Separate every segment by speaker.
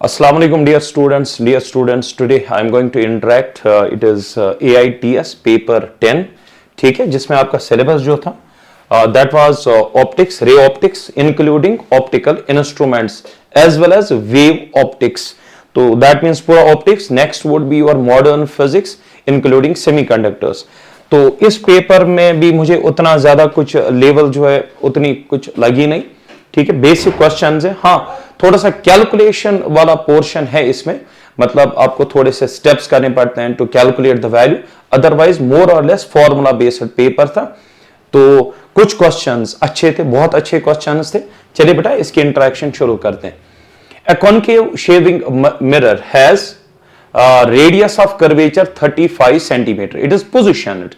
Speaker 1: Assalamu alaikum dear students, today I am going to interact, it is AITS paper 10, ठीक है, जिसमें आपका syllabus जो था that was optics, ray optics including optical instruments as well as wave optics. तो that means पूरा optics. Next would be your modern physics including semiconductors. तो इस पेपर में भी मुझे उतना ज्यादा कुछ लेवल जो है उतनी कुछ लगी नहीं, ठीक है, बेसिक क्वेश्चंस है। हाँ, थोड़ा सा कैलकुलेशन वाला पोर्शन है इसमें, मतलब आपको थोड़े से स्टेप्स करने पड़ते हैं to calculate the value, otherwise more और लेस फॉर्मूला बेस्ड पेपर था। तो कुछ क्वेश्चंस अच्छे थे, बहुत अच्छे क्वेश्चंस थे। चलिए बेटा इसकी इंटरेक्शन शुरू करते हैं। A concave shaving mirror has radius of curvature 35 centimeter. It is positioned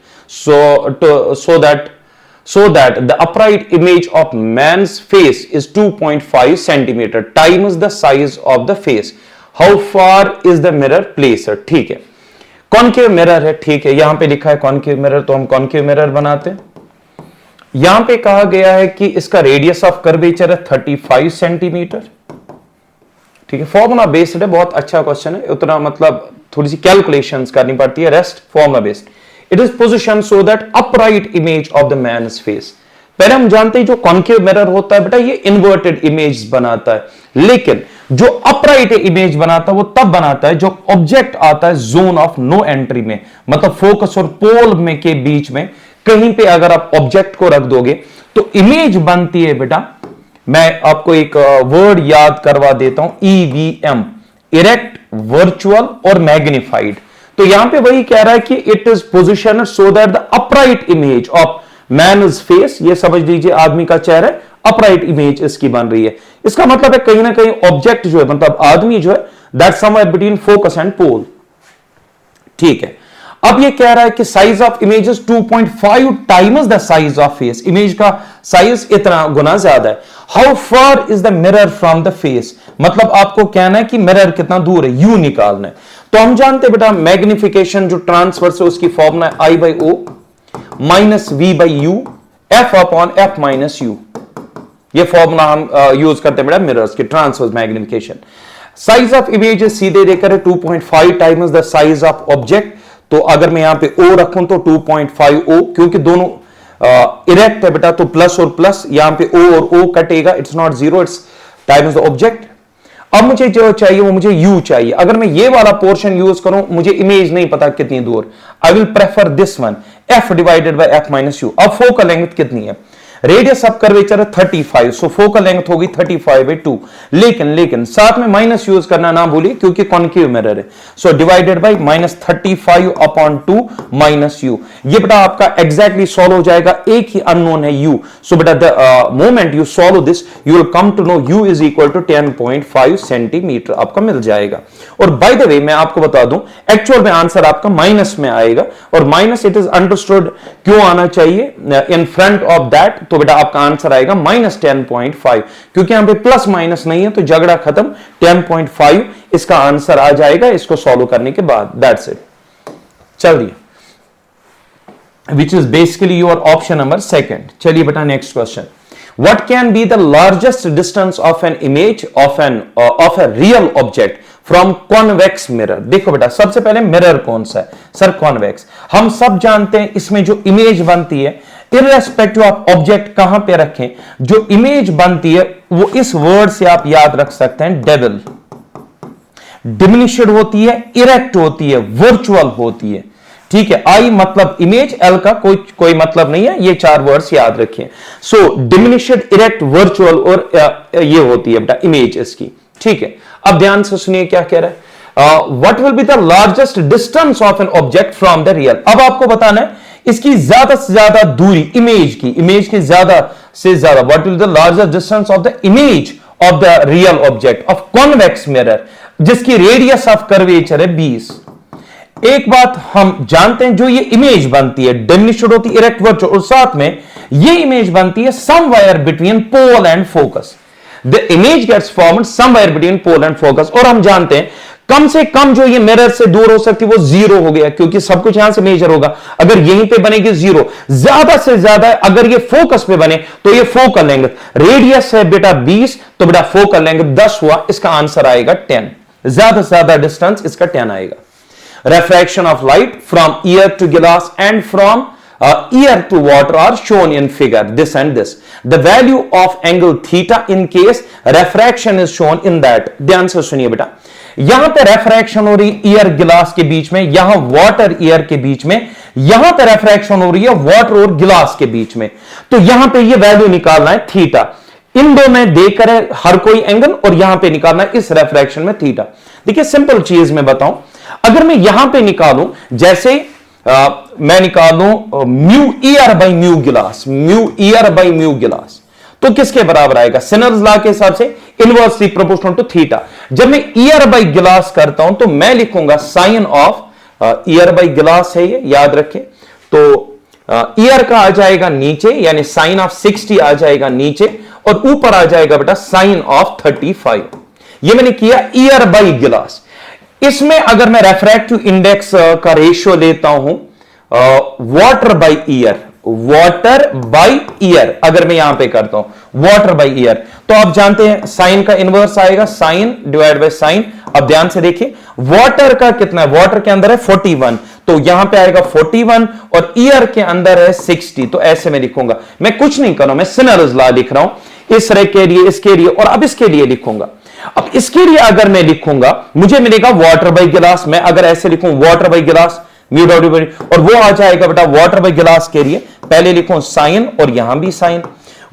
Speaker 1: so that the upright image of man's face is 2.5 centimeter times the size of the face. How far is the mirror placed? ठीक है, concave mirror है, ठीक है, यहां पे लिखा है concave mirror, तो हम कॉन्केव मिरर बनाते हैं। यहां पे कहा गया है कि इसका रेडियस ऑफ कर्वेचर है 35 सेंटीमीटर, ठीक है, फॉर्मूला बेस्ड है, बहुत अच्छा क्वेश्चन है, उतना मतलब थोड़ी सी कैलकुलेशंस करनी पड़ती है, rest formula based. It is position so that upright image of the man's face. पहले हम जानते हैं जो कॉन्केव मिरर होता है बेटा ये इन्वर्टेड इमेज बनाता है, लेकिन जो अपराइट इमेज बनाता है वो तब बनाता है जो ऑब्जेक्ट आता है जोन ऑफ नो एंट्री में, मतलब फोकस और पोल में के बीच में कहीं पे अगर आप ऑब्जेक्ट को रख दोगे तो इमेज बनती है बेटा। मैं आपको एक वर्ड याद करवा देता हूं, EVM, इरेक्ट, वर्चुअल और मैग्निफाइड। तो यहां पे वही कह रहा है कि it is position so that the upright image of man's face, ये समझ लीजिए आदमी का चेहरा, अपराइट इमेज इसकी बन रही है। इसका मतलब है कहीं ना कहीं ऑब्जेक्ट जो है, मतलब आदमी जो है, that somewhere between focus and pole, ठीक है। अब ये कह रहा है कि size of image is 2.5 times the size of face, image का साइज इतना गुना ज्यादा है। How far is the mirror from the face, मतलब आपको कहना है कि मिरर कितना दूर है, यू निकालना है। तो हम जानते हैं बेटा मैग्निफिकेशन जो ट्रांसवर्स है उसकी फॉर्मूला है I/O minus V/U F upon F minus U। ये फॉर्मूला हम यूज करते हैं बेटा मिरर्स की transverse magnification. Size of image सीधे देकर है 2.5 times the size of object. तो अगर मैं यहां पे O रखूं तो 2.5 O, क्योंकि दोनों इरेक्ट है बेटा तो प्लस और प्लस, यहां पे O और O कटेगा, it's not zero, it's times the object. अब मुझे जो चाहिए वो मुझे U चाहिए। अगर मैं ये वाला पोर्शन यूज करूं, मुझे इमेज नहीं पता कितनी दूर, I will prefer this one, F divided by F minus U। अब फोकल लेंथ कितनी है, रेडियस ऑफ कर्वेचर है 35, सो फोकल लेंथ होगी 35/2। लेकिन साथ में माइनस यूज करना ना भूलिए क्योंकि कॉन्केव मिरर है, so divided by -35 upon 2 minus U। ये बेटा आपका एग्जैक्टली सॉल्व हो जाएगा, एक ही अननोन है U। सो बेटा the moment you solve this you will come to know U is equal to 10.5 centimetre आपका मिल जाएगा। और बाय द वे मैं आपको बता दूं एक्चुअल में आंसर आपका माइनस में आएगा, और माइनस इट इज अंडरस्टूड क्यों आना चाहिए इन फ्रंट ऑफ दैट, तो बेटा आपका आंसर आएगा -10.5, क्योंकि यहां पे प्लस माइनस नहीं है तो झगड़ा खत्म, 10.5 इसका आंसर आ जाएगा इसको सॉल्व करने के बाद। That's it. चलिए, which is basically your option number second. चलिए बेटा next question, what can be the largest distance of an image of a real object from convex mirror. देखो बेटा सबसे पहले मिरर कौन सा है, सर कॉन्वेक्स। हम सब जानते हैं इसमें जो इमेज बनती है इररेस्पेक्टिव ऑफ ऑब्जेक्ट कहां पे रखें, जो इमेज बनती है वो इस वर्ड से आप याद रख सकते हैं, डेविल। डिमिनिश्ड होती है, इरेक्ट होती है, वर्चुअल होती है, ठीक है। आई मतलब इमेज, एल का कोई मतलब नहीं है, ये चार वर्ड्स याद रखिए। सो डिमिनिश्ड, इरेक्ट, वर्चुअल और ये होती है बेटा इमेज इसकी, ठीक है। अब ध्यान से सुनिए क्या कह रहा है, what will be the largest distance of an object from the real. अब आपको बताना है इसकी ज्यादा से ज्यादा दूरी इमेज की ज्यादा से ज्यादा, what will the largest distance of the image of the real object of convex mirror, जिसकी रेडियस ऑफ कर्वेचर है 20। एक बात हम जानते हैं, जो ये इमेज बनती है डिमिनिश्ड होती है, इरेक्ट, वर्चुअल, और साथ में ये इमेज बनती है somewhere between pole and focus. The image gets formed somewhere between pole and focus. और हम जानते हैं कम से कम जो ये मिरर से दूर हो सकती है वो 0 हो गया, क्योंकि सब कुछ यहां से मेजर होगा। अगर यहीं पे बनेगी 0, ज्यादा से ज्यादा अगर ये फोकस पे बने तो ये फोकल लेंथ, रेडियस है बेटा 20, तो बेटा फोकल लेंथ 10 हुआ, इसका आंसर आएगा 10। ज्यादा से ज्यादा डिस्टेंस इसका 10 आएगा। Refraction of light from ear to glass and from ear to water are shown in figure this and this. The value of angle theta in case refraction is shown in that. ध्यान से सुनिए बेटा, यहां पे रेफ्रैक्शन हो रही year गिलास के बीच में, यहां वाटर ईयर के बीच में, यहां पे रेफ्रैक्शन हो रही है वाटर और गिलास के बीच में। तो यहां पे ये वैल्यू निकालना है थीटा। इन दो में देकर है हर कोई एंगल, और यहां पे निकालना है इस रेफ्रैक्शन में थीटा। देखिए सिंपल चीज में बताऊं, अगर मैं यहां पे निकालूं, जैसे मैं निकालूं म्यू ईयर बाई म्यू गिलास, म्यू ईयर बाई म्यू गिलास, तो किसके बराबर आएगा? सिनर्स लॉ के हिसाब से इनवर्सली प्रोपोर्शनल टू थीटा। जब मैं ईयर बाई गिलास करता हूं तो मैं लिखूंगा साइन ऑफ ईयर बाई गिलास है, ये याद रखें। तो ईयर का आ जाएगा नीचे, यानी साइन ऑफ 60 आ जाएगा नीचे, और ऊपर आ जाएगा बेटा साइन ऑफ 35। ये मैंने किया ईयर बाई गिलास। इसमें अगर मैं रेफ्रैक्टिव इंडेक्स का रेशियो लेता हूं water by year, water by year अगर मैं यहां पे करता हूं वाटर बाई ईयर, तो आप जानते हैं साइन का इनवर्स आएगा साइन डिवाइड बाई साइन। अब ध्यान से देखिए वाटर का कितना है, वाटर के अंदर है 41, तो यहां पे आएगा 41 और ईयर के अंदर है 60, तो ऐसे में लिखूंगा। मैं कुछ नहीं कर रहा हूं, मैं सिनर्स लॉ लिख रहा हूं, इस रे के लिए, इसके लिए, और अब इसके लिए लिखूंगा। अब इसके लिए अगर मैं लिखूंगा मुझे मिलेगा वाटर बाई गिलास। मैं अगर ऐसे लिखूं वाटर बाई गिलास म्यू डब्ल्यू बाई, और वो आ जाएगा बेटा वाटर बाई गिलास के लिए पहले लिखूं साइन, और यहां भी साइन,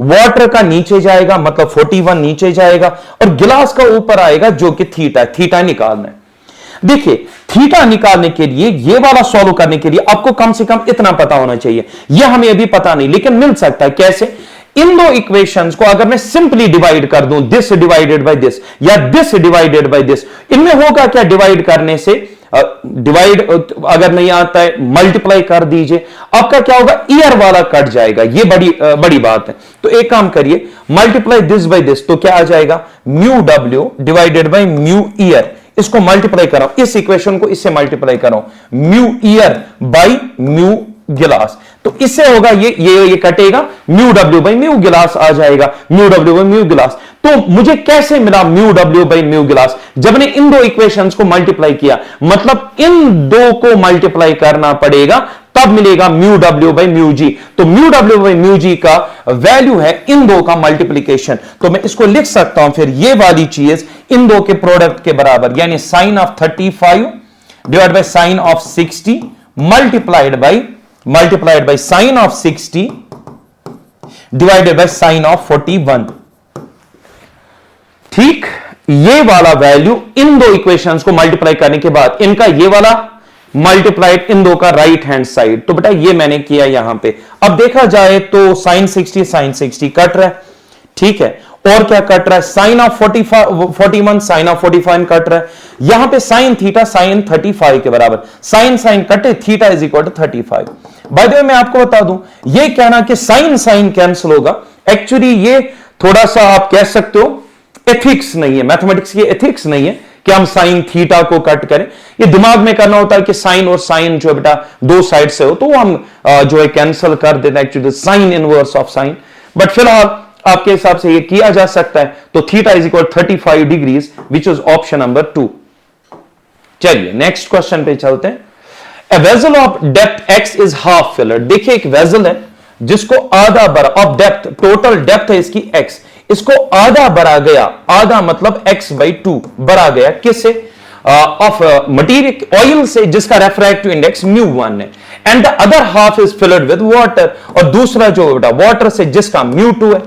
Speaker 1: वाटर का नीचे जाएगा मतलब 41 नीचे जाएगा, और गिलास का ऊपर आएगा जो कि थीटा है। थीटा निकालना है। देखिए थीटा निकालने के लिए, ये वाला सॉल्व करने के लिए आपको कम से कम इतना पता होना चाहिए। यह हमें अभी पता नहीं, लेकिन मिल सकता है। कैसे? इन दो इक्वेशंस को अगर मैं सिंपली डिवाइड कर दूं, दिस डिवाइडेड बाय दिस या दिस डिवाइडेड बाय दिस, इनमें होगा क्या डिवाइड करने से? डिवाइड अगर नहीं आता है मल्टीप्लाई कर दीजिए, आपका क्या होगा? ईयर वाला कट जाएगा। ये बड़ी बात है। तो एक काम करिए, मल्टीप्लाई दिस बाय दिस, तो क्या आ जाएगा? Mu W divided by mu year. इसको मल्टीप्लाई कराओ, इस इक्वेशन को इससे मल्टीप्लाई कराओ, म्यू ईयर बाई म्यू गिलास, तो इससे होगा ये कटेगा, म्यू डब्ल्यू बाई म्यू गिलास आ जाएगा, म्यू डब्ल्यू बाई म्यू गिलास। तो मुझे कैसे मिला म्यू डब्ल्यू बाई म्यू गिलास? जब ने इन दो इक्वेशंस को मल्टीप्लाई किया, मतलब इन दो को मल्टीप्लाई करना पड़ेगा, तब मिलेगा mu W by mu G. तो mu W by mu G का वैल्यू है इन दो का मल्टीप्लीकेशन। तो मैं इसको लिख सकता हूं फिर ये वाली चीज इन दो के प्रोडक्ट के बराबर, यानी sine of 35 divide by sine of 60 multiplied by sine of 60 divided by sine of 41। ठीक, ये वाला वैल्यू इन दो इक्वेशंस को मल्टीप्लाई करने के बाद इनका ये वाला मल्टीप्लाइड इन दो का राइट हैंड साइड, तो बेटा ये मैंने किया यहां पे। अब देखा जाए तो साइन 60 कट रहा है, ठीक है, और क्या कट रहा है? Sine of 41 sine of 45 cut रहा है। यहां पे साइन थीटा साइन 35 के बराबर, साइन कटे, theta is equal to 35। By the way मैं आपको बता दूं, ये कहना कि साइन कैंसिल होगा, एक्चुअली ये थोड़ा सा आप कह सकते हो एथिक्स नहीं है, मैथमेटिक्स की एथिक्स नहीं है कि हम साइन थीटा को कट करें। ये दिमाग में करना होता है कि साइन और साइन जो बेटा दो साइड से हो, तो हम जो है कैंसिल कर देते हैं, actually sine inverse of sine. But फिलहाल आपके हिसाब से ये किया जा सकता है। तो theta is equal 35 degrees, which is option number 2। चलिए नेक्स्ट क्वेश्चन पे चलते हैं। A vessel of depth x is half filled। देखिए एक वेसल है जिसको आधा भरा, ऑफ डेप्थ, टोटल डेप्थ है इसकी x, इसको आधा भरा गया, आधा मतलब x/2 भरा गया, किससे? ऑफ मटीरियल ऑयल से, जिसका रेफ्रैक्टिव इंडेक्स μ1 है, and the other half is filled with water, और दूसरा जो वाटर से जिसका μ2 है।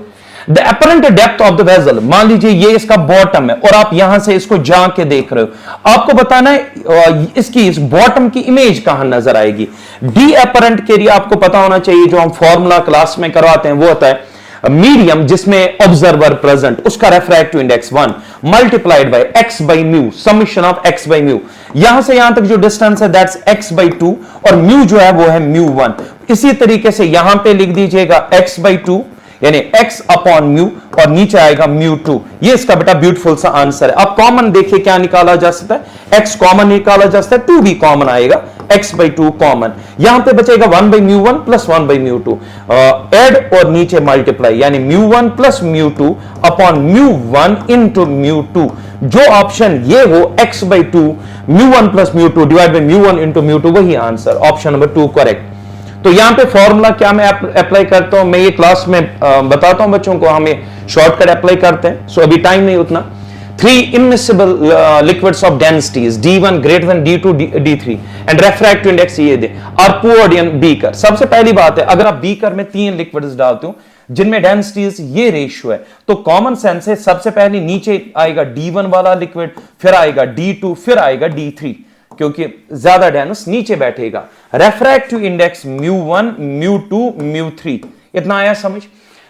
Speaker 1: The apparent depth of the vessel, मान लीजिए ये इसका बॉटम है और आप यहां से इसको जाके देख रहे हो, आपको बताना है इसकी इस बॉटम की इमेज कहां नजर आएगी। डी अपरेंट के लिए आपको पता होना चाहिए, जो हम फॉर्मूला क्लास में करवाते हैं, वो होता है मीडियम जिसमें ऑब्जर्वर प्रेजेंट, उसका refractive index 1 multiplied by x by mu, summation of x by mu. यहां से यहां तक जो डिस्टेंस है दैट्स x/2, और म्यू जो है वो है μ1। इसी तरीके से यहां पे लिख दीजिएगा x/2, यानी x अपॉन म्यू और नीचे आएगा μ2। ये इसका बेटा ब्यूटीफुल सा आंसर है। अब कॉमन देखिए क्या निकाला जा सकता है, x कॉमन निकाला जा सकता है, 2 भी कॉमन आएगा, x/2 कॉमन, यहां पे बचेगा 1/μ1 प्लस 1/μ2, ऐड और नीचे मल्टीप्लाई, यानी μ1 प्लस μ2 अपॉन μ1 इंटू μ2। जो ऑप्शन ये हो x/2 μ1 plus μ2 divide by μ1 into μ2, वही आंसर, ऑप्शन नंबर 2 करेक्ट। तो यहां पे फॉर्मूला क्या मैं अप्लाई करता हूं, मैं ये क्लास में बताता हूं बच्चों को, हमें शॉर्टकट अप्लाई करते हैं, सो अभी टाइम नहीं उतना। 3 immiscible liquids of densities D1 greater than D2 D3 and refractive index ये दे are poured in beaker। सबसे पहली बात है, अगर आप बीकर में 3 लिक्विड्स डालते हो जिनमें डेंसिटीज ये रेशियो है, तो कॉमन सेंस है सबसे पहले नीचे आएगा D1 वाला लिक्विड, फिर आएगा D2, फिर आएगा D3, क्योंकि ज्यादा डेंस नीचे बैठेगा। रेफ्रैक्टिव इंडेक्स μ1 μ2 μ3, इतना आया समझ।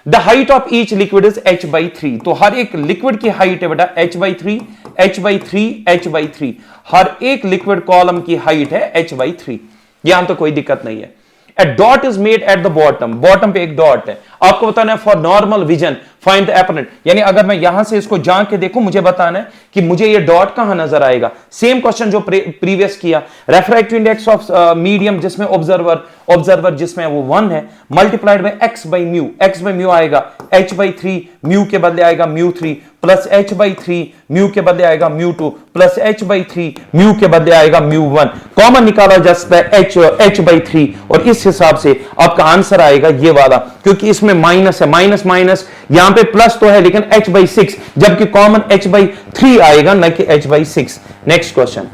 Speaker 1: The height of each liquid is h/3, तो हर एक लिक्विड की हाइट है बेटा h/3 h/3 h/3, हर एक लिक्विड कॉलम की हाइट है h/3, यहां तो कोई दिक्कत नहीं है। A dot is made at the bottom, bottom पे एक डॉट है, आपको बताना है for normal vision find the opponent, यानी अगर मैं यहां से इसको जांच के देखूं, मुझे बताना है कि मुझे ये डॉट कहां नजर आएगा। सेम क्वेश्चन जो प्रीवियस किया, रेफ्रैक्टिव इंडेक्स ऑफ मीडियम जिसमें ऑब्जर्वर जिसमें वो 1 है, मल्टीप्लाइड बाय x/μ आएगा h/3, म्यू के बदले आएगा μ3 प्लस h/3, म्यू के बदले आएगा μ2 प्लस h/3, म्यू के बदले आएगा μ1, कॉमन निकाला जा सकता है h/3, और इस हिसाब से आपका आंसर आएगा ये वाला, क्योंकि इसमें माइनस है, माइनस माइनस, यहां पे प्लस तो है लेकिन h/6, जबकि कॉमन h/3 आएगा न कि h/6। Next question,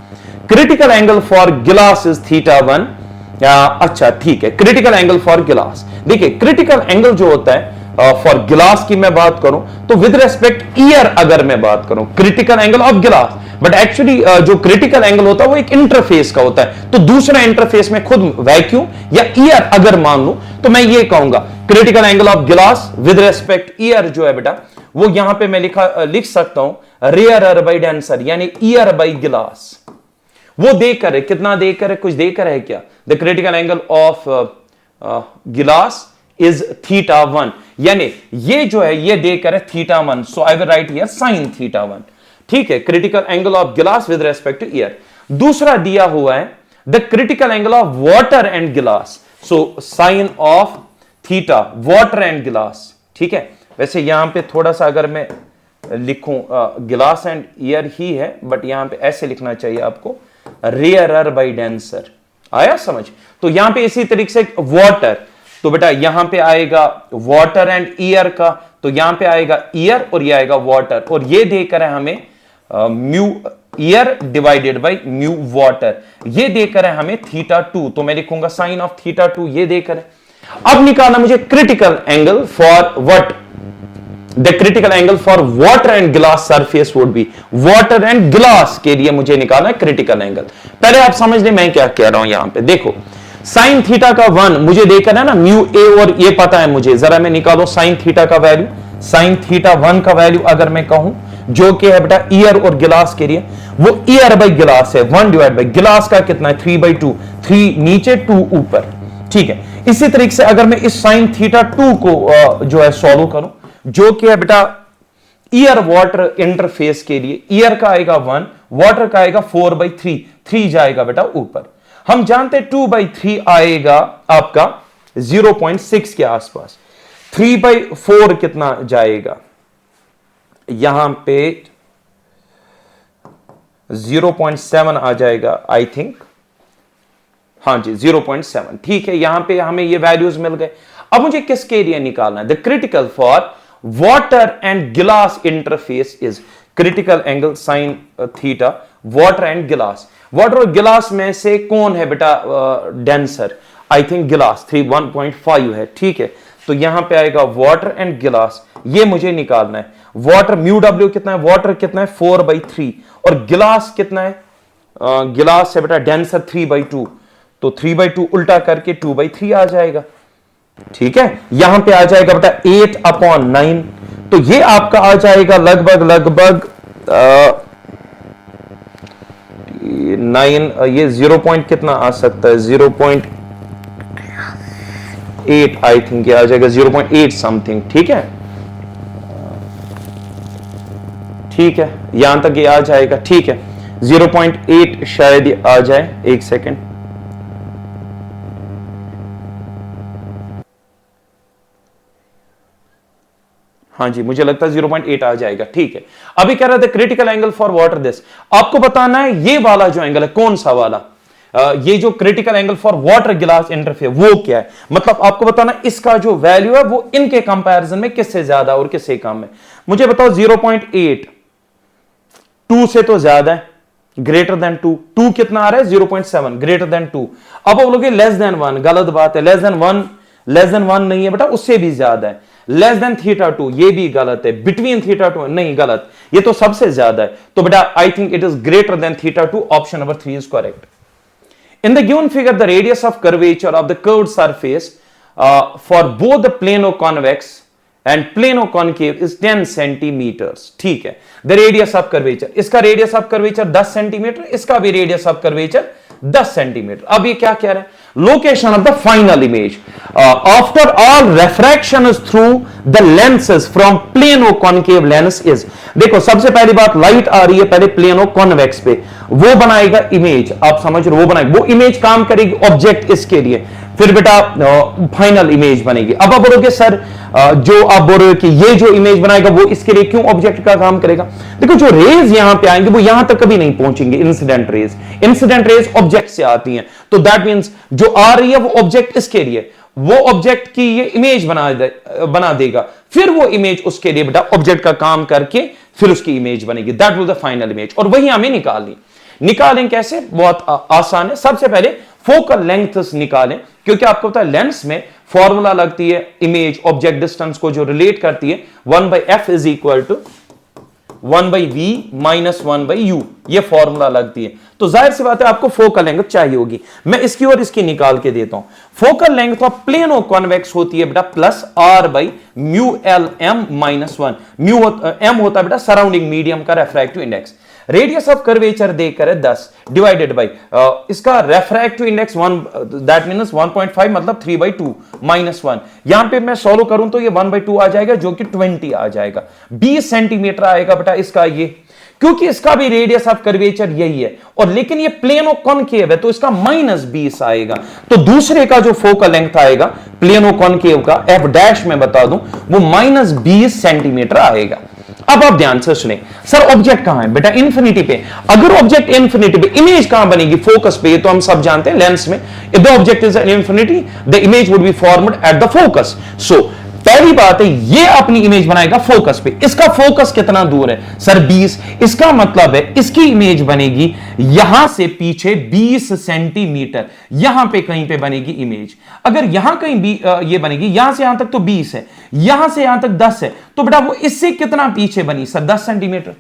Speaker 1: critical angle for गिलास इज θ1। अच्छा ठीक है, क्रिटिकल एंगल फॉर गिलास, देखिए क्रिटिकल एंगल जो होता है फॉर गिलास की मैं बात करूं तो विद रेस्पेक्ट ईयर अगर मैं बात करूं, क्रिटिकल एंगल ऑफ गिलास, बट एक्चुअली जो क्रिटिकल एंगल होता है वो एक इंटरफेस का होता है, तो दूसरा इंटरफेस में खुद वैक्यूम या ईयर अगर मान लूं तो मैं ये कहूंगा critical angle of glass with respect year जो है बेटा, वो यहां पे मैं लिख सकता हूं रेयर बाई डेंसर, यानी ईयर बाई गिलास। वो देकर है, कितना देकर है, कुछ देकर है क्या, the critical angle of glass is θ1, यानी ये जो है ये देकर है θ1, so I will write here sin θ1, ठीक है, critical angle of glass with respect to air. दूसरा दिया हुआ है the critical angle of water and glass, so sine of theta, water and glass, ठीक है। वैसे यहां पे थोड़ा सा अगर मैं लिखूं गिलास एंड ईयर ही है, बट यहां पे ऐसे लिखना चाहिए आपको, रेयरर बाई डेंसर, आया समझ। तो यहां पे इसी तरीके से वाटर, तो बेटा यहां पे आएगा वाटर एंड ईयर का, तो यहां पे आएगा ईयर और ये आएगा वाटर, और ये देकर है हमें mu year divided by mu water, ये देकर है हमें θ2, तो मैं लिखूंगा साइन ऑफ θ2, ये देकर है। अब निकालना मुझे critical angle for what, the critical angle for water and glass surface would be, water and glass के लिए मुझे निकालना है क्रिटिकल एंगल। पहले आप समझ लें मैं क्या कह रहा हूं, यहां पे देखो साइन थीटा का 1 मुझे देकर है ना म्यू ए, और ये पता है मुझे, जरा मैं निकालो साइन थीटा का वैल्यू, साइन थीटा 1 का वैल्यू अगर मैं कहूं, जो कि है बेटा ईयर और गिलास के लिए, वो ईयर बाई गिलास है, 1 डिवाइड बाई गिलास का कितना है 3/2, 3 नीचे 2 ऊपर, ठीक है। इसी तरीके से अगर मैं इस साइन θ2 को जो है सॉल्व करूं, जो कि है बेटा ईयर वाटर इंटरफेस के लिए, ईयर का आएगा 1, वाटर का आएगा 4/3, 3 जाएगा बेटा ऊपर, हम जानते 2/3 आएगा आपका 0.6 के आसपास, 3/4 कितना जाएगा, यहां पे 0.7 आ जाएगा आई थिंक, हां जी 0.7, ठीक है। यहां पे हमें ये वैल्यूज मिल गए। अब मुझे किसके लिए निकालना है, the critical for water and glass interface is critical angle sine theta, water and glass, water और गिलास में से कौन है बेटा डेंसर, आई थिंक गिलास 1.5 है, ठीक है। तो यहां पे आएगा वाटर एंड गिलास, ये मुझे निकालना है। वाटर म्यू डब्ल्यू कितना है, वाटर कितना है 4/3, और गिलास कितना है, गिलास है बेटा डेंसर 3/2, तो 3/2 उल्टा करके 2/3 आ जाएगा, ठीक है। यहां पे आ जाएगा बेटा 8/9, तो ये आपका आ जाएगा लगभग 9, ये 0 पॉइंट कितना आ सकता है, 0.8 आई थिंक आ जाएगा 0.8 समथिंग, ठीक है, ठीक है, यहां तक ये आ जाएगा, ठीक है, 0.8 शायद ये आ जाए, एक सेकेंड, हाँ जी मुझे लगता है 0.8 आ जाएगा, ठीक है। अभी कह रहे थे critical angle for water this, आपको बताना है ये वाला जो एंगल है कौन सा वाला, ये जो क्रिटिकल एंगल फॉर वाटर गिलास इंटरफेयर वो क्या है, मतलब आपको बताना इसका जो वैल्यू है वो इनके कंपैरिजन में किससे ज्यादा और किससे कम है। मुझे बताओ 0.8 2 से तो ज्यादा है, ग्रेटर देन 2, 2 कितना आ रहा है 0.7, ग्रेटर देन 2। अब आप लोगे लेस देन 1, गलत बात है, लेस देन 1 नहीं है बेटा, उससे भी ज्यादा है, लेस देन θ2 ये भी गलत है, बिटवीन θ2 नहीं, गलत, ये तो सबसे ज्यादा है, तो बेटा I think it is greater than θ2, option number 3 is correct. In the given figure, the radius of curvature of the curved surface for both the plano convex and plano concave is 10 centimeters. ठीक है, the radius of curvature, इसका radius of curvature 10 centimetre, इसका भी radius of curvature 10 centimetre. अब ये क्या कह रहे हैं, location of the final image after all refraction is through the lenses from plano concave lens is, देखो सबसे पहली बात लाइट आ रही है पहले प्लेनो कॉन्वेक्स पे, वो बनाएगा इमेज, आप समझ रहे हो, वो बनाएगा, वो इमेज काम करेगी ऑब्जेक्ट इसके लिए, फिर बेटा फाइनल इमेज बनेगी। अब आप बोलोगे सर जो आप बोल रहे हो कि ये जो इमेज बनाएगा वो इसके लिए क्यों ऑब्जेक्ट का काम करेगा, देखो जो रेज यहां पे आएंगे वो यहां तक कभी नहीं पहुंचेंगे, इंसिडेंट रेज ऑब्जेक्ट से आती हैं, तो दैट मींस जो आ रही है वो ऑब्जेक्ट इसके लिए, वो ऑब्जेक्ट की ये इमेज बना देगा, फिर वो इमेज उसके लिए बेटा ऑब्जेक्ट का काम करके फिर उसकी इमेज बनेगी, that will the final image, और वही हमें निकालें कैसे, बहुत आसान है, सबसे पहले फोकल लेंथ निकालें, क्योंकि आपको पता है लेंस में फॉर्मूला लगती है इमेज ऑब्जेक्ट डिस्टेंस को जो रिलेट करती है 1/f is equal to 1/v minus 1/u, ये फॉर्मूला लगती है, तो जाहिर सी बात है आपको फोकल लेंथ चाहिए होगी, मैं इसकी और इसकी निकाल के देता हूं। Focal length of plano convex होती है बेटा plus r by mu l m minus 1, m होता है बेटा सराउंडिंग मीडियम का refractive index, radius of curvature देकर है 10 डिवाइडेड बाई इसका रेफ्रैक्टिव इंडेक्स 1, दैट मींस 1.5 मतलब 3/2 माइनस 1, यहां पे मैं सॉल्व करूं तो ये 1/2 आ जाएगा जो कि 20 आ जाएगा, 20 सेंटीमीटर आएगा बेटा इसका ये, क्योंकि इसका भी रेडियस ऑफ कर्वेचर यही है, और लेकिन ये प्लेनो कॉनकेव है तो इसका -20 आएगा, तो दूसरे का जो फोकल लेंथ आएगा प्लेनो कॉनकेव का f डैश में बता दूं वो -20 सेंटीमीटर आएगा। अब आप ध्यान से सुने, सर ऑब्जेक्ट कहां है बेटा, इन्फिनिटी पे, अगर ऑब्जेक्ट इन्फिनिटी पे, इमेज कहां बनेगी, फोकस पे, तो हम सब जानते हैं लेंस में if the object is an infinity the image would be formed at the focus, so पहली बात है ये अपनी इमेज बनाएगा फोकस पे, इसका फोकस कितना दूर है सर 20, इसका मतलब है इसकी इमेज बनेगी यहां से पीछे 20 सेंटीमीटर, यहां पे कहीं पे बनेगी इमेज, अगर यहां कहीं भी ये बनेगी, यहां से यहां तक तो 20 है, यहां से यहां तक 10 है, तो बेटा वो इससे कितना पीछे बनी सर 10 सेंटीमीटर,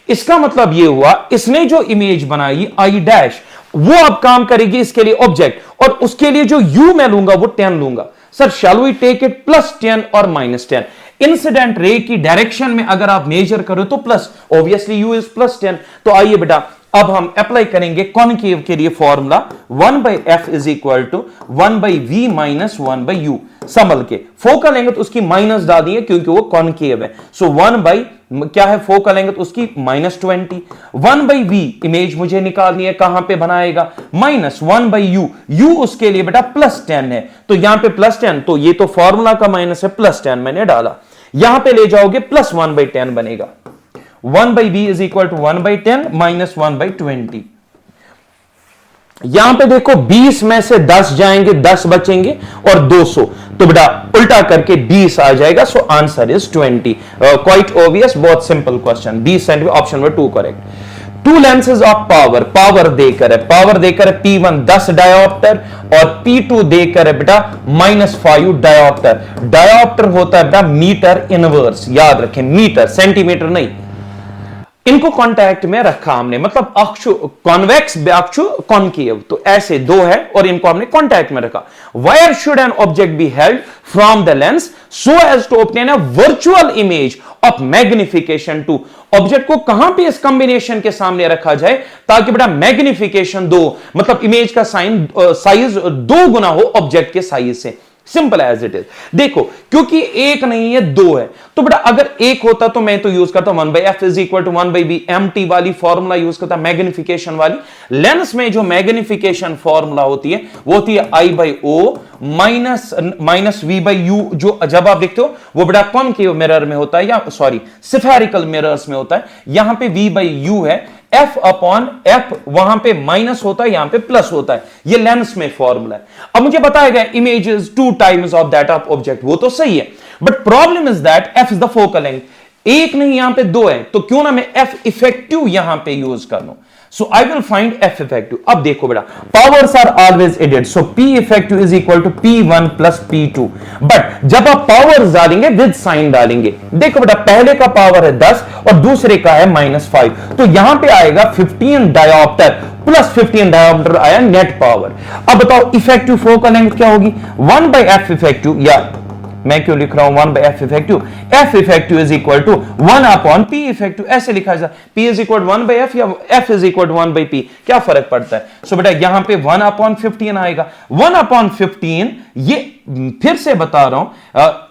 Speaker 1: इसका मतलब ये हुआ इसने जो इमेज बनाई आई डैश वो अब काम करेगी इसके लिए ऑब्जेक्ट, और उसके लिए जो u मैं लूंगा वो 10 लूंगा, sir shall we take it +10 और -10, इंसिडेंट रे की डायरेक्शन में अगर आप मेजर करो तो प्लस, ऑब्वियसली u इज +10, तो आइए बेटा अब हम अप्लाई करेंगे कॉनकेव के लिए formula 1/f is equal to 1/v minus 1/u, संभल के, फोकल लेंथ उसकी माइनस डाल दी है क्योंकि वो कॉनकेव है, सो 1 क्या है फोकल लेंथ उसकी -20, 1/v इमेज मुझे निकालनी है, कहां पे बनाएगा -1/u, u उसके लिए बेटा +10 है, तो यहां पे +10, तो ये तो फॉर्मूला का माइनस है, +10 मैंने डाला, यहां पे ले जाओगे +1/10 बनेगा, 1/v is equal to 1/10 minus 1/20, यहां पे देखो 20 में से 10 जाएंगे, 10 बचेंगे और 200, तो बेटा उल्टा करके 20 आ जाएगा, so answer is 20, quite obvious, बहुत simple question, 20 centimetre, option number 2 correct. Two lenses of power देकर है P1 10 डायोप्टर और P2 देकर है बेटा -5 डायोप्टर, डायोप्टर होता है बेटा मीटर इनवर्स, याद रखें मीटर, सेंटीमीटर नहीं, इनको कांटेक्ट में रखा हमने, मतलब अक्षु कॉन्वेक्स अक्षु कॉनकेव, तो ऐसे दो है और इनको हमने कांटेक्ट में रखा। Where should an object be held from the lens so as to obtain a virtual image of magnification 2, object को कहां पे इस कॉम्बिनेशन के सामने रखा जाए ताकि बेटा मैग्निफिकेशन 2 मतलब इमेज का साइज 2 गुना हो ऑब्जेक्ट के साइज से, सिंपल एज इट इज। देखो क्योंकि एक नहीं है दो है, तो बेटा अगर एक होता तो मैं तो यूज करता 1/f is equal to 1/b, MT वाली फॉर्मूला यूज करता, मैग्निफिकेशन वाली। लेंस में जो मैग्निफिकेशन फॉर्मूला होती है वो होती है I/O माइनस V/U, जो जब आप देखते हो वो बेटा कॉनकेव मिरर में होता है, या सॉरी स्फेरिकल मिरर्स में होता है। यहां पे V/U है, F अपॉन F वहां पे माइनस होता है, यहां पे प्लस होता है, ये लेंस में फॉर्मूला है। अब मुझे बताया गया image is 2 times of that of object, वो तो सही है, but problem is that F is the focal length, एक नहीं यहां पे दो है, तो क्यों ना मैं F इफेक्टिव यहां पे यूज कर लूं। So I will find F effective. अब देखो बेटा, powers are always added. So P effective is equal to P1 plus P2. But जब आप powers डालेंगे with sign डालेंगे, देखो बेटा पहले का पावर है 10 और दूसरे का है -5, तो यहां पे आएगा 15 डायोप्टर प्लस 15 डायोप्टर आया नेट पावर। अब बताओ इफेक्टिव फोकल लेंथ क्या होगी, 1/f इफेक्टिव, या मैं क्यों लिख रहा हूं 1/f effective, f effective is equal to 1 upon p effective, ऐसे लिखा जाए, p इज इक्वल 1/f या f इज इक्वल 1/p, क्या फर्क पड़ता है। सो बेटा यहां पे 1 अपॉन 15 आएगा, 1 अपॉन 15, ये फिर से बता रहा हूं,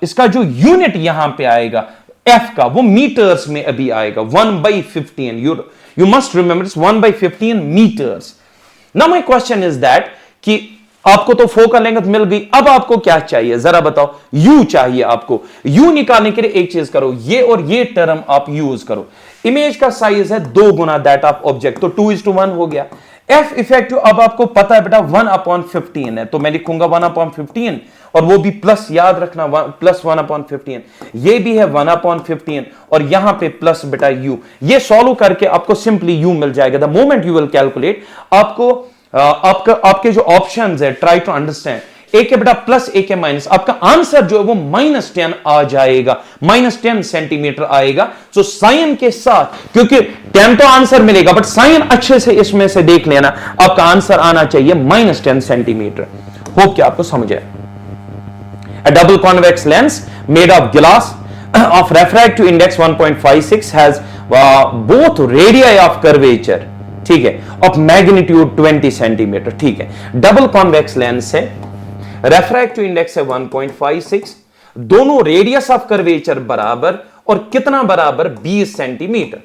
Speaker 1: इसका जो यूनिट यहां पे आएगा f का, वो मीटर्स में अभी आएगा, 1/15, you must remember it's 1/15 metres. Now my question is that कि आपको तो फोकल लेंथ मिल गई, अब आपको क्या चाहिए जरा बताओ, यू चाहिए आपको। यू निकालने के लिए एक चीज करो, ये और ये टर्म आप यूज करो। इमेज का साइज है 2 गुना दैट ऑफ ऑब्जेक्ट, तो 2:1 हो गया। एफ इफेक्टिव अब आपको पता है बेटा 1/15 है, तो मैं लिखूंगा 1/15, और वो भी प्लस, याद रखना प्लस 1/15, ये भी है 1/15, और यहां पे प्लस बेटा यू। ये सॉल्व करके आपको सिंपली यू मिल जाएगा। The moment you will calculate, आपको आपके जो ऑप्शंस है, ट्राई टू अंडरस्टैंड, एक है बेटा प्लस, एक है माइनस, आपका आंसर जो है वो -10 आ जाएगा, -10 सेंटीमीटर आएगा। सो साइन के साथ, क्योंकि 10 तो आंसर मिलेगा, बट साइन अच्छे से इसमें से देख लेना, आपका आंसर आना चाहिए -10 सेंटीमीटर। होप कि आपको समझ आए। A double convex lens made of glass of refractive index 1.56 has both radii of curvature, ठीक है, ऑफ मैग्नीट्यूड 20 सेंटीमीटर, ठीक है। डबल कॉन्वेक्स लेंस है, रेफ्रैक्टिव इंडेक्स है 1.56, दोनों रेडियस ऑफ कर्वेचर बराबर, और कितना बराबर 20 centimetre.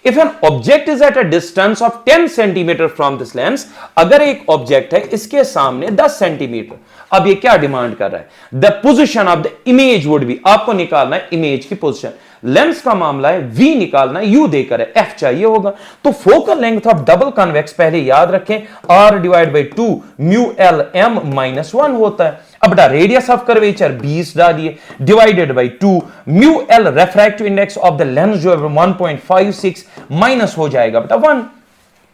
Speaker 1: If an object is at a distance of 10 centimetre from this lens, अगर एक ऑब्जेक्ट है इसके सामने 10 सेंटीमीटर, अब ये क्या डिमांड कर रहा है, the position of the image would B, आपको निकालना है इमेज की पोजिशन। लेंस का मामला है, v निकालना है, u देकर है, f चाहिए होगा। तो focal length of double convex पहले याद रखें, r/2 म्यू l m -1 होता है। अब बेटा रेडियस ऑफ कर्वेचर 20 डालिए, divided by 2 mu l refractive index of the lens जो है 1.56 माइनस हो जाएगा बेटा 1,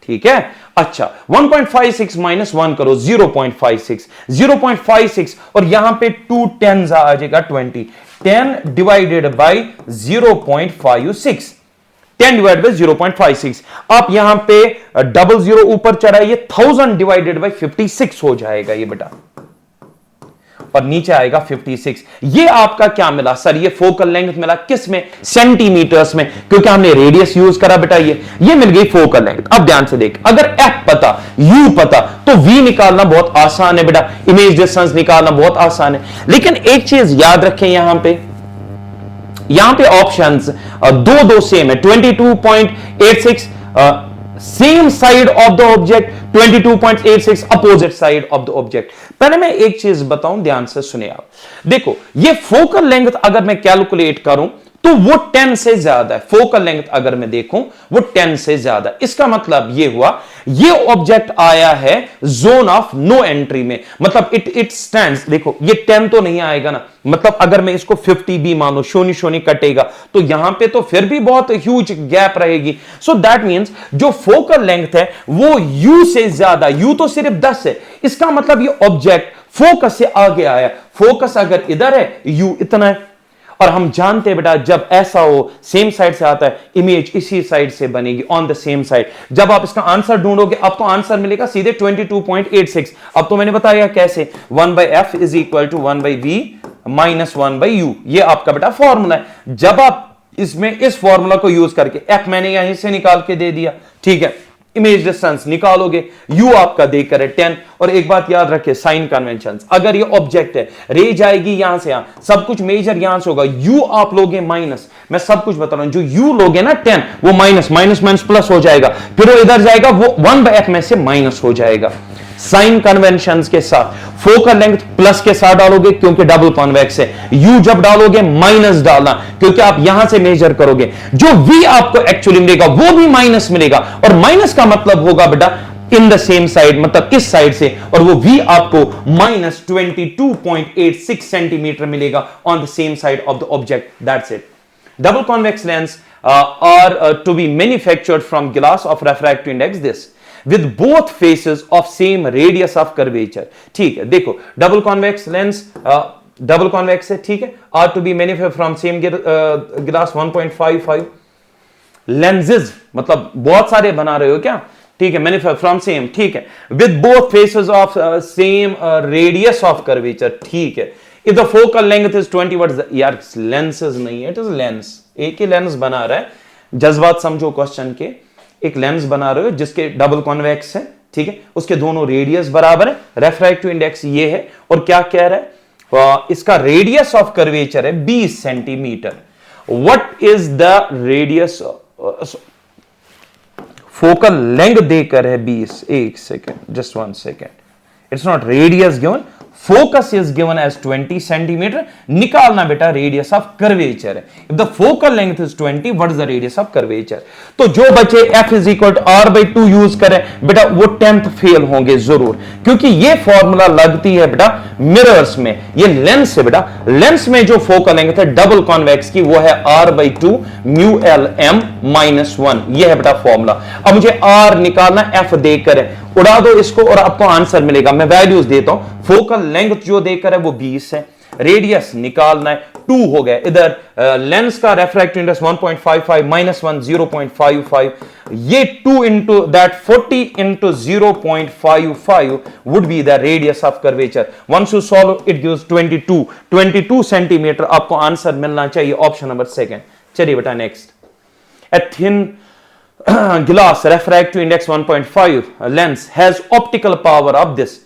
Speaker 1: ठीक है। अच्छा 1.56 माइनस 1 करो, 0.56 और यहां पे 2 10s आ जाएगा 20, 10 डिवाइडेड बाई 0.56, 10 डिवाइडेड बाई 0.56। आप यहां पे 00 ऊपर चढ़ाइए, 1000 डिवाइडेड बाई 56 हो जाएगा ये बेटा, और नीचे आएगा 56। ये आपका क्या मिला सर, ये फोकल लेंथ मिला किस में, सेंटीमीटर्स में, क्योंकि हमने रेडियस यूज करा बेटा, ये मिल गई फोकल लेंथ। अब ध्यान से देख, अगर f पता, u पता, तो v निकालना बहुत आसान है बेटा, इमेज डिस्टेंस निकालना बहुत आसान है। लेकिन एक चीज याद रखें, यहां पे ऑप्शंस दो सेम है, 22.86 same side of the object, 22.86 opposite side of the object. पहले मैं एक चीज बताऊं, ध्यान से सुने आप। देखो ये फोकल लेंथ अगर मैं कैलकुलेट करूं तो वो 10 से ज्यादा है, फोकल लेंथ अगर मैं देखूं वो 10 से ज्यादा। इसका मतलब ये हुआ, ये ऑब्जेक्ट आया है जोन ऑफ नो एंट्री में, मतलब इट स्टैंड्स, देखो ये 10 तो नहीं आएगा ना, मतलब अगर मैं इसको 50 भी मानो, शून्य कटेगा, तो यहां पे तो फिर भी बहुत ह्यूज गैप रहेगी। सो दैट मींस जो फोकल लेंथ है वो u से ज्यादा, u तो सिर्फ 10 है, इसका मतलब ये ऑब्जेक्ट फोकस से आगे आया, फोकस अगर इधर है, u इतना है। और हम जानते हैं बेटा जब ऐसा हो, सेम साइड से आता है, इमेज इसी साइड से बनेगी, ऑन द सेम साइड। जब आप इसका आंसर ढूंढोगे आपको आंसर मिलेगा सीधे 22.86। अब तो मैंने बताया कैसे, 1/f is equal to 1/v minus 1/u, ये आपका बेटा फॉर्मूला है। जब आप इसमें इस फॉर्मूला को यूज करके f मैंने यहीं से निकाल के दे दिया, ठीक है, इमेज डिस्टेंस निकालोगे, u आपका देकर है 10। और एक बात याद रखे साइन कन्वेंशन, अगर ये ऑब्जेक्ट है, रे जाएगी यहां से यहां, सब कुछ मेजर यहां से होगा, u आप लोगे माइनस, मैं सब कुछ बता रहा हूं, जो u लोगे ना 10 वो माइनस माइनस माइनस प्लस हो जाएगा, फिर वो इधर जाएगा, वो 1/f में से माइनस हो जाएगा। साइन कन्वेंशंस के साथ फोकल लेंथ प्लस के साथ डालोगे क्योंकि डबल कॉन्वेक्स है, u जब डालोगे माइनस डालना क्योंकि आप यहां से मेजर करोगे, जो v आपको एक्चुअली मिलेगा वो भी माइनस मिलेगा, और माइनस का मतलब होगा बेटा इन द सेम साइड, मतलब इस साइड से, और वो v आपको -22.86 सेंटीमीटर मिलेगा on the same side of the object, that's it. Double convex lens are to be manufactured from glass of refractive index this with both faces of same radius of curvature। ठीक है, देखो double convex lens double convex है, ठीक है, are to be manufactured from same glass 1.55 lenses, मतलब बहुत सारे बना रहे हो क्या, ठीक है, मैन्युफैक्चर्ड फ्रॉम सेम, ठीक है, with both faces of same radius of curvature, ठीक है। If the focal length is 20 what यार लेंसेज नहीं है, इट इज लेंस, एक ही लेंस बना रहा है, जज्बात समझो क्वेश्चन के, एक लेंस बना रहे हो जिसके डबल कॉन्वेक्स है, ठीक है, उसके दोनों रेडियस बराबर है, रेफ्रैक्टिव इंडेक्स ये है, और क्या कह रहा है, इसका रेडियस ऑफ कर्वेचर है 20 centimetre. What is the radius, focal length देकर है 20, एक second, just 1 second, it's not radius given, focus is given as 20 centimetre, निकालना बेटा रेडियस ऑफ कर्वेचर है। If the focal length is 20 what is the radius of curvature, तो जो बच्चे f is equal to r/2 use करें बेटा वो 10th fail होंगे जरूर, क्योंकि ये फॉर्मूला लगती है बेटा मिरर्स में, ये लेंस है बेटा, लेंस में जो फोकल लेंथ है डबल कॉन्वेक्स की वो है r/2 म्यू l m -1, ये है बेटा फॉर्मूला। अब मुझे r निकालना, f देकर है, उड़ा दो इसको और आपको आंसर मिलेगा, मैं वैल्यूज देता हूं, फोकल लेंथ जो देकर है वो 20 है, रेडियस निकालना है 2 हो गया, इधर लेंस का रेफ्रैक्टिव इंडेक्स 1.55 -1 0.55, ये 2 into that 40 into 0.55 would be the radius of curvature। once you solve it gives 22 centimetre, आपको आंसर मिलना चाहिए ऑप्शन नंबर सेकंड। चलिए बेटा next, a thin glass refractive index 1.5 lens has optical power of this,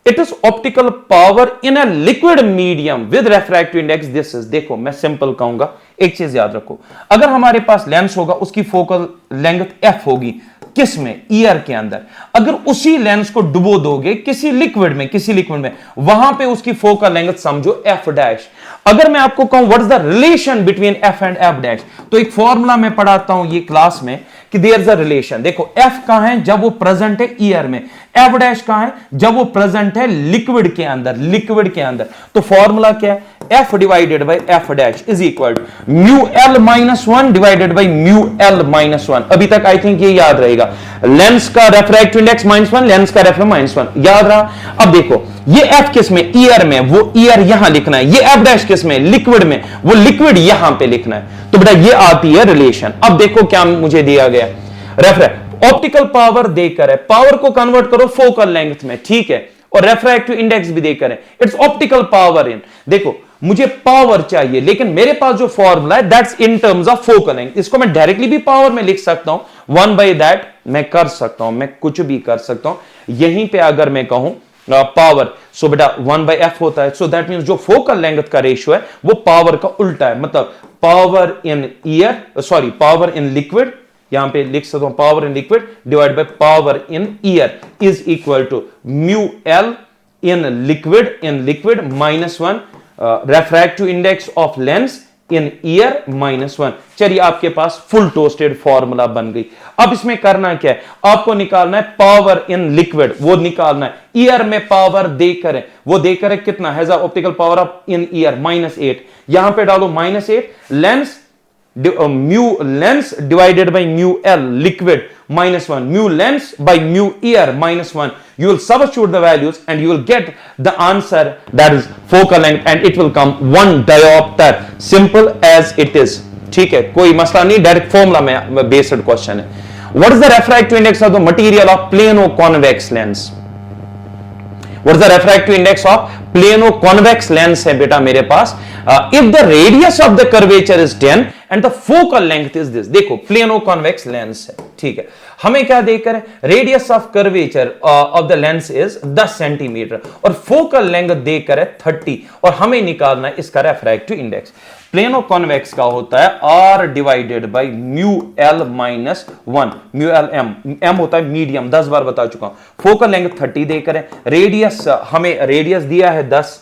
Speaker 1: it is optical power in a liquid medium with refractive index this is। देखो मैं simple कहूंगा, एक चीज याद रखो, अगर हमारे पास लेंस होगा उसकी फोकल लेंथ f होगी, किस में, ईयर के अंदर, अगर उसी लेंस को डुबो दोगे किसी लिक्विड में वहां पे उसकी फोकल लेंथ समझो f डैश। अगर मैं आपको कहूं what is the relation between f and f dash, तो एक फॉर्मूला मैं पढ़ाता हूं ये क्लास में कि देयर इज अ रिलेशन। देखो f कहां है, जब वो प्रेजेंट है ईयर में, f डैश कहां है, जब वो प्रेजेंट है लिक्विड के अंदर, तो फॉर्मूला क्या है, f divided by f dash is equal to mu l -1 divided by mu l -1। अभी तक आई थिंक ये याद रहेगा, लेंस का रेफ्रैक्टिव इंडेक्स -1, लेंस का रेफ्रैक्टिव -1, याद रहा। अब देखो ये f किस में, ईयर में, वो ईयर यहां लिखना है, ये f डैश किस में, लिक्विड में, वो लिक्विड यहां पे लिखना है, तो बेटा ये आती है रिलेशन। अब देखो क्या मुझे दिया गया, ऑप्टिकल पावर देकर है, पावर को कन्वर्ट करो फोकल लेंथ में, ठीक है, और रेफ्रैक्टिव इंडेक्स भी देकर है, इट्स ऑप्टिकल पावर इन, देखो मुझे पावर चाहिए लेकिन मेरे पास जो फॉर्मूला है that's in terms of focal length, इसको मैं डायरेक्टली भी पावर में लिख सकता हूं, 1/that मैं कर सकता हूं, मैं कुछ भी कर सकता हूं, यहीं पे अगर मैं कहूं पावर, सो बेटा 1/f होता है, सो दैट मींस जो फोकल लेंथ का रेशियो है वो पावर का उल्टा है, मतलब power in air, sorry power in liquid, यहां पे लिख सकता हूं power in liquid divide by power in air is equal to mu l in liquid -1 refractive index of lens in air -1। चलिए आपके पास फुल टोस्टेड फॉर्मूला बन गई। अब इसमें करना क्या है, आपको निकालना है पावर इन लिक्विड, वो निकालना है, ईयर में पावर देकर है, वो देकर है कितना, has optical power of in year -8, यहां पे डालो -8, lens mu lens divided by mu l liquid -1, mu lens by mu year -1, you will substitute the values and you will get the answer, that is focal length, and it will come 1 diopter, simple as it is। ठीक है, कोई मसला नहीं, direct formula में based question है। what is the refractive index of the material of plano convex lens, what is the refractive index of plano convex lens है बेटा मेरे पास, if the radius of the curvature is 10 and the focal length is this. देखो plano convex lens है, ठीक है, हमें क्या देकर radius of curvature of the lens is 10 centimetre और फोकल लेंथ देकर है 30 और हमें निकालना है इसका रेफ्रैक्टिव इंडेक्स। प्लेनो कॉन्वेक्स का होता है R divided by mu L minus 1, mu L M होता है मीडियम, 10 बार बता चुका हूं। फोकल लेंथ 30 देकर है, रेडियस हमें रेडियस दिया है 10,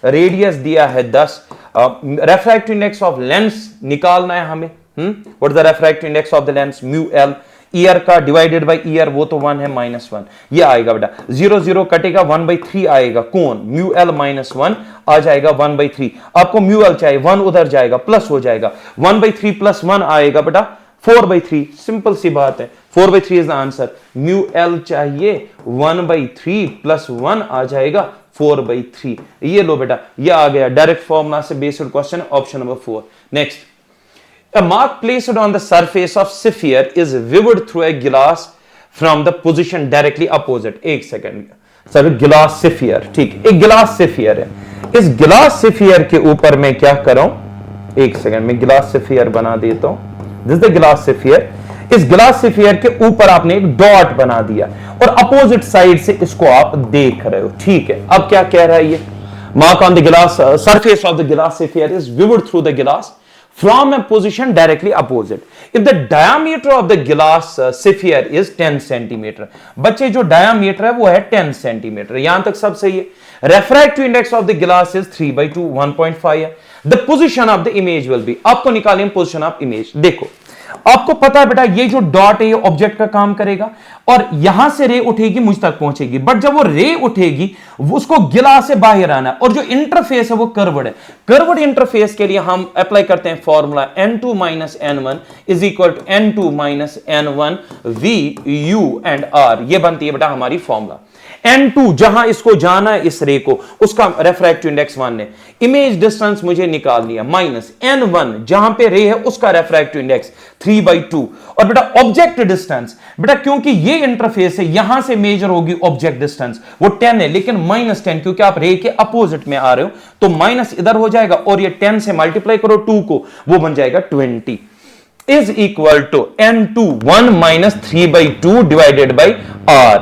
Speaker 1: रेडियस दिया है 10, रेफ्रैक्टिव इंडेक्स ऑफ लेंस निकालना है हमें। What is the refractive index of the lens? Mu L, year का डिवाइडेड बाई ईयर वो तो 1 है -1, ये आएगा बेटा 0 0 कटेगा 1/3 आएगा, कौन? म्यू L -1 आ जाएगा 1/3। आपको म्यू L चाहिए, 1 उधर जाएगा प्लस हो जाएगा, 1/3 + 1 आएगा बेटा 4/3। सिंपल सी बात है, 4/3 is the answer. Mu L चाहिए 1/3 + 1 आ जाएगा 4/3। ये लो बेटा, ये आ गया डायरेक्ट फॉर्मूला से based question, option number 4। Next, a mark placed on the surface of sphere is viewed through a glass from the position directly opposite। एक सेकंड सर, गिलास sphere, ठीक, एक गिलास स्फीयर है, इस गिलास स्फीयर के ऊपर मैं क्या करूं, एक सेकंड में गिलास स्फीयर बना देता हूं। दिस द गिलास स्फीयर, इस गिलास स्फीयर के ऊपर आपने एक डॉट बना दिया और अपोजिट साइड से इसको आप देख रहे हो, ठीक है। अब क्या कह रहा है ये? मार्क ऑन द गिलास सरफेस ऑफ द गिलास sphere is viewed through the glass from a position directly opposite if the diameter of the glass sphere is 10 centimeter। बच्चे जो diameter है वो है 10 centimeter, यहां तक सब सही है। refractive index of the glass is 3/2, 1.5 है। the position of the image will be, आपको निकालें position of image। देखो आपको पता है बेटा ये जो डॉट है ये ऑब्जेक्ट का काम करेगा और यहां से रे उठेगी मुझ तक पहुंचेगी, बट जब वो रे उठेगी उसको गिलास से बाहर आना और जो इंटरफेस है वो कर्व्ड है। कर्व्ड इंटरफेस के लिए हम अप्लाई करते हैं formula n2 - n1 is equal to n2 - n1 v u and r। ये बनती है बेटा हमारी फॉर्मूला। n2 जहां इसको जाना है इस रे को, उसका रेफ्रैक्टिव इंडेक्स 1 है। इमेज डिस्टेंस मुझे निकालनी है माइनस n1 जहां पे रे है उसका रेफ्रैक्टिव इंडेक्स 3/2 और बेटा ऑब्जेक्ट डिस्टेंस, बेटा क्योंकि ये इंटरफेस है यहां से मेजर होगी ऑब्जेक्ट डिस्टेंस वो 10 है लेकिन -10 क्योंकि आप रे के अपोजिट में आ रहे हो तो माइनस इधर हो जाएगा और ये 10 से मल्टीप्लाई करो 2 को, वो बन जाएगा 20 is equal to n2 1 - 3/2 divided by r।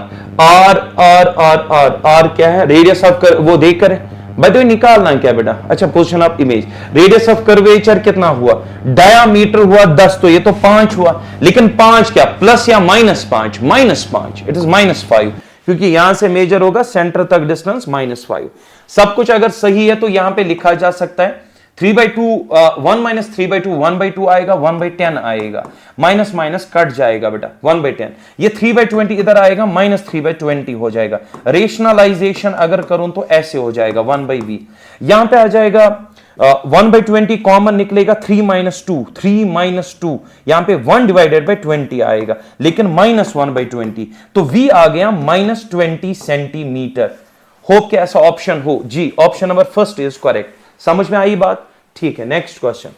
Speaker 1: R क्या है? रेडियस ऑफ वो देकर भाई तो निकालना क्या बेटा? अच्छा, position of image, radius of curvature कितना हुआ? डायामीटर हुआ 10 तो ये तो 5 हुआ, लेकिन 5 क्या प्लस या -5? -5, इट इज -5 क्योंकि यहां से मेजर होगा सेंटर तक डिस्टेंस -5। सब कुछ अगर सही है तो यहां पे लिखा जा सकता है 3/2 1 - 3/2 1/2 आएगा, 1/10 आएगा, माइनस माइनस कट जाएगा बेटा 1/10। ये 3/20 इधर आएगा -3/20 हो जाएगा। रेशनलाइजेशन अगर करूं तो ऐसे हो जाएगा 1/v, यहां पे आ जाएगा 1/20 कॉमन निकलेगा 3 - 2 यहां पे 1 डिवाइडेड बाई 20 आएगा लेकिन -1/20 तो v आ गया -20 सेंटीमीटर। होप कि ऐसा ऑप्शन हो जी, option number first is correct. समझ में आई बात? ठीक है, next question.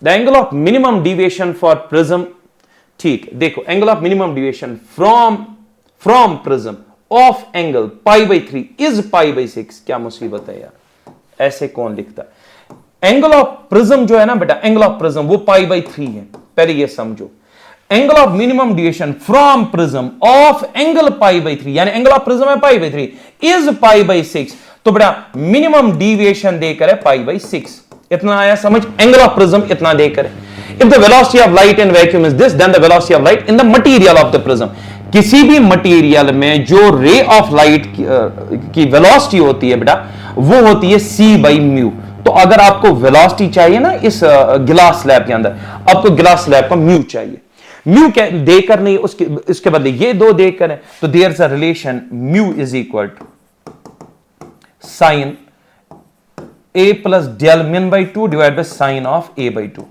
Speaker 1: The angle of minimum deviation for prism, ठीक, देखो angle of minimum deviation from prism of angle π/3 is π/6। क्या मुसीबत है यार, ऐसे कौन लिखता है? एंगल ऑफ प्रिज्म जो है ना बेटा, एंगल ऑफ प्रिज्म वो π/3 है, पहले ये समझो। Angle of minimum deviation from prism of angle π/3 यानी एंगल ऑफ प्रिज्म है π/3 इज π/6 तो बेटा मिनिमम डिविएशन देकर है π/6। इतना आया समझ? एंगल ऑफ प्रिज्म इतना देकर है। If the velocity of light in vacuum is this then the velocity of light in the material of the prism. किसी भी मटेरियल में जो रे ऑफ लाइट की वेलोसिटी होती है बेटा वो होती है c/μ। तो अगर आपको वेलोसिटी चाहिए ना इस गिलास स्लैब के अंदर, आपको गिलास स्लैब का म्यू चाहिए। म्यू देकर नहीं, इसके बदले ये दो देकर है तो there is a relation mu is equal to sine a plus del min/2 divide by sine of a/2।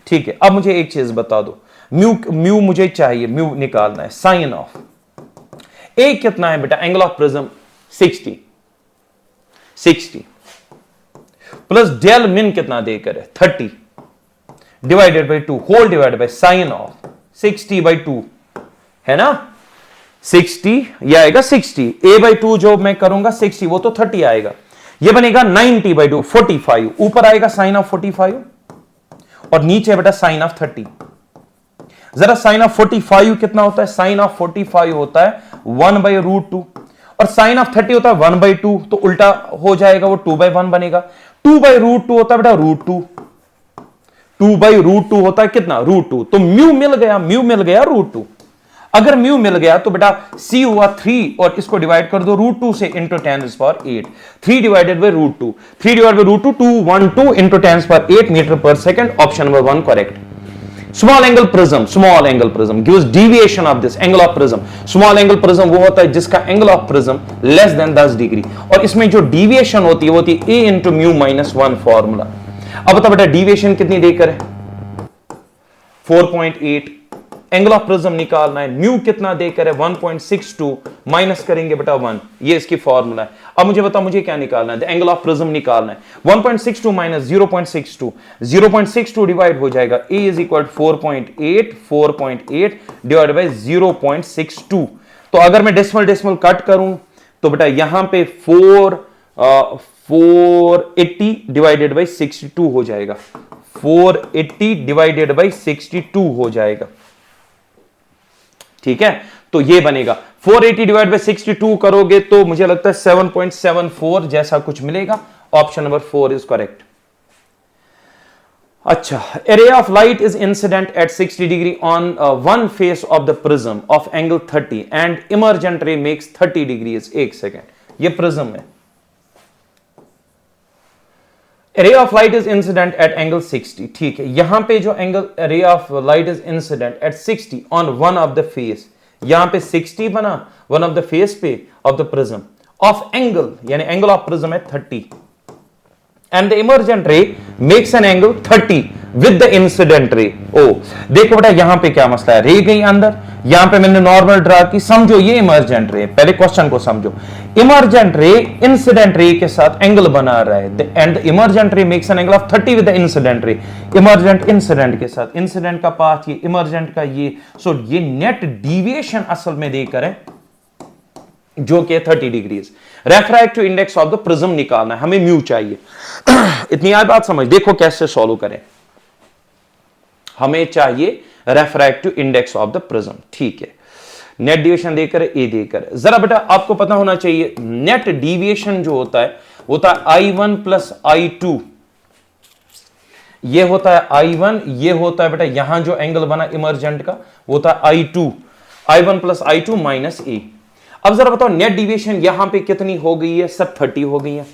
Speaker 1: ठीक है, अब मुझे एक चीज बता दो, म्यू मुझे चाहिए, म्यू निकालना है। साइन ऑफ a कितना है बेटा? Angle of prism 60 plus del min कितना देकर है 30 divided by 2 whole divided by sine of 60/2 है ना। 60 यह आएगा 60 a/2 जो मैं करूंगा 60 वो तो 30 आएगा। ये बनेगा 90/2 45, ऊपर आएगा साइन ऑफ 45 और नीचे बेटा साइन ऑफ 30। जरा साइन ऑफ 45 कितना होता है? साइन ऑफ 45 होता है 1/√2 और साइन ऑफ 30 होता है 1/2, तो उल्टा हो जाएगा, वो 2/1 बनेगा। 2/√2 होता है बेटा √2, 2/√2 होता है कितना? √2। तो म्यू मिल गया, म्यू मिल गया √2। अगर म्यू मिल गया तो बेटा सी हुआ 3 और इसको डिवाइड कर दो √2 से into 10⁸8। 3 divided by √2, 3 divided by √2 212 into 10⁸8 metre पर second. Option number 1 correct. Small angle prism gives deviation of this angle of prism. Small angle prism वो होता है जिसका angle of prism less than 10 degree, और इसमें जो डेविएशन होती है वो होती है a इंटू म्यू -1 फॉर्मूला। अब बता बेटा डेविएशन कितनी देकर है? 4.8। एंगल ऑफ प्रिज्म निकालना है, म्यू कितना देकर है? 1.62, माइनस करेंगे बेटा 1, ये इसकी फॉर्मूला है। अब मुझे बताओ मुझे क्या निकालना है? एंगल ऑफ प्रिज्म निकालना है। 1.62 माइनस 0.62, 0.62 डिवाइड हो जाएगा, a is equal 4.8 divide by 0.62। तो अगर मैं डेसिमल कट करूं तो बेटा यहां पे 480 डिवाइडेड बाय 62 हो जाएगा, 480 डिवाइडेड बाय 62 हो जाएगा। ठीक है, तो ये बनेगा 480 डिवाइड बाय 62 करोगे तो मुझे लगता है 7.74 जैसा कुछ मिलेगा। Option number 4 is correct. अच्छा, a ray of light is incident at 60 degree on one face of the prism of angle 30 and emergent ray makes 30 degrees। एक सेकेंड, ये प्रिज्म है। A ray of light is incident at angle 60, ठीक है। यहां पे जो angle ray of light is incident at 60 on one of the face, यहां पे 60 बना one of the face पे of the prism of angle, यानी एंगल ऑफ प्रिज्म है 30 and the emergent ray makes an angle 30 with the incident ray। ओ देखो बेटा यहां पे क्या मसला है, रे गई अंदर, यहां पे मैंने नॉर्मल ड्रा की, समझो ये इमर्जेंट रे। पहले क्वेश्चन को समझो, इमर्जेंट रे इंसिडेंट रे के साथ एंगल बना रहा है एंड इमर्जेंट रे makes an angle of 30 with the incident ray. Emergent incident के साथ, इंसिडेंट का पाथ ये, इमर्जेंट का ये, सो ये नेट डिविएशन असल में देकर है जो कि 30 degrees. Refractive index of the prism निकालना है, हमें म्यू चाहिए। इतनी आय बात समझ, देखो कैसे सॉल्व करें। हमें चाहिए refractive index of the prism, ठीक है। नेट डिविएशन देकर ए देकर, जरा बेटा आपको पता होना चाहिए नेट डिविएशन जो होता है I1 प्लस I2, ये होता है I1, ये होता है बेटा यहां जो एंगल बना इमर्जेंट का वो होता है I2, I1 plus I2 minus ए। अब जरा बताओ नेट डिविएशन यहां पे कितनी हो गई है? सब 30 हो गई है।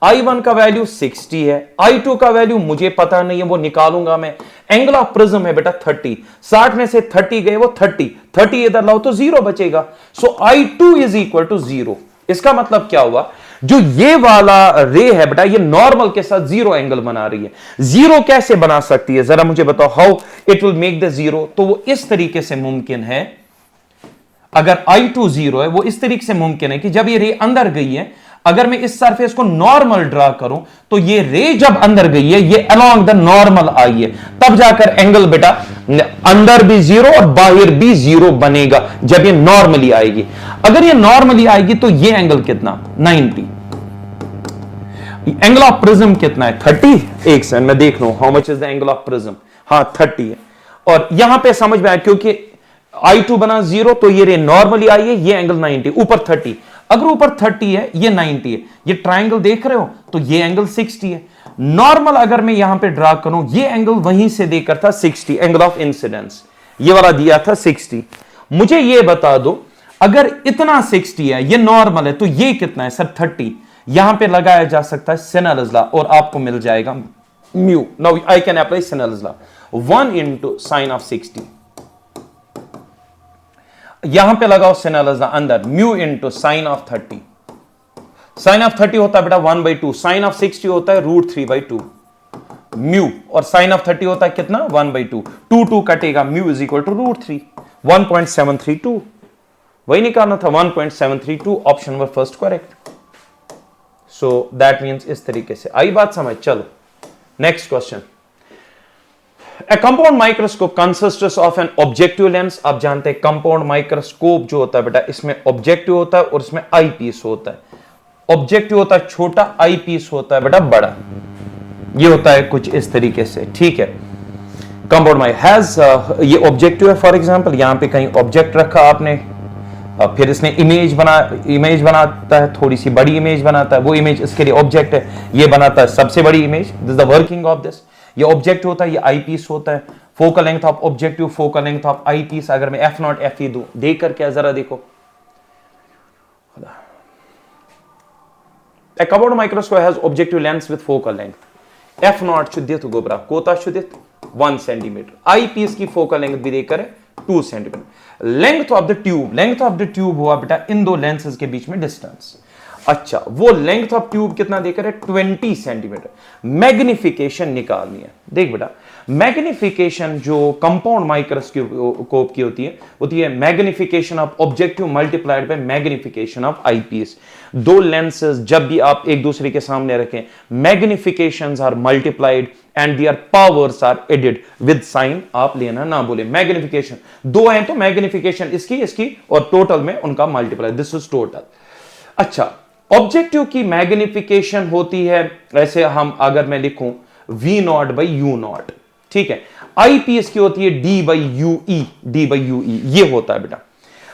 Speaker 1: I1 का वैल्यू 60 है, I2 का वैल्यू मुझे पता नहीं है, वो निकालूंगा मैं। एंगल ऑफ प्रिज्म है बेटा 30, 60 में से 30 गए वो 30 इधर लाओ तो 0 बचेगा। सो I2 इज इक्वल टू 0। इसका मतलब क्या हुआ, जो ये वाला रे है बेटा ये नॉर्मल के साथ 0 एंगल बना रही है। 0 कैसे बना सकती है जरा मुझे बताओ, how it will make the 0? तो वो इस तरीके से मुमकिन है, अगर I2 0 है वो इस तरीके से मुमकिन है कि जब ये रे अंदर गई है, अगर मैं इस सरफेस को नॉर्मल ड्रा करूं तो ये रे जब अंदर गई है ये अलोंग द नॉर्मल आई है, तब जाकर एंगल बेटा अंदर भी 0 और बाहर भी 0 बनेगा जब ये नॉर्मली आएगी। अगर ये नॉर्मली आएगी तो ये एंगल कितना? 90। एंगल ऑफ प्रिज्म कितना है? 30। एक सेकंड मैं देख लूं how much is the angle of prism. हाँ 30 है, और यहां पे समझ में आया क्योंकि I2 बना 0 तो ये रे नॉर्मली आई है, ये एंगल 90, ऊपर 30। अगर ऊपर 30 है ये 90 है, ये ट्राइंगल देख रहे हो तो ये एंगल 60 है। नॉर्मल अगर मैं यहां पे ड्रा करूं, ये एंगल वहीं से देकर था 60, एंगल ऑफ इंसिडेंस ये वाला दिया था 60। मुझे ये बता दो अगर इतना 60 है, ये नॉर्मल है, तो ये कितना है सर? 30। यहां पे लगाया जा सकता है सिनेलस लॉ और आपको मिल जाएगा mu. Now I can apply Snell's law, 1 into sine of 60। यहां पे लगाओ सिनेलस लॉ अंदर, mu into sine of 30। Sine of 30 होता है बेटा 1/2, साइन ऑफ 60 होता है √3/2 म्यू, और साइन ऑफ 30 होता है कितना? 1/2। 2 कटेगा, म्यू इज इक्वल टू √3, 1.732 वही निकालना था, 1.732। Option number first correct. So that means इस तरीके से आई बात समझ। चलो next question. A compound microscope consists of an objective lens। आप जानते हैं कंपाउंड माइक्रोस्कोप जो होता है बेटा इसमें ऑब्जेक्टिव होता है और इसमें आई पीस होता है। ऑब्जेक्टिव होता है छोटा, आई पीस होता है बेटा बड़ा। ये होता है कुछ इस तरीके से, ठीक है। कंपाउंड माइक हैज, ये ऑब्जेक्टिव है, फॉर एग्जांपल यहां पे कहीं ऑब्जेक्ट रखा आपने, फिर इसने इमेज बनाता है, थोड़ी सी बड़ी इमेज बनाता है, वो इमेज इसके लिए ऑब्जेक्ट है, ये बनाता है सबसे बड़ी image. This the working of this. ये ऑब्जेक्ट होता है, ये आई पीस होता है। Focal length of objective, focal length of eyepiece. अगर मैं F0 FE दूं, देख कर क्या जरा देखो, a cupboard microscope has objective lens with focal length F0 should दित गोबरा कोता should दित 1 सेंटीमीटर, आई पीस की फोकल लेंथ भी देकर 2 centimetre. Length of the tube हुआ बेटा इन दो लेंसेज के बीच में डिस्टेंस। अच्छा, वो लेंथ ऑफ ट्यूब कितना देकर है 20 सेंटीमीटर। मैग्निफिकेशन निकालनी है। देख बेटा, मैग्निफिकेशन जो कंपाउंड माइक्रोस्कोप की होती है magnification of objective multiplied by magnification of eyepiece. दो लेंसेज जब भी आप एक दूसरे के सामने रखें, magnifications are multiplied and their powers are added with sign. आप लेना ना बोले, मैग्निफिकेशन दो हैं तो मैग्निफिकेशन इसकी और टोटल में उनका मल्टीप्लाई, दिस इज टोटल। अच्छा, ऑब्जेक्टिव की मैग्निफिकेशन होती है ऐसे, हम अगर मैं लिखूं V0 by U0, ठीक है। आईपीएस की होती है D by UE, ये होता है बेटा।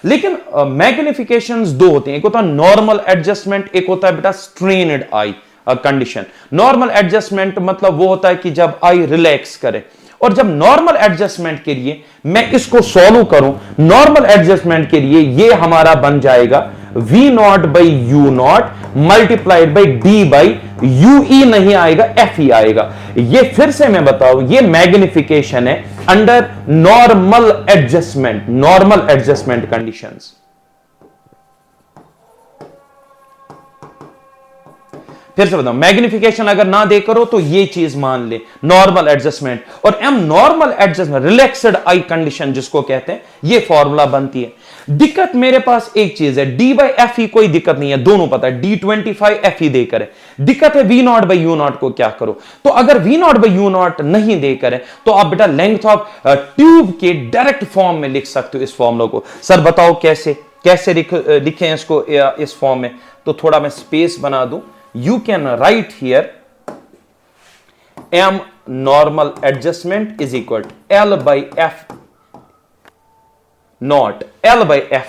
Speaker 1: लेकिन मैग्निफिकेशंस दो होते हैं, एक होता है नॉर्मल एडजस्टमेंट, एक होता है बेटा स्ट्रेन्ड आई कंडीशन। नॉर्मल एडजस्टमेंट मतलब वो होता है कि जब आई रिलैक्स करे, और जब नॉर्मल एडजस्टमेंट के लिए मैं इसको सॉल्व करूं, नॉर्मल एडजस्टमेंट के लिए ये हमारा बन जाएगा V0 by U0 multiplied by D by UE, नहीं आएगा FE आएगा। ये फिर से मैं बताऊं, ये मैग्निफिकेशन है अंडर नॉर्मल एडजस्टमेंट कंडीशंस। फिर से बताओ, मैग्निफिकेशन अगर ना दे करो तो ये चीज मान ले, नॉर्मल एडजस्टमेंट और एम नॉर्मल एडजस्टमेंट, रिलैक्स्ड आई कंडीशन जिसको कहते हैं, ये फॉर्मूला बनती है। दिक्कत मेरे पास एक चीज है, D by FE कोई दिक्कत नहीं है, दोनों पता है, D25 FE देकर है। दिक्कत है V0 by U0 को क्या करो। तो अगर V0 by U0 नहीं देकर है तो आप बेटा लेंथ ऑफ ट्यूब के डायरेक्ट फॉर्म में लिख सकते हो इस फॉर्मूला को। सर बताओ कैसे लिखें इसको इस फॉर्म में, तो थोड़ा मैं स्पेस बना दूं। You can write here M normal adjustment is equal to L by F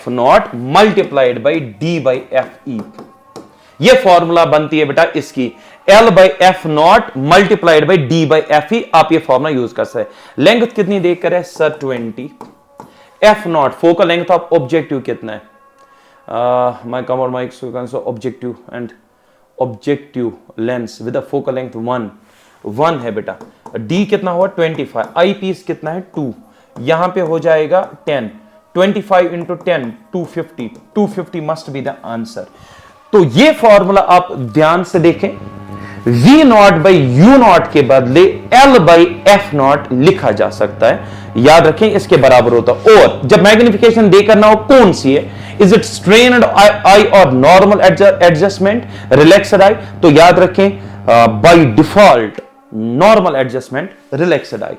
Speaker 1: naught multiplied by D by FE। ये फॉर्मूला बनती है बेटा इसकी, L by F naught multiplied by D by FE। आप ये फॉर्मूला यूज कर सकते हैं। लेंथ कितनी देखकर है sir 20, F naught focal length of objective कितना है, my common mic objective and objective lens with focal length 1 है बेटा। D कितना हुआ 25, आई पीस कितना है 2, यहां पे हो जाएगा 10, 25 into 10 250 must be the answer. तो ये फॉर्मूला आप ध्यान से देखें, V0 by U0 के बदले L by F0 लिखा जा सकता है, याद रखें इसके बराबर होता है। और जब मैग्निफिकेशन देकर ना हो कौन सी है, इज इट स्ट्रेन्ड आई और नॉर्मल एडजस्टमेंट, रिलैक्स्ड आई, तो याद रखें by default normal adjustment, relaxed eye.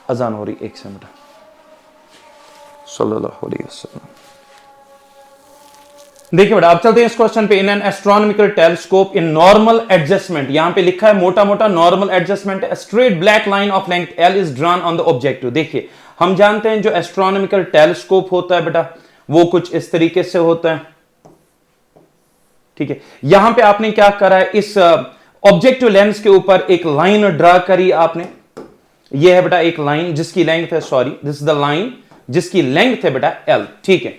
Speaker 1: अजान हो रही, एक मिनट, सल्लल्लाहु अलैहि वसल्लम। देखिए बेटा, अब चलते हैं इस क्वेश्चन पे। In an astronomical telescope in normal adjustment, यहां पे लिखा है मोटा मोटा normal adjustment, straight black line of length L is drawn on the objective. देखिए हम जानते हैं जो एस्ट्रोनॉमिकल टेलीस्कोप होता है बेटा वो कुछ इस तरीके से होता है, ठीक है। यहां पे आपने क्या करा है, इस ऑब्जेक्टिव लेंस के ऊपर एक लाइन ड्रा करी आपने। ये है बेटा एक लाइन जिसकी लेंथ है, sorry this is the line जिसकी लेंथ है बेटा L, ठीक है।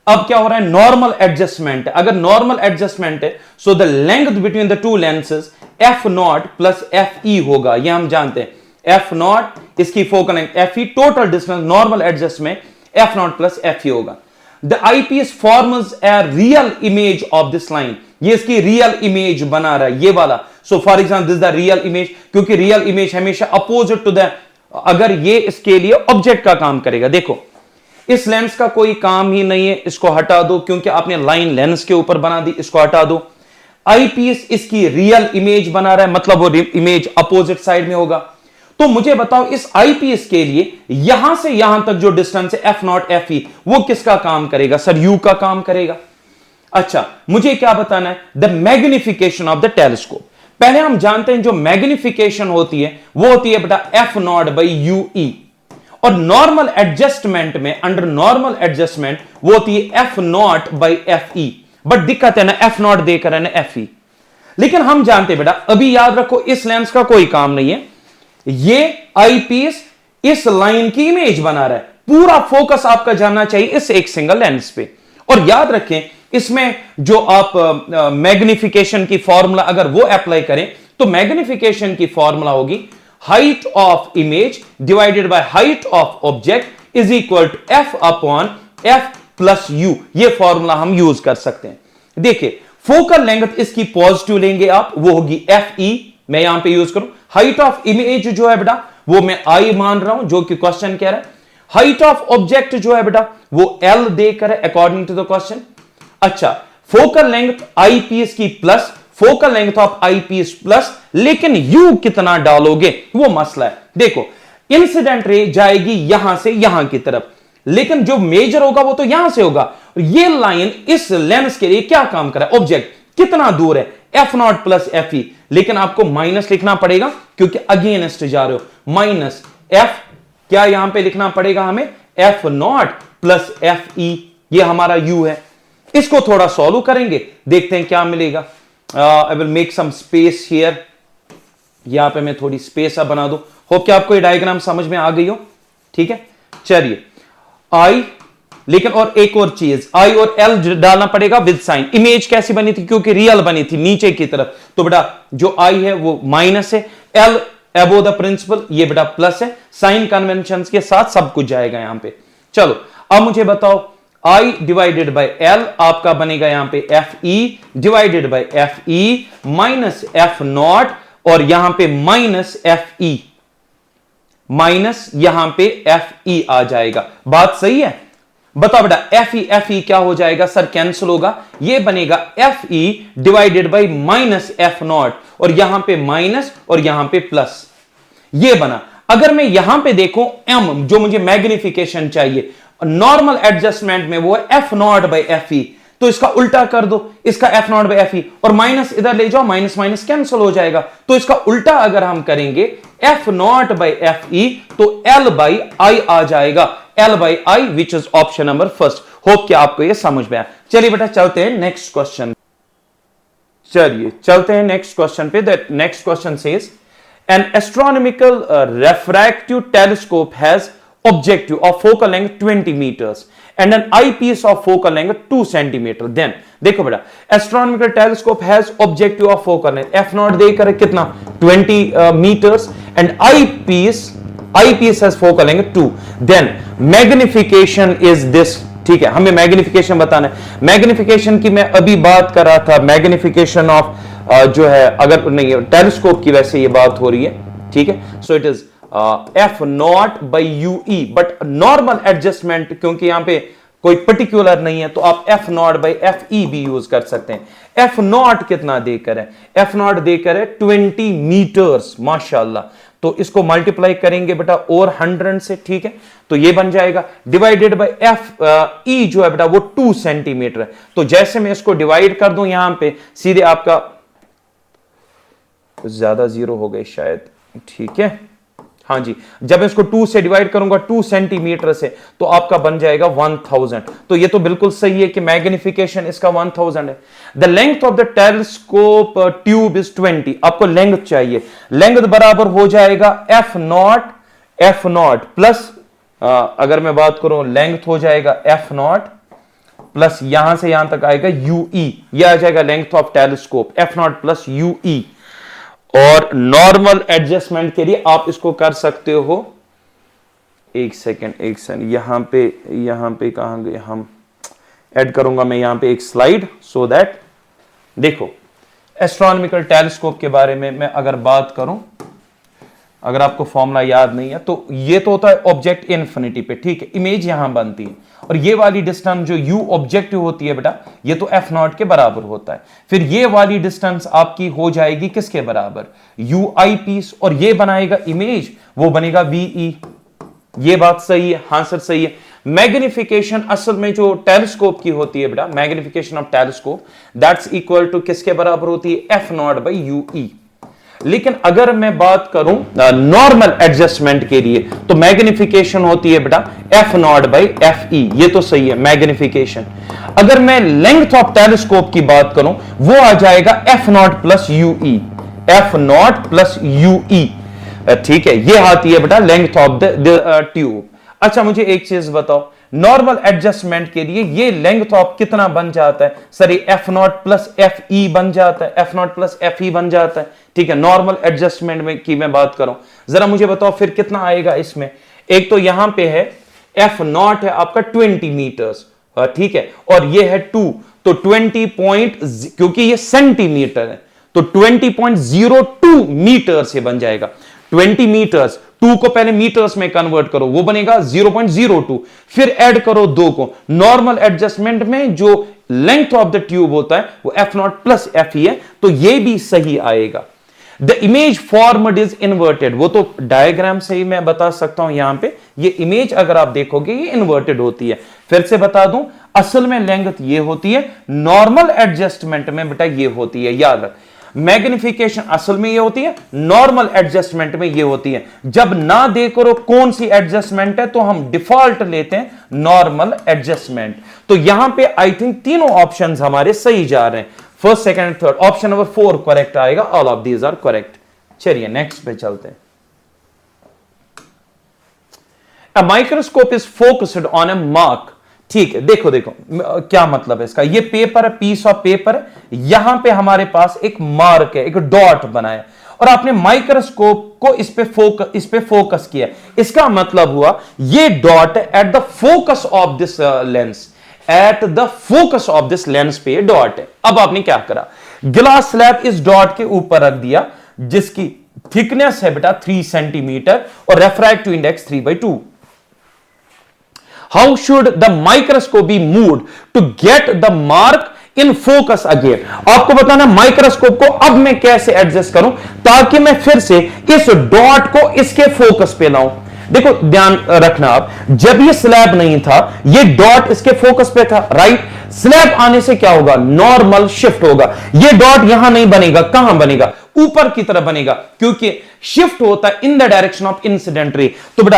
Speaker 1: अब क्या हो रहा है, नॉर्मल एडजस्टमेंट है। अगर नॉर्मल एडजस्टमेंट है so the length between the to lenses F0 plus FE होगा, ये हम जानते हैं। F0 इसकी focal length, FE total distance, normal adjust में F0 प्लस FE होगा। The IPS forms a real image of this line, ये इसकी रियल इमेज बना रहा है ये वाला। So for example this the real image, क्योंकि रियल इमेज हमेशा अपोजिट टू द, अगर ये इसके लिए ऑब्जेक्ट का काम करेगा। देखो इस लेंस का कोई काम ही नहीं है, इसको हटा दो क्योंकि आपने लाइन लेंस के ऊपर बना दी, इसको हटा दो। आईपीएस इसकी रियल इमेज बना रहा है, मतलब वो इमेज अपोजिट साइड में होगा। तो मुझे बताओ इस आईपीएस के लिए यहां से यहां तक जो डिस्टेंस है F0 FE, वो किसका काम करेगा सर, U का काम करेगा।
Speaker 2: अच्छा, मुझे क्या बताना है? The magnification of the telescope. पहले हम जानते हैं जो मैग्निफिकेशन होती है वो होती है बेटा एफ नॉट बाई यू ई, और नॉर्मल एडजस्टमेंट में, अंडर नॉर्मल एडजस्टमेंट, वो होती है F naught by F E. But दिक्कत है ना, एफ नॉट देकर है ना एफ ई। लेकिन हम जानते हैं बेटा, अभी याद रखो, इस लेंस का कोई काम नहीं है, ये आईपीस इस लाइन की इमेज बना रहा है, पूरा फोकस आपका जाना चाहिए इस एक सिंगल लेंस पे। और याद रखें, इसमें जो आप मैग्निफिकेशन की फॉर्मूला अगर वो अप्लाई करें तो मैग्निफिकेशन की फॉर्मूला होगी height of image divided by height of object is equal to F upon F plus U. ये फॉर्मूला हम यूज कर सकते हैं। देखिए, फोकल लेंथ इसकी पॉजिटिव लेंगे आप, वो होगी एफ ई, मैं यहां पे यूज करूं। हाइट ऑफ इमेज जो है बेटा वो मैं आई मान रहा हूं, जो कि क्वेश्चन कह रहा है। हाइट ऑफ ऑब्जेक्ट जो है बेटा वो एल देकर है अकॉर्डिंग टू द क्वेश्चन। अच्छा, फोकल लेंथ आईपीएस की plus focal length of IPS plus, लेकिन यू कितना डालोगे वो मसला है। देखो, इंसिडेंट रे जाएगी यहां से यहां की तरफ, लेकिन जो मेजर होगा वो तो यहां से होगा। ये लाइन इस लेंस के लिए क्या काम कर रहा है? ऑब्जेक्ट कितना दूर है? F not plus F E, लेकिन आपको माइनस लिखना पड़ेगा क्योंकि अगेंस्ट जा रहे हो। माइनस एफ, क्या यहां पे लिखना पड़ेगा हमें? F not plus F E, ये हमारा यू है। इसको थोड़ा सॉल्व करेंगे, देखते हैं क्या मिलेगा। I will make some space here, यहां पे मैं थोड़ी स्पेस अब बना दूं। होप कि आपको ये डायग्राम समझ में आ गई हो। ठीक है, चलिए आई, लेकिन और एक और चीज, आई और एल डालना पड़ेगा विद साइन। इमेज कैसी बनी थी? क्योंकि रियल बनी थी नीचे की तरफ, तो बेटा जो आई है वो माइनस है, एल अबो द प्रिंसिपल, ये बेटा प्लस है। साइन कन्वेंशन के साथ सब कुछ जाएगा यहां पे। चलो, अब मुझे बताओ, I डिवाइडेड बाई एल आपका बनेगा यहां पे F E divided by F E minus F not, और यहां पे माइनस एफ ई, माइनस यहां पे एफ ई आ जाएगा। बात सही है? बताओ बेटा, एफ ई क्या हो जाएगा? सर कैंसिल होगा, ये बनेगा F E divided by minus F not, और यहां पे माइनस और यहां पे प्लस, ये बना। अगर मैं यहां पे देखूं एम, जो मुझे मैग्निफिकेशन चाहिए नॉर्मल एडजस्टमेंट में, वो है F naught by F E, तो इसका उल्टा कर दो, इसका F naught by F E, और माइनस इधर ले जाओ, माइनस माइनस कैंसिल हो जाएगा। तो इसका उल्टा अगर हम करेंगे F naught by F E, तो एल बाई आई आ जाएगा, L by I, which is option number first. Hope कि आपको ये समझ में आया। चलिए बेटा चलते हैं नेक्स्ट क्वेश्चन, चलिए चलते हैं नेक्स्ट क्वेश्चन पे। The next question says N astronomical refractive telescope has objective of focal length 20 meters and an eyepiece of focal length 2 centimeter. Then देखो बेटा, astronomical telescope has objective of focal length f naught देकर कितना 20 meters and eyepiece has focal length 2. Then magnification is this. ठीक है, हमें magnification बताना है। Magnification की मैं अभी बात कर रहा था, मैग्निफिकेशन ऑफ जो है, अगर नहीं टेलीस्कोप की वैसे ये बात हो रही है। ठीक है, so it is F naught by U E, but normal adjustment क्योंकि यहां पे कोई पर्टिकुलर नहीं है, तो आप F naught by F E भी यूज कर सकते हैं। एफ नॉट कितना देकर है? एफ नॉट देकर है 20 मीटर्स, माशाल्लाह। तो इसको मल्टीप्लाई करेंगे बेटा और 100 से, ठीक है, तो ये बन जाएगा डिवाइडेड बाई एफ ई जो है बेटा वो 2 सेंटीमीटर है। तो जैसे मैं इसको डिवाइड कर दूं यहां पे, सीधे आपका ज्यादा जीरो हो गए शायद, ठीक है, हाँ जी, जब मैं इसको 2 से डिवाइड करूंगा 2 सेंटीमीटर से, तो आपका बन जाएगा 1000। तो ये तो बिल्कुल सही है कि मैग्निफिकेशन इसका 1000 है। The length of the telescope tube is 20। आपको लेंथ चाहिए, लेंथ बराबर हो जाएगा एफ नॉट प्लस, अगर मैं बात करूं लेंथ हो जाएगा एफ नॉट प्लस यहां से यहां तक आएगा यू ई, यह आ जाएगा length of telescope, F not plus you ई। और नॉर्मल एडजस्टमेंट के लिए आप इसको कर सकते हो, एक सेकेंड, यहां पे कहां गए हम, ऐड करूंगा मैं यहां पे एक स्लाइड, सो दैट देखो एस्ट्रोनॉमिकल टेलीस्कोप के बारे में मैं अगर बात करूं, अगर आपको फॉर्मूला याद नहीं है, तो ये तो होता है ऑब्जेक्ट इन्फिनिटी पे, ठीक है, इमेज यहां बनती है, और ये वाली डिस्टेंस जो यू ऑब्जेक्टिव होती है बेटा, ये तो एफ नॉट के बराबर होता है। फिर ये वाली डिस्टेंस आपकी हो जाएगी किसके बराबर? यू आई पीस, और ये बनाएगा इमेज, वो बनेगा वीई। ये बात सही है? हाँ सर सही है। मैग्निफिकेशन असल में जो टेलीस्कोप की होती है बेटा, magnification of telescope that's equal to किसके बराबर होती है, F naught by U E. लेकिन अगर मैं बात करूं नॉर्मल एडजस्टमेंट के लिए तो मैग्निफिकेशन होती है बेटा F naught by F E, ये तो सही है मैग्निफिकेशन। अगर मैं लेंथ ऑफ टेलीस्कोप की बात करूं वो आ जाएगा F not plus you E, F not plus you ई, ठीक है, ये आती है बेटा लेंथ ऑफ द ट्यूब। अच्छा मुझे एक चीज बताओ, नॉर्मल एडजस्टमेंट के लिए ये लेंथ ऑफ कितना बन जाता है, सर ये F not plus F E बन जाता है, F not plus F E बन जाता है, ठीक है, नॉर्मल एडजस्टमेंट में की मैं बात करूं। जरा मुझे बताओ फिर कितना आएगा इसमें। एक तो यहां पे है एफ नॉट है आपका 20 मीटर्स, ठीक है, और ये है 2, तो 20 पॉइंट, क्योंकि ये सेंटीमीटर है तो 20.02 मीटर से बन जाएगा। 20 मीटर्स, 2 को पहले मीटर्स में कन्वर्ट करो, वो बनेगा 0.02, फिर ऐड करो 2 को। नॉर्मल एडजस्टमेंट में जो लेंथ ऑफ द ट्यूब होता है वो F not plus F E है, तो ये भी सही आएगा। The image formed is inverted, वो तो डायग्राम से ही मैं बता सकता हूं, यहां पे ये इमेज अगर आप देखोगे ये इन्वर्टेड होती है। फिर से बता दूं, असल में लेंथ ये होती है, नॉर्मल एडजस्टमेंट में बेटा ये होती है, याद रख। मैग्निफिकेशन असल में ये होती है, नॉर्मल एडजस्टमेंट में ये होती है। जब ना दे करो कौन सी एडजस्टमेंट है तो हम डिफॉल्ट लेते हैं नॉर्मल एडजस्टमेंट। तो यहां पे आई थिंक तीनों ऑप्शंस हमारे सही जा रहे हैं, first second third. Option number 4 correct आएगा, all of these are correct. चलिए नेक्स्ट पे चलते हैं। A microscope is focused on a mark, ठीक है, देखो देखो क्या मतलब है इसका। ये पेपर है, पीस ऑफ पेपर है, यहां पे हमारे पास एक मार्क है, एक डॉट बना है, और आपने माइक्रोस्कोप को इस पे फोकस किया। इसका मतलब हुआ ये dot eight the focus of this lens, eight the focus of this lens पे डॉट है। अब आपने क्या करा, ग्लास स्लैब इस डॉट के ऊपर रख दिया जिसकी थिकनेस है बेटा 3 सेंटीमीटर और refractive index 3/2। How should the microscope be moved to get the mark in focus again? आपको बताना माइक्रोस्कोप को अब मैं कैसे एडजस्ट करूं ताकि मैं फिर से इस डॉट को इसके फोकस पे लाऊं। देखो ध्यान रखना आप, जब ये स्लैब नहीं था ये डॉट इसके फोकस पे था, राइट। स्लैब आने से क्या होगा, नॉर्मल शिफ्ट होगा, ये डॉट यहां नहीं बनेगा, कहां बनेगा, ऊपर की तरफ बनेगा, क्योंकि शिफ्ट होता है in the direction of incident ray. तो बेटा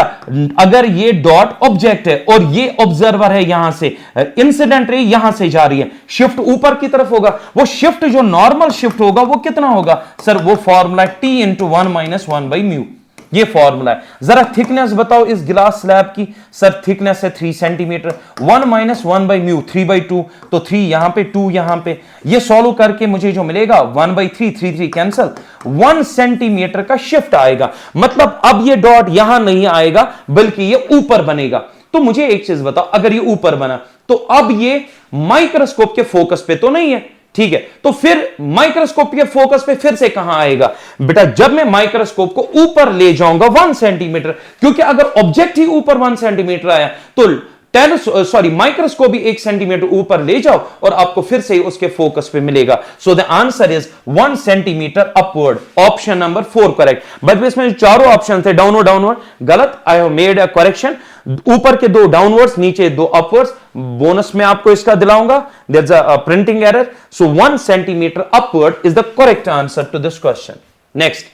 Speaker 2: अगर ये डॉट ऑब्जेक्ट है और ये ऑब्जर्वर है, यहां से इंसिडेंट रे यहां से जा रही है, शिफ्ट ऊपर की तरफ होगा। वो शिफ्ट जो नॉर्मल शिफ्ट होगा वो कितना होगा, सर वो फॉर्मूला T × 1 - 1/μ, ये फॉर्मूला है। जरा थिकनेस बताओ इस ग्लास स्लैब की, सर थिकनेस है 3 सेंटीमीटर, 1 - 1/μ 3/2, तो 3 यहां पे 2 यहां पे, ये सॉल्व करके मुझे जो मिलेगा 1/3, 3 कैंसल, 1 सेंटीमीटर का शिफ्ट आएगा। मतलब अब ये डॉट यहां नहीं आएगा बल्कि ये ऊपर बनेगा। तो मुझे एक चीज बताओ, अगर ये ऊपर बना तो अब ये माइक्रोस्कोप के फोकस पे तो नहीं है, ठीक है, तो फिर माइक्रोस्कोप के फोकस पे फिर से कहां आएगा बेटा, जब मैं माइक्रोस्कोप को ऊपर ले जाऊंगा 1 सेंटीमीटर, क्योंकि अगर ऑब्जेक्ट ही ऊपर 1 सेंटीमीटर आया तो माइक्रोस्कोप भी 1 सेंटीमीटर ऊपर ले जाओ और आपको फिर से उसके फोकस पे मिलेगा। सो the answer is 1 centimetre upward, option number 4 correct. But इसमें जो चारों ऑप्शन थे डाउनवर्ड गलत, I have made a correction, ऊपर के 2 डाउनवर्ड्स, नीचे 2 अपवर्ड्स। बोनस में आपको इसका दिलाऊंगा, there is a printing error. So 1 centimetre upward is the correct answer to this question. Next,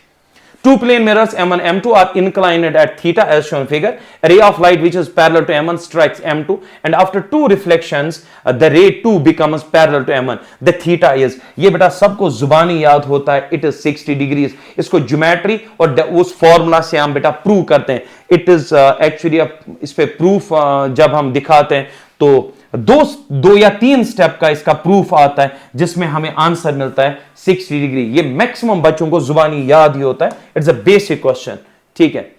Speaker 2: two plane mirrors M1 M2 are inclined at theta as shown figure. A ray of light which is parallel to M1 strikes M2 and after 2 reflections the ray 2 becomes parallel to M1. The theta is, ये बेटा सबको जुबानी याद होता है, it is 60 degrees। इसको geometry और उस फॉर्मूला से हम बेटा प्रूव करते हैं। इट इज एक्चुअली इस पे प्रूफ जब हम दिखाते हैं तो 2 या 3 स्टेप का इसका प्रूफ आता है जिसमें हमें आंसर मिलता है 60 डिग्री। ये मैक्सिमम बच्चों को जुबानी याद ही होता है, इट्स अ बेसिक क्वेश्चन, ठीक है।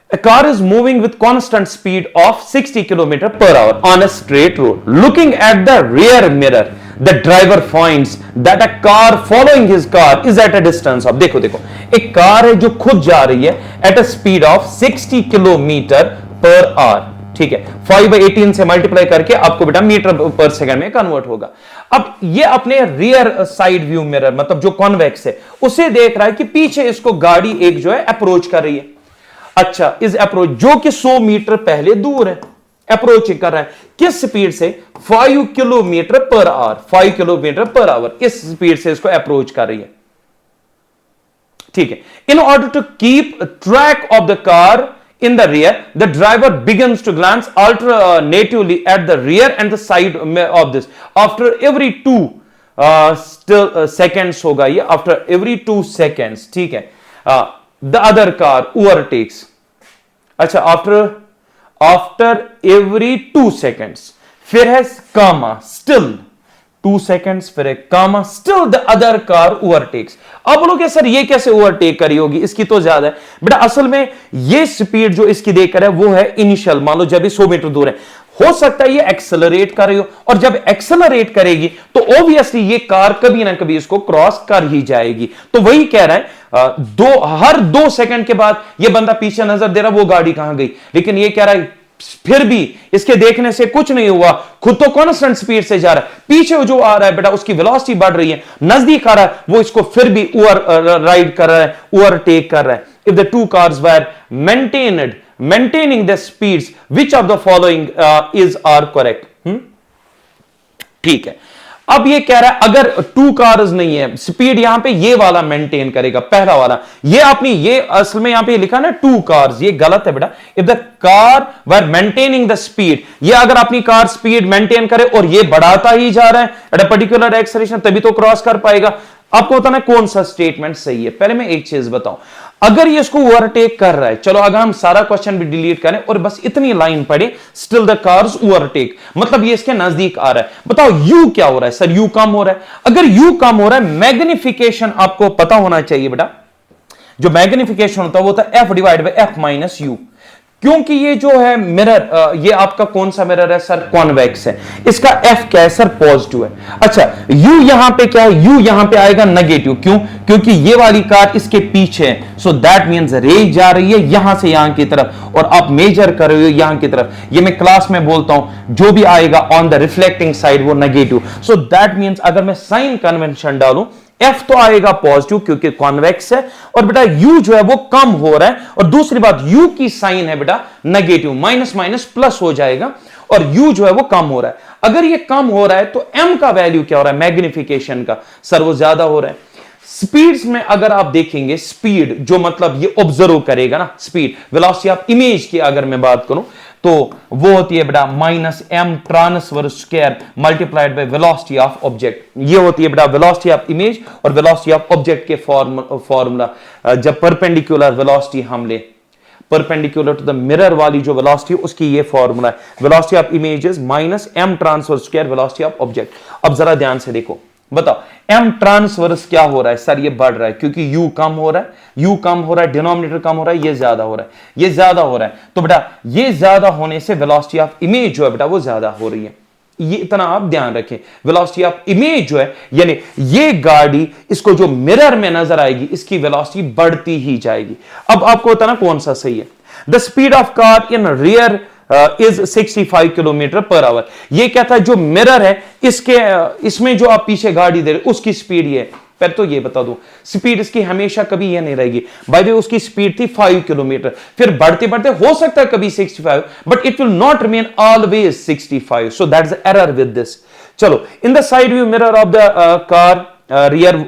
Speaker 2: A car is moving with constant speed of 60 km/h on a straight road. Looking at the rear mirror, the driver finds that a car following his car is at a distance of, देखो एक car है जो खुद जा रही है at a speed of 60 km/h, ठीक है, 5/18 से मल्टीप्लाई करके आपको बेटा मीटर पर सेकंड में कन्वर्ट होगा। अब ये अपने रियर साइड व्यू मिरर, मतलब जो कॉन्वेक्स है, उसे देख रहा है कि पीछे इसको गाड़ी एक जो है अप्रोच कर रही है। अच्छा, इस अप्रोच जो कि 100 मीटर पहले दूर है, अप्रोच कर रहा है किस स्पीड से? 5 kilometre per hour, 5 kilometre per hour इस स्पीड से इसको अप्रोच कर रही है, ठीक है। In order to keep track of the car in the rear, the driver begins to glance alternatively at the rear and the side of this. After every 2 seconds होगा ये, after every 2 seconds, ठीक है। The other car overtakes. अच्छा, after every 2 seconds, फिर है comma, still 2 seconds, फिर एक comma, still the other car overtakes. अब बोलोगे सर ये कैसे ओवरटेक करी होगी, इसकी तो ज्यादा है बेटा। असल में ये स्पीड जो इसकी देकर है वो है इनिशियल, मान लो जब ये 100 मीटर दूर है, हो सकता है ये एक्सेलरेट कर रही हो, और जब एक्सेलरेट करेगी तो ऑब्वियसली ये कार कभी ना कभी इसको क्रॉस कर ही जाएगी। तो वही कह रहा है हर 2 सेकंड के बाद ये बंदा पीछे नजर दे रहा वो गाड़ी कहां गई, लेकिन ये कह रहा है फिर भी इसके देखने से कुछ नहीं हुआ, खुद तो कांस्टेंट स्पीड से जा रहा है, पीछे जो आ रहा है बेटा उसकी वेलोसिटी बढ़ रही है, नजदीक आ रहा है वो इसको फिर भी राइड कर रहा है, ओवरटेक कर रहा है। If the two cars were maintaining the speeds which of the following is are correct, ठीक है। अब ये कह रहा है अगर 2 कार्स नहीं है, स्पीड यहां पे ये वाला मेंटेन करेगा, पहला वाला, ये अपनी ये असल में यहां पे लिखा ना 2 कार्स, ये गलत है बेटा। If the car were maintaining the speed, ये अगर अपनी कार स्पीड मेंटेन करे और ये बढ़ाता ही जा रहा है एट अ पर्टिकुलर एक्सेलरेशन, तभी तो क्रॉस कर पाएगा। आपको बताना कौन सा स्टेटमेंट सही है। पहले मैं एक चीज बताऊं, अगर ये इसको ओवरटेक कर रहा है, चलो अगर हम सारा क्वेश्चन भी डिलीट करें और बस इतनी लाइन पढ़े, स्टिल द कार्स ओवरटेक, मतलब ये इसके नजदीक आ रहा है। बताओ यू क्या हो रहा है? सर यू कम हो रहा है। अगर यू कम हो रहा है, मैग्निफिकेशन आपको पता होना चाहिए बेटा, जो मैग्निफिकेशन होता है वो होता है F divide by F minus you, क्योंकि ये जो है मिरर, ये आपका कौन सा मिरर है सर? कॉन्वेक्स है, इसका एफ क्या है सर? पॉजिटिव है। अच्छा, यू यहां पे क्या है? यू यहां पे आएगा नेगेटिव, क्यों? क्योंकि ये वाली कार इसके पीछे है, सो दैट मींस रेज जा रही है यहां से यहां की तरफ, और आप मेजर कर रहे हो यहां की तरफ। ये मैं क्लास में बोलता हूं, जो भी आएगा ऑन द रिफ्लेक्टिंग साइड वो नेगेटिव, सो दैट मींस अगर मैं साइन कन्वेंशन डालूं, एफ तो आएगा पॉजिटिव क्योंकि कॉन्वेक्स है, और बेटा यू जो है वो कम हो रहा है, और दूसरी बात यू की साइन है बेटा नेगेटिव, माइनस माइनस प्लस हो जाएगा, और यू जो है वो कम हो रहा है। अगर ये कम हो रहा है तो एम का वैल्यू क्या हो रहा है मैग्निफिकेशन का? सर वो ज्यादा हो रहा है। स्पीड्स में अगर आप देखेंगे, स्पीड जो मतलब ये ऑब्जर्व करेगा ना, स्पीड वेलोसिटी ऑफ इमेज की अगर मैं बात करूं तो वो होती है बेटा minus M transverse square multiplied by velocity of object. ये होती है बेटा वेलोसिटी ऑफ इमेज और वेलोसिटी ऑफ ऑब्जेक्ट के फॉर्मूला। जब परपेंडिकुलर वेलोसिटी हम ले, परपेंडिकुलर टू द मिरर वाली जो वेलोसिटी उसकी ये फॉर्मूला है, velocity of images minus M transverse square velocity of object. अब जरा ध्यान से देखो, बताओ एम ट्रांसवर्स क्या हो रहा है सर? ये बढ़ रहा है क्योंकि यू कम हो रहा है, यू कम हो रहा है, डिनोमिनेटर कम हो रहा है, ये ज्यादा हो रहा है, ये ज्यादा हो रहा है, तो बेटा ये ज्यादा होने से वेलोसिटी ऑफ इमेज जो है बेटा वो ज्यादा हो रही है। ये इतना आप ध्यान रखें, वेलोसिटी ऑफ इमेज जो है, यानी ये गाड़ी इसको जो मिरर में नजर आएगी इसकी वेलोसिटी बढ़ती ही जाएगी। अब आपको बताना कौन सा सही है। The speed of car in rear is 65 kilometre per our. ये क्या था? जो मिरर है इसमें जो आप पीछे गाड़ी दे रहे उसकी स्पीड ये है। पर तो ये बता दो, स्पीड इसकी हमेशा कभी ये नहीं रहेगी। बाय द वे उसकी स्पीड थी 5 किलोमीटर, फिर बढ़ते बढ़ते हो सकता है कभी 65, but it will not remain always 65, so that's the error with this. चलो, in the side view mirror of the car rear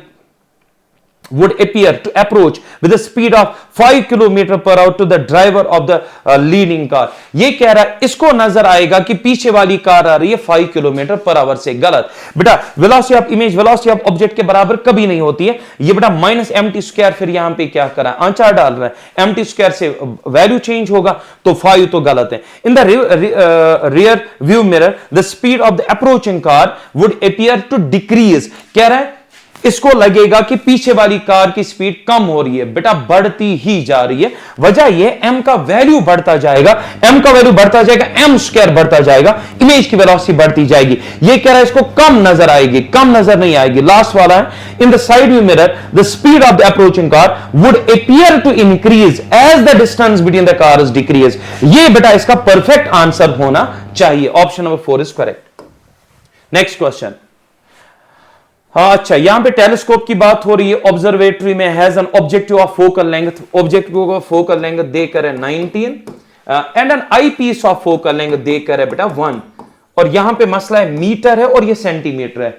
Speaker 2: would appear to approach with a speed of 5 km per hour to the driver of the leading car। ये कह रहा है इसको नजर आएगा कि पीछे वाली कार आ रही है 5 किलोमीटर पर आवर से। गलत बेटा, velocity of image velocity of object के बराबर कभी नहीं होती है। ये बेटा माइनस एम टी स्क्वायर, फिर यहां पे क्या करा है? आंसर डाल रहा है, एम टी स्क्वायर से वैल्यू चेंज होगा तो 5 तो गलत है। In the rear view mirror the speed of the approaching car would appear to decrease. कह रहा है इसको लगेगा कि पीछे वाली कार की स्पीड कम हो रही है, बेटा बढ़ती ही जा रही है। वजह यह एम का वैल्यू बढ़ता जाएगा, एम का वैल्यू बढ़ता जाएगा, एम स्क्वायर बढ़ता जाएगा, इमेज की वेलोसिटी बढ़ती जाएगी। ये कह रहा है इसको कम नजर आएगी, कम नजर नहीं आएगी। लास्ट वाला है, in the side view mirror the speed of the approaching car would appear to increase as the distance between the cars decrease. ये बेटा इसका परफेक्ट आंसर होना चाहिए। Option number 4 is correct. Next question. अच्छा, यहां पे टेलीस्कोप की बात हो रही है। ऑब्जर्वेटरी में has an objective of focal length, objective of focal length देकर है 19, and an eyepiece of focal length देकर है बेटा 1, और यहां पे मसला है मीटर है और ये सेंटीमीटर है,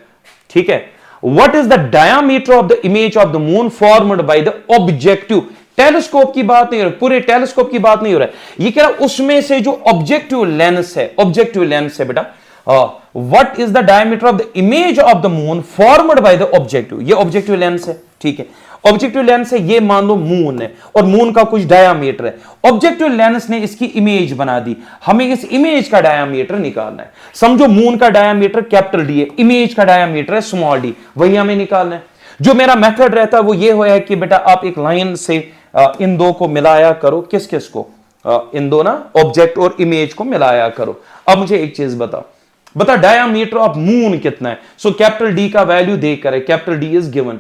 Speaker 2: ठीक है। What is the diameter of the image of the moon formed by the objective, telescope की बात नहीं हो रही, पूरे टेलीस्कोप की बात नहीं हो रहा है, ये कह रहा उसमें से जो ऑब्जेक्टिव लेंस है, ऑब्जेक्टिव लेंस है बेटा, what is the diameter of the image of the moon formed by the objective, ये ऑब्जेक्टिव लेंस है, ठीक है। ऑब्जेक्टिव लेंस है, ये मान लो मून है और मून का कुछ डायामीटर है, ऑब्जेक्टिव लेंस ने इसकी इमेज बना दी, हमें इस इमेज का डायामीटर निकालना है। समझो मून का डायामीटर कैपिटल डी है, इमेज का डायामीटर है स्मॉल डी, वही हमें निकालना है। जो मेरा मेथड रहता है वो ये हो है कि बेटा आप एक लाइन से इन दो को मिलाया करो, किस किस को, इन दो ना ऑब्जेक्ट और इमेज को मिलाया करो। अब मुझे एक चीज बता डायामीटर ऑफ मून कितना है। सो कैपिटल डी का वैल्यू देकर है, capital D is given,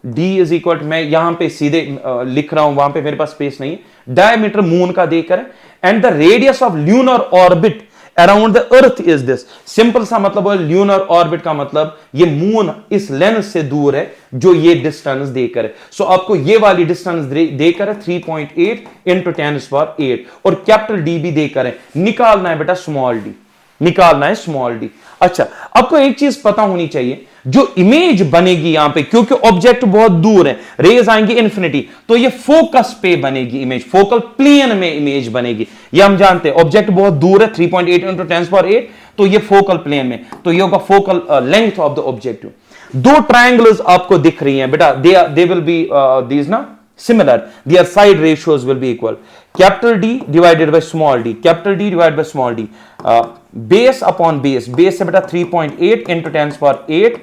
Speaker 2: D is equal, मैं यहां पे सीधे लिख रहा हूं, वहां पे मेरे पास स्पेस नहीं है। डायमीटर मून का देकर है, and the radius of lunar orbit around the earth is this. Simple सा मतलब है ल्यूनर ऑर्बिट का मतलब ये मून इस लेंस से दूर है जो ये डिस्टेंस देकर है। सो आपको ये वाली डिस्टेंस देकर है 3.8 इंटू 10⁸, और कैपिटल डी भी देकर है, निकालना है बेटा स्मॉल डी, निकालना है स्मॉल डी। अच्छा, आपको एक चीज पता होनी चाहिए, जो इमेज बनेगी यहां पे, क्योंकि ऑब्जेक्ट बहुत दूर है, रेज आएंगी इन्फिनिटी, तो ये फोकस पे बनेगी इमेज, फोकल प्लेन में इमेज बनेगी, ये हम जानते हैं। ऑब्जेक्ट बहुत दूर है 3.8 इंटू 10⁸, तो ये फोकल प्लेन में, तो ये होगा focal length of the objective. दो ट्रायंगल्स आपको दिख रही हैं बेटा, दे विल बी दीज ना similar, their side ratios will be equal, capital D divided by small d, capital D divided by small d, base upon base, base है बेटा 3.8 into 10⁸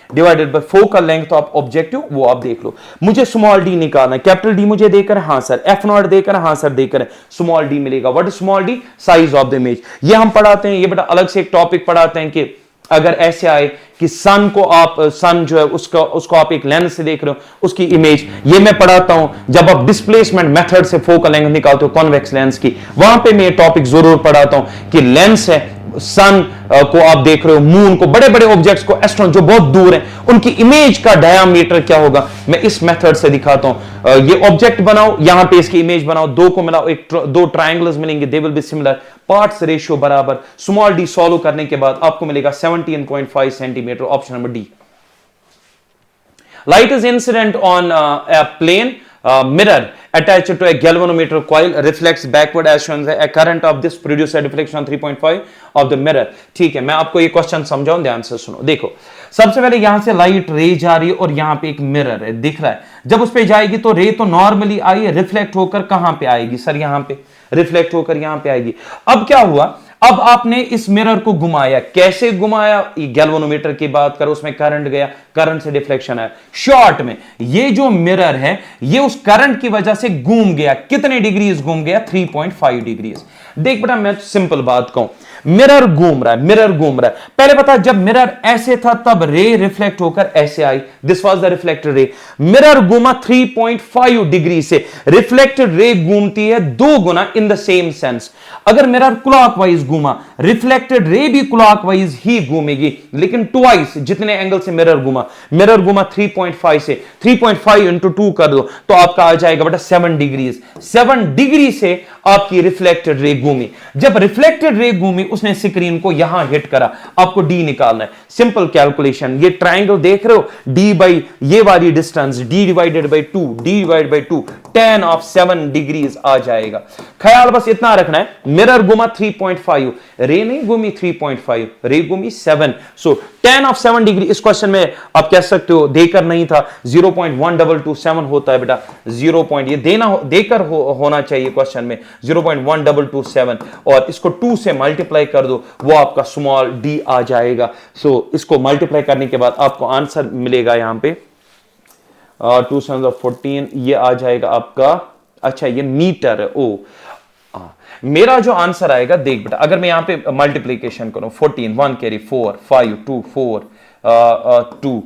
Speaker 2: divided by focal length of objective, वो आप देख लो। मुझे small D निकालना है, capital D मुझे देकर, हाँ सर, एफ नॉट देकर, हाँ सर देकर, स्मॉल डी मिलेगा। What is small D, size of the image. ये हम पढ़ाते हैं, ये बेटा अलग से एक टॉपिक पढ़ाते हैं कि अगर ऐसे आए कि सन को आप, सन जो है उसको आप एक लेंस से देख रहे हो, उसकी इमेज, ये मैं पढ़ाता हूं जब आप डिस्प्लेसमेंट मेथड से फोकल लेंथ निकालते हो कॉन्वेक्स लेंस की, वहां पे मैं टॉपिक जरूर पढ़ाता हूं कि लेंस है, सन को आप देख रहे हो, मून को, बड़े बड़े ऑब्जेक्ट्स को, एस्ट्रॉन जो बहुत दूर हैं, उनकी इमेज का डायामीटर क्या होगा, मैं इस मेथड से दिखाता हूं। ये ऑब्जेक्ट बनाओ, यहां पे इसकी इमेज बनाओ, दो को मिलाओ, दो ट्रायंगल्स मिलेंगे, they will be similar, parts ratio बराबर, स्मॉल डी सॉल्व करने के बाद आपको मिलेगा 17.5 centimetre, option number D. Light is incident on a plane mirror attached to a galvanometer coil reflects backward as shown, a current of this produces a deflection on 3.5 of the mirror। ठीक है, मैं आपको ये question समझाऊं, ध्यान से सुनो। देखो, सबसे पहले यहां से लाइट रे जा रही है और यहां पे एक मिरर है, दिख रहा है। जब उस पे जाएगी तो रे तो नॉर्मली आई, रिफ्लेक्ट होकर कहां पे आएगी सर, यहां पे रिफ्लेक्ट होकर यहां पे आएगी। अब क्या हुआ, अब आपने इस मिरर को घुमाया, कैसे घुमाया, गैल्वेनोमीटर की बात करो, उसमें करंट गया, करंट से डिफ्लेक्शन आया। शॉर्ट में ये जो मिरर है ये उस करंट की वजह से घूम गया, कितने डिग्रीज घूम गया, 3.5 डिग्रीज। देख बेटा, मैं सिंपल बात कहूं, मिरर घूम रहा है, मिरर घूम रहा है। पहले बता, जब मिरर ऐसे था तब रे रिफ्लेक्ट होकर ऐसे आई, this was the reflected ray. Mirror घूमा 3.5 डिग्री से, रिफ्लेक्टेड रे घूमती है 2 गुना इन द सेम सेंस। अगर मिरर क्लॉकवाइज घूमा, रिफ्लेक्टेड रे भी क्लॉकवाइज ही घूमेगी, लेकिन ट्वाइस जितने एंगल से मिरर घूमा। मिरर घूमा 3.5 से, 3.5 इंटू 2 कर दो तो आपका आ जाएगा बेटा 7 डिग्रीज। 7 डिग्री से आपकी रिफ्लेक्टेड रे घूमी। जब रिफ्लेक्टेड रे घूमी, उसने स्क्रीन को यहां हिट करा, आपको डी निकालना है। सिंपल कैलकुलेशन, ये ट्राइंगल देख रहे हो, डी बाई ये वाली distance, D divided by 2, D divided by 2, tan of 7 degrees आ जाएगा। ख्याल बस इतना रखना है, मिरर घूमा 3.5, रे नहीं घूमी 3.5, रे घूमी 7। सो tan ऑफ 7 डिग्री, इस क्वेश्चन में आप कह सकते हो देकर नहीं था, 0.1227 होता है बेटा, 0. ये देकर होना चाहिए क्वेश्चन में, 0.1227, और इसको 2 से मल्टीप्लाई कर दो, वो आपका स्मॉल डी आ जाएगा। सो इसको मल्टीप्लाई करने के बाद आपको आंसर मिलेगा यहां पे 2 7 14, ये आ जाएगा आपका, अच्छा ये मीटर है, ओ मेरा जो आंसर आएगा, देख बेटा, अगर मैं यहां पे मल्टीप्लीकेशन करूं, 14 1 कैरी 4 5 2 4 2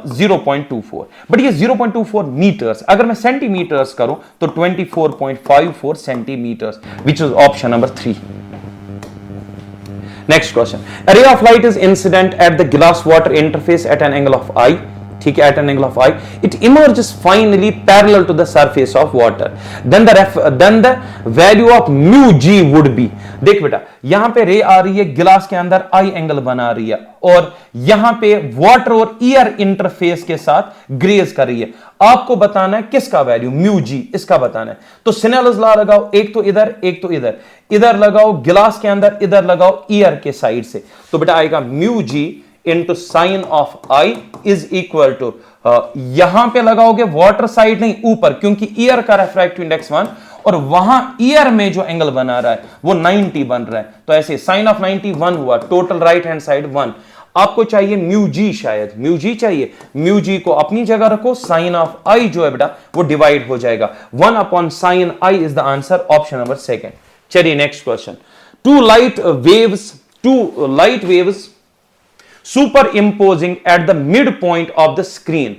Speaker 2: 0.24, बट ये 0.24 मीटर्स। अगर मैं सेंटीमीटर्स करूं तो 24.54 centimetres, which is option number 3। Next question, a ray of light is incident at the glass water interface at an angle of I। ठीक है, at an angle of I, it emerges finally parallel to the surface of water. Then the value of mu g would be, देख बेटा यहां पे रे आ रही है, गिलास के अंदर I एंगल बना रही है और यहां पे वाटर और एयर इंटरफेस के साथ ग्रेज कर रही है। आपको बताना है किसका वैल्यू, म्यू जी, इसका बताना है। तो सिनेलस लॉ लगाओ, एक तो इधर एक तो इधर, इधर लगाओ गिलास के अंदर, इधर लगाओ एयर के साइड से, तो बेटा आएगा mu G into sine of I is equal to, यहां पे लगाओगे वाटर साइड नहीं ऊपर, क्योंकि ईयर का रेफ्रैक्टिव इंडेक्स 1 और वहां ईयर में जो एंगल बना रहा है वो 90 बन रहा है, तो ऐसे साइन ऑफ 90 1 हुआ, टोटल राइट हैंड साइड 1। आपको चाहिए म्यू जी, शायद म्यू जी चाहिए, म्यू जी को अपनी जगह रखो, साइन ऑफ आई जो है बेटा वो डिवाइड हो जाएगा, 1 upon sine I is the answer, option number second. चलिए next question, two light waves superimposing at the midpoint of the screen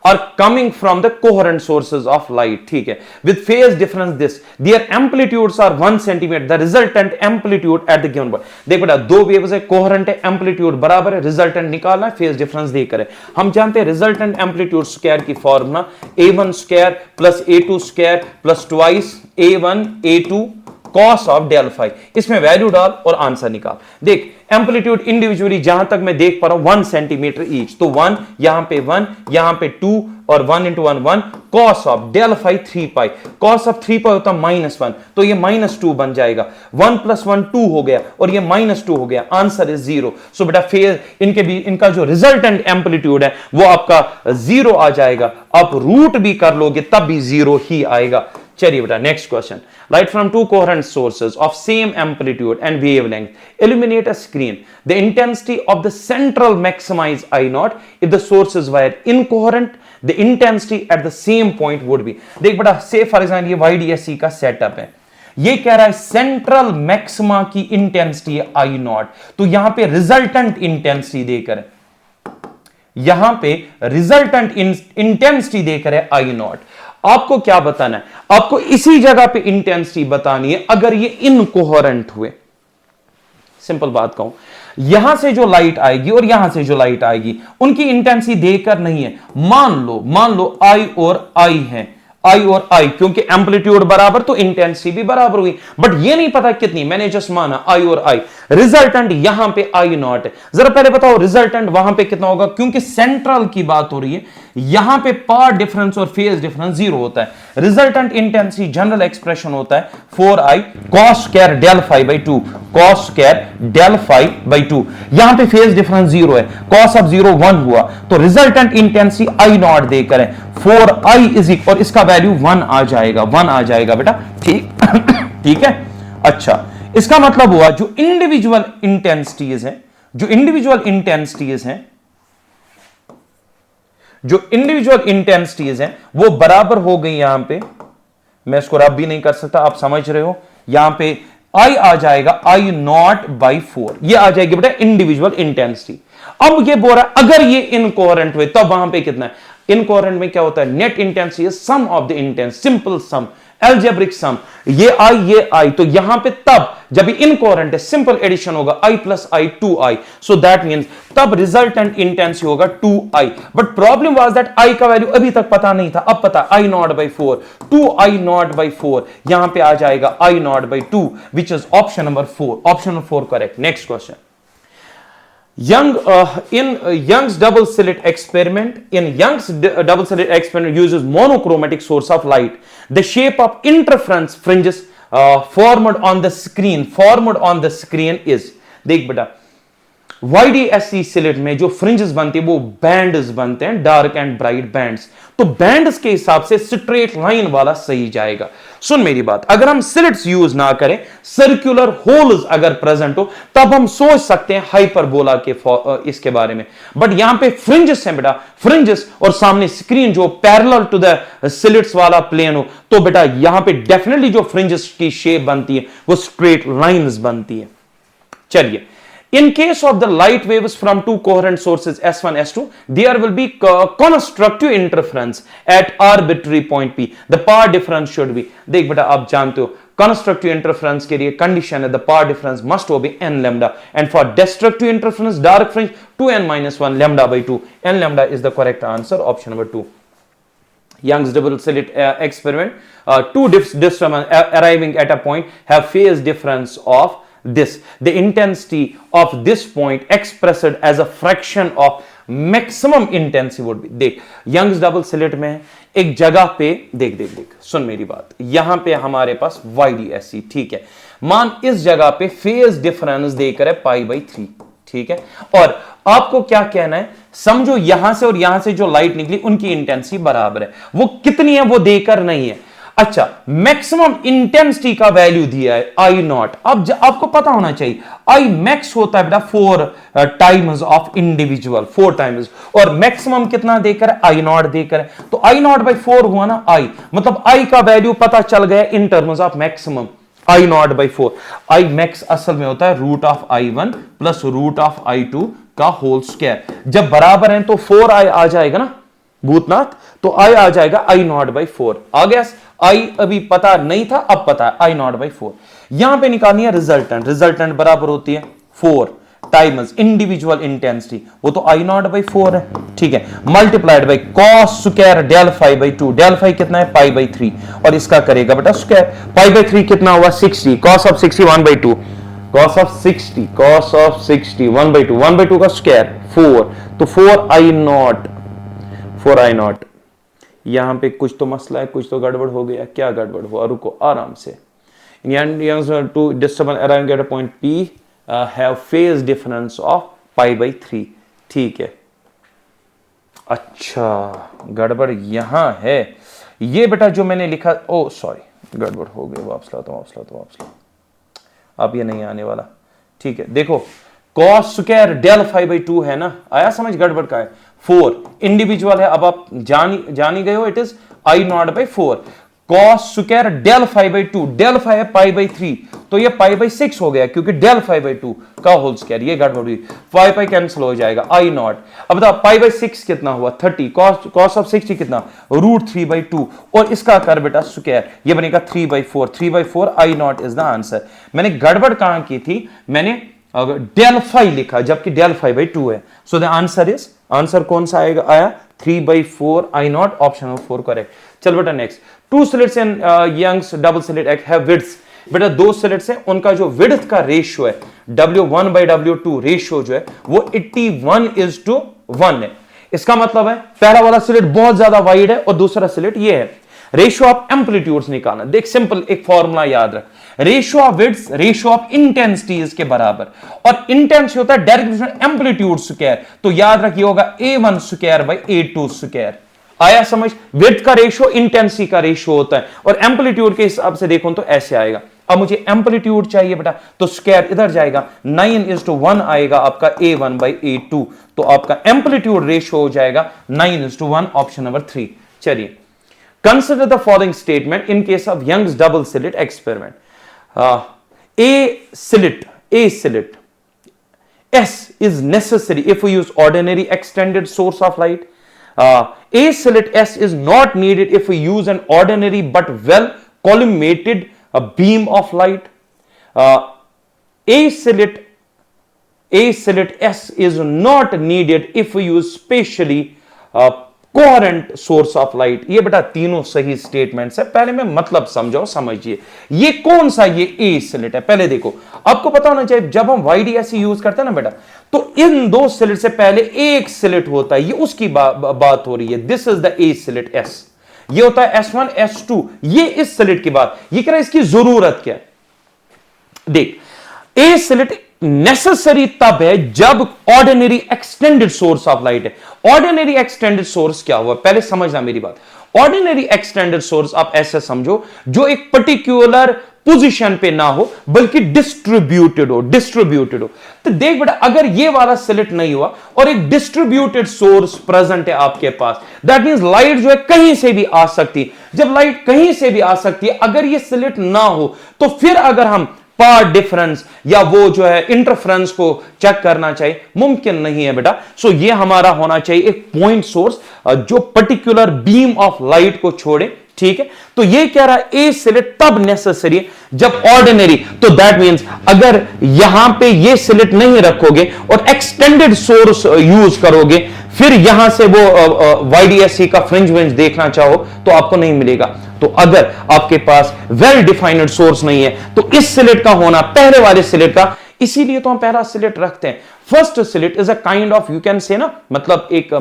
Speaker 2: are coming from the coherent sources of light, ठीक है, with phase difference this, their amplitudes are 1 centimeter, the resultant amplitude at the given point। देख बेटा दो waves है, coherent है, amplitude बराबर है, resultant निकालना है, फेज डिफरेंस देकर है। हम जानते हैं रिजल्टेंट एम्पलीट्यूड स्क्वायर की formula a1 square plus a2 square plus twice a1 a2 cos of del phi, इसमें वैल्यू डाल और आंसर निकाल। देख एम्पलीट्यूड इंडिविजुअली जहां तक मैं देख पा रहा हूं 1 सेंटीमीटर ईच, तो 1 यहां पे 1 यहां पे 2 और 1 into 1 1, cos of del phi 3 pi, cos of 3 pi होता -1, तो ये -2 बन जाएगा, 1 + 1 2 हो गया और ये -2 हो गया, आंसर इज 0। सो बेटा फेज इनका जो रिजल्टेंट एम्पलीट्यूड है वो आपका 0 आ जाएगा, आप रूट भी कर लोगे तब भी 0 ही आएगा। चलिए बेटा next question, light from two coherent sources of same amplitude and wavelength illuminate a screen, the intensity of the central maximize I naught, if the sources were incoherent the intensity at the same point would be. देख बेटा say for example ये YDSC का setup है, ये कह रहा है central maxima की इंटेंसिटी है I नॉट, तो यहां पे रिजल्टेंट इंटेंसिटी देकर, यहां पे रिजल्टेंट इंटेंसिटी देकर है I नॉट। आपको क्या बताना है, आपको इसी जगह पे इंटेंसिटी बतानी है अगर ये इनकोहेरेंट हुए। सिंपल बात कहूं, यहां से जो लाइट आएगी और यहां से जो लाइट आएगी उनकी इंटेंसिटी देकर नहीं है, मान लो I और I है, I और I, क्योंकि एम्पलीट्यूड बराबर तो इंटेंसिटी भी बराबर हुई, बट ये नहीं पता कितनी, मैंने जस्ट माना I और I, रिजल्टेंट यहां पे I नॉट है। जरा पहले बताओ रिजल्टेंट वहां पे कितना होगा, क्योंकि सेंट्रल की बात हो रही है, यहां पे पार्ट डिफरेंस और फेज डिफरेंस 0 होता है। रिजल्टेंट इंटेंसिटी जनरल एक्सप्रेशन होता है 4I cos square del phi by 2, cos square del phi by 2, यहां पे फेज डिफरेंस 0 है, cos ऑफ 0 1 हुआ, तो रिजल्टेंट इंटेंसिटी I नॉट देकर है 4I इज इक्वल, और इसका वैल्यू 1 आ जाएगा बेटा, ठीक है। अच्छा, इसका मतलब हुआ जो इंडिविजुअल इंटेंसिटीज हैं वो बराबर हो गई, यहां पे मैं इसको रब भी नहीं कर सकता, आप समझ रहे हो, यहां पे I आ जाएगा I नॉट बाई 4, ये आ जाएगी बेटा इंडिविजुअल इंटेंसिटी। अब ये बोल रहा है अगर ये इनकोहेरेंट हुए तब वहां पे कितना है, इनकोहेरेंट में क्या होता है, net intensity is sum of the intense, simple sum, algebraic sum, ये I, तो यहां पे तब जब इनकोहेरेंट है सिंपल एडिशन होगा I + I 2I, so that means तब रिजल्टेंट इंटेंसिटी होगा 2I, but problem was that I का वैल्यू अभी तक पता नहीं था, अब पता I naught by 4, 2I naught by 4, यहां पे आ जाएगा I naught by 2, which is option number 4, option number 4 correct. Next question, Young's double slit experiment uses monochromatic source of light. The shape of interference fringes formed on the screen is, देख बेटा YDSC slit में जो fringes बनते हैं वो bands बनते हैं, dark and bright bands, तो बैंड्स के हिसाब से स्ट्रेट लाइन वाला सही जाएगा। सुन मेरी बात, अगर हम स्लिट्स यूज ना करें, सर्कुलर होल्स अगर प्रेजेंट हो तब हम सोच सकते हैं हाइपरबोला के इसके बारे में, बट यहां पे फ्रिंजेस हैं बेटा, फ्रिंजेस और सामने स्क्रीन जो पैरेलल टू द स्लिट्स वाला प्लेन हो, तो बेटा यहां पे डेफिनेटली जो फ्रिंजेस की शेप बनती है वो स्ट्रेट लाइंस बनती है। चलिए, in case of the light waves from two coherent sources S1 S2, there will be constructive interference at arbitrary point P, the power difference should be, देख बेटा आप जानते हो कंस्ट्रक्टिव इंटरफेरेंस के लिए कंडीशन है द पावर डिफरेंस मस्ट ओबे n lambda and for destructive interference dark fringe 2n-1 lambda by 2 n lambda is the correct answer option number 2. Young's double slit experiment, two disturbance arriving at a point have phase difference of this. The intensity of this point expressed as a fraction of maximum intensity would be. देख Young's double slit में एक जगह पे देख सुन मेरी बात, यहां पे हमारे पास YDSE ठीक है, मान इस जगह पे फेज डिफरेंस देकर है π/3 ठीक है, और आपको क्या कहना है, समझो यहां से और यहां से जो लाइट निकली उनकी इंटेंसिटी बराबर है, वो कितनी है वो देकर नहीं है। अच्छा, मैक्सिमम इंटेंसिटी का वैल्यू दिया है आई नॉट। अब आपको पता होना चाहिए आई मैक्स होता है बेटा 4 टाइम्स ऑफ इंडिविजुअल, 4 टाइम्स, और मैक्सिमम कितना देकर आई नॉट देकर, तो आई नॉट बाई 4 हुआ ना आई, मतलब आई का वैल्यू पता चल गया in terms of maximum I naught by 4। I max असल में होता है root of i1 plus root of i2 का होल स्क्वायर, जब बराबर है तो 4i आ जाएगा ना भूतनाथ, तो i आ जाएगा i नॉट बाई 4 आ गया। i अभी पता नहीं था, अब पता है i नॉट बाई 4। यहां पे निकालनी है रिजल्टेंट, रिजल्टेंट बराबर होती है 4 टाइम्स इंडिविजुअल इंटेंसिटी, वो तो i नॉट बाई 4 है ठीक है, multiplied by cos square del phi by 2, del phi कितना है π/3, और इसका करेगा बेटा स्क्वायर, π/3 कितना हुआ 60, कॉस ऑफ 60 1/2, कॉस ऑफ 60 1/2, 1/2 का स्क्वायर 4, तो 4i नॉट। यहां पे कुछ तो मसला है, कुछ तो गड़बड़ हो गया, क्या गड़बड़ हुआ, रुको आराम से। Two disturbance around at a point P have phase difference of π/3 ठीक है। अच्छा, गड़बड़ यहां है, ये बेटा जो मैंने लिखा, ओ सॉरी गड़बड़ हो गई, वापस लाता, अब ये नहीं आने वाला ठीक है। देखो cos square del phi by 2 है ना, आया समझ गड़बड़ का है, 4 इंडिविजुअल है, अब आप जानी गए हो, it is I naught by 4, cos square del phi by 2, del phi है π/3, तो ये π/6 हो गया क्योंकि डेल फाई बाई 2 का होल स्क्वायर, ये गड़बड़ हुई, पाई कैंसिल हो जाएगा आई नॉट। अब बताओ π/6 कितना हुआ 30, कॉस ऑफ 60 कितना √3/2, और इसका कर बेटा स्क्वायर, ये बनेगा 3/4 I not is the answer. मैंने गड़बड़ कहां की थी, मैंने डेल फाई लिखा जबकि डेल फाई बाई 2 है, so the answer is, answer कौन सा आया 3/4 I naught, option number 4 correct. चल बेटा next, two slits in Young's double slit have widths, बेटा 2 स्लिट्स हैं, उनका जो विड्थ का रेशियो है W1/W2 रेशियो जो है वो 81:1 है। इसका मतलब है पहला वाला स्लिट बहुत ज्यादा वाइड है और दूसरा स्लिट ये है। रेशियो ऑफ एम्पलीट्यूड्स निकालना, देख सिंपल एक फॉर्मूला याद रख, ratio of width ratio of intensities के बराबर, और इंटेंसिटी होता है डायरेक्ट एम्पलीट्यूड स्क्वायर, तो याद रखिए होगा A1 square by A2 square. आया समझ, विड्थ का रेशियो इंटेंसिटी का रेशियो होता है, और एम्पलीट्यूड के हिसाब से देखो तो ऐसे आएगा। अब मुझे एम्पलीट्यूड चाहिए बेटा, तो स्क्वायर इधर जाएगा, 9:1 आएगा आपका A1 बाई A2, तो आपका एम्पलीट्यूड रेशियो हो जाएगा 9:1, ऑप्शन नंबर 3। चलिए, consider the following statement in case of Young's double slit experiment. A slit S is necessary if we use ordinary extended source of light. A slit S is not needed if we use an ordinary but well collimated beam of light. A slit S is not needed if we use spatially coherent source of light. ये बेटा तीनों सही statements है, पहले मैं मतलब समझाओ, समझिए ये कौन सा, ये ए स्लिट है। पहले देखो, आपको पता होना चाहिए जब हम YDSE यूज करते हैं ना बेटा, तो इन 2 स्लिट से पहले एक स्लिट होता है, ये उसकी बात हो रही है। This is the A slit S, ये होता है S1 S2, ये इस स्लिट की बात, ये कह रहा है इसकी जरूरत क्या है। देख, ए स्लिट नेसेसरी तब है जब ordinary extended source of light है। ऑर्डिनरी एक्सटेंडेड सोर्स क्या हुआ, पहले समझना मेरी बात। ऑर्डिनरी एक्सटेंडेड सोर्स आप ऐसे समझो जो एक पर्टिकुलर पोजीशन पे ना हो बल्कि डिस्ट्रीब्यूटेड हो। तो देख बेटा, अगर ये वाला स्लिट नहीं हुआ और एक डिस्ट्रीब्यूटेड सोर्स प्रेजेंट है आपके पास, दैट मींस लाइट जो है कहीं से भी आ सकती है। जब लाइट कहीं से भी आ सकती है, अगर ये स्लिट ना हो तो फिर अगर हम पावर डिफरेंस या वो जो है इंटरफेरेंस को चेक करना चाहिए, मुमकिन नहीं है बेटा। सो ये हमारा होना चाहिए एक पॉइंट सोर्स जो पर्टिकुलर बीम ऑफ लाइट को छोड़े, ठीक है, तो ये कह रहा है ए सिलेट तब नेसेसरी है जब ऑर्डिनरी, तो दैट मींस अगर यहां पे ये सिलेट नहीं रखोगे और एक्सटेंडेड सोर्स यूज करोगे, फिर यहां से वो वाईडीएससी का फ्रिंज विंज देखना चाहो तो आपको नहीं मिलेगा। तो अगर आपके पास वेल डिफाइंड सोर्स नहीं है तो इस सिलेट का होना पहले वाले सिलेट का, इसीलिए तो हम पहला सिलेट रखते हैं। First slit is a kind of, you can say ना, मतलब एक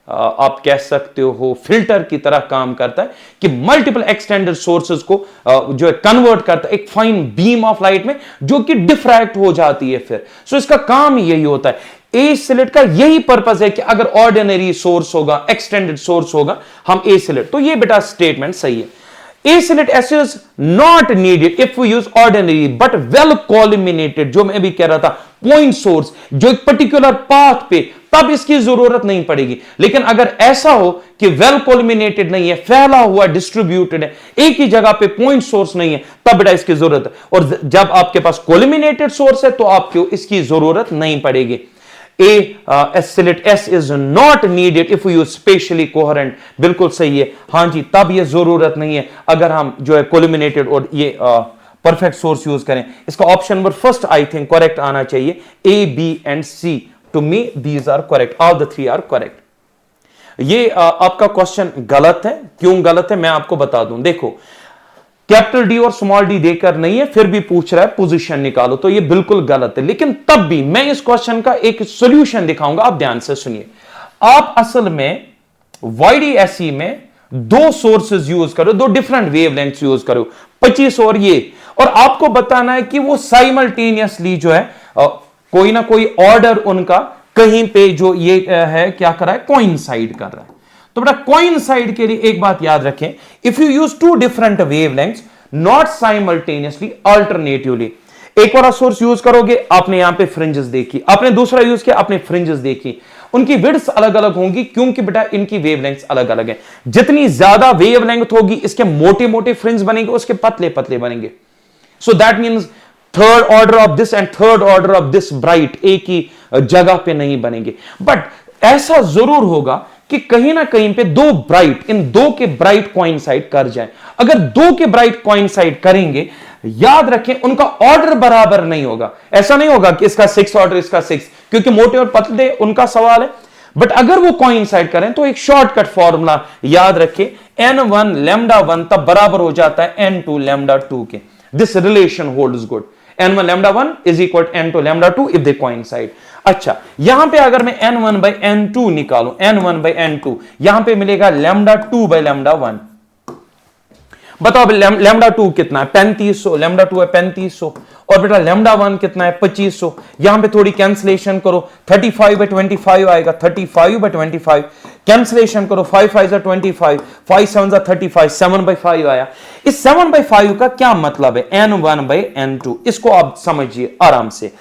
Speaker 2: आप कह सकते हो फिल्टर की तरह काम करता है कि मल्टीपल एक्सटेंडेड सोर्सेज को जो है कन्वर्ट करता है एक फाइन बीम ऑफ लाइट में, जो कि डिफ्रैक्ट हो जाती है फिर। सो इसका काम यही होता है। ए सिलेट का यही पर्पस है कि अगर ऑर्डिनरी सोर्स होगा, एक्सटेंडेड सोर्स होगा, हम ए सिलेट, तो ये बेटा स्टेटमेंट सही है। A सिलेट ऐसे is not needed if we use ordinary but well collimated, जो मैं भी कह रहा था, पॉइंट सोर्स जो एक पर्टिकुलर पाथ पे, तब इसकी जरूरत नहीं पड़ेगी। लेकिन अगर ऐसा हो कि वेल कोलिमिनेटेड नहीं है, फैला हुआ डिस्ट्रीब्यूटेड है, एक ही जगह पे पॉइंट सोर्स नहीं है, तब बेटा इसकी जरूरत है। और जब आपके पास कोलिमिनेटेड सोर्स है तो आपको इसकी जरूरत नहीं पड़ेगी। Slit S is not needed if we use spatially coherent, बिल्कुल सही है, हां जी, तब ये जरूरत नहीं है अगर हम जो है कोलिमिनेटेड और ये परफेक्ट सोर्स यूज करें। इसका option number first I think correct आना चाहिए, A, B and C, to me these are correct, all the three are correct. ये आपका क्वेश्चन गलत है, क्यों गलत है मैं आपको बता दूं। देखो, कैपिटल डी और स्मॉल डी देकर नहीं है, फिर भी पूछ रहा है पोजीशन निकालो, तो ये बिल्कुल गलत है। लेकिन तब भी मैं इस क्वेश्चन का एक सॉल्यूशन दिखाऊंगा, आप ध्यान से सुनिए। आप असल में वाईडीएसई में दो सोर्सेज यूज करो, दो डिफरेंट वेवलेंथ्स यूज करो, 25 और ये, और आपको बताना है कि वो साइमल्टेनियसली जो है कोई ना कोई ऑर्डर उनका कहीं पे जो ये है क्या कर रहा है, कोइंसाइड कर रहा है। तो बेटा कोइंसाइड के लिए एक बात याद रखें, if you use two different wavelengths not simultaneously, alternatively, एक वाला सोर्स यूज करोगे, आपने यहां पे फ्रिंजेस देखी, आपने दूसरा यूज किया, आपने फ्रिंजेस देखी, उनकी विड्थ अलग अलग होंगी क्योंकि बेटा इनकी वेवलेंथ्स अलग अलग है। जितनी ज्यादा वेवलेंथ होगी इसके मोटे मोटे फ्रिंज बनेंगे, उसके पतले पतले बनेंगे। सो that means third order of this and third order of this bright एक ही जगह पे नहीं बनेंगे। बट ऐसा जरूर होगा कि कहीं ना कहीं पे दो ब्राइट, इन दो के ब्राइट कोइंसाइड कर जाए। अगर दो के ब्राइट कोइंसाइड करेंगे, याद रखें उनका ऑर्डर बराबर नहीं होगा। ऐसा नहीं होगा कि इसका 6 ऑर्डर, इसका 6, क्योंकि मोटे और पतले उनका सवाल है। बट अगर वो कोइंसाइड करें तो एक शॉर्टकट फॉर्मूला याद रखें, n1 λ1 तब बराबर हो जाता है n2 λ2 के। This relation holds good, n1 λ1 is equal to n2 λ2 if they coincide। अच्छा, यहां पे अगर मैं n1 by n2 निकालूं, n1 by n2, यहां पे मिलेगा λ2 by λ1। बताओ λ2 कितना है, 3500, λ2 है 3500, और बेटा λ1 कितना है 2500। यहां पे थोड़ी कैंसलेशन करो, 35 by 25 आएगा, 35 by 25 कैंसलेशन करो, 5 5 जा 25, 5 7 जा 35, 7 by 5 आया। इस 7 by 5 का क्या मतलब है, n1 by n2, इसको आप समझिए आराम से।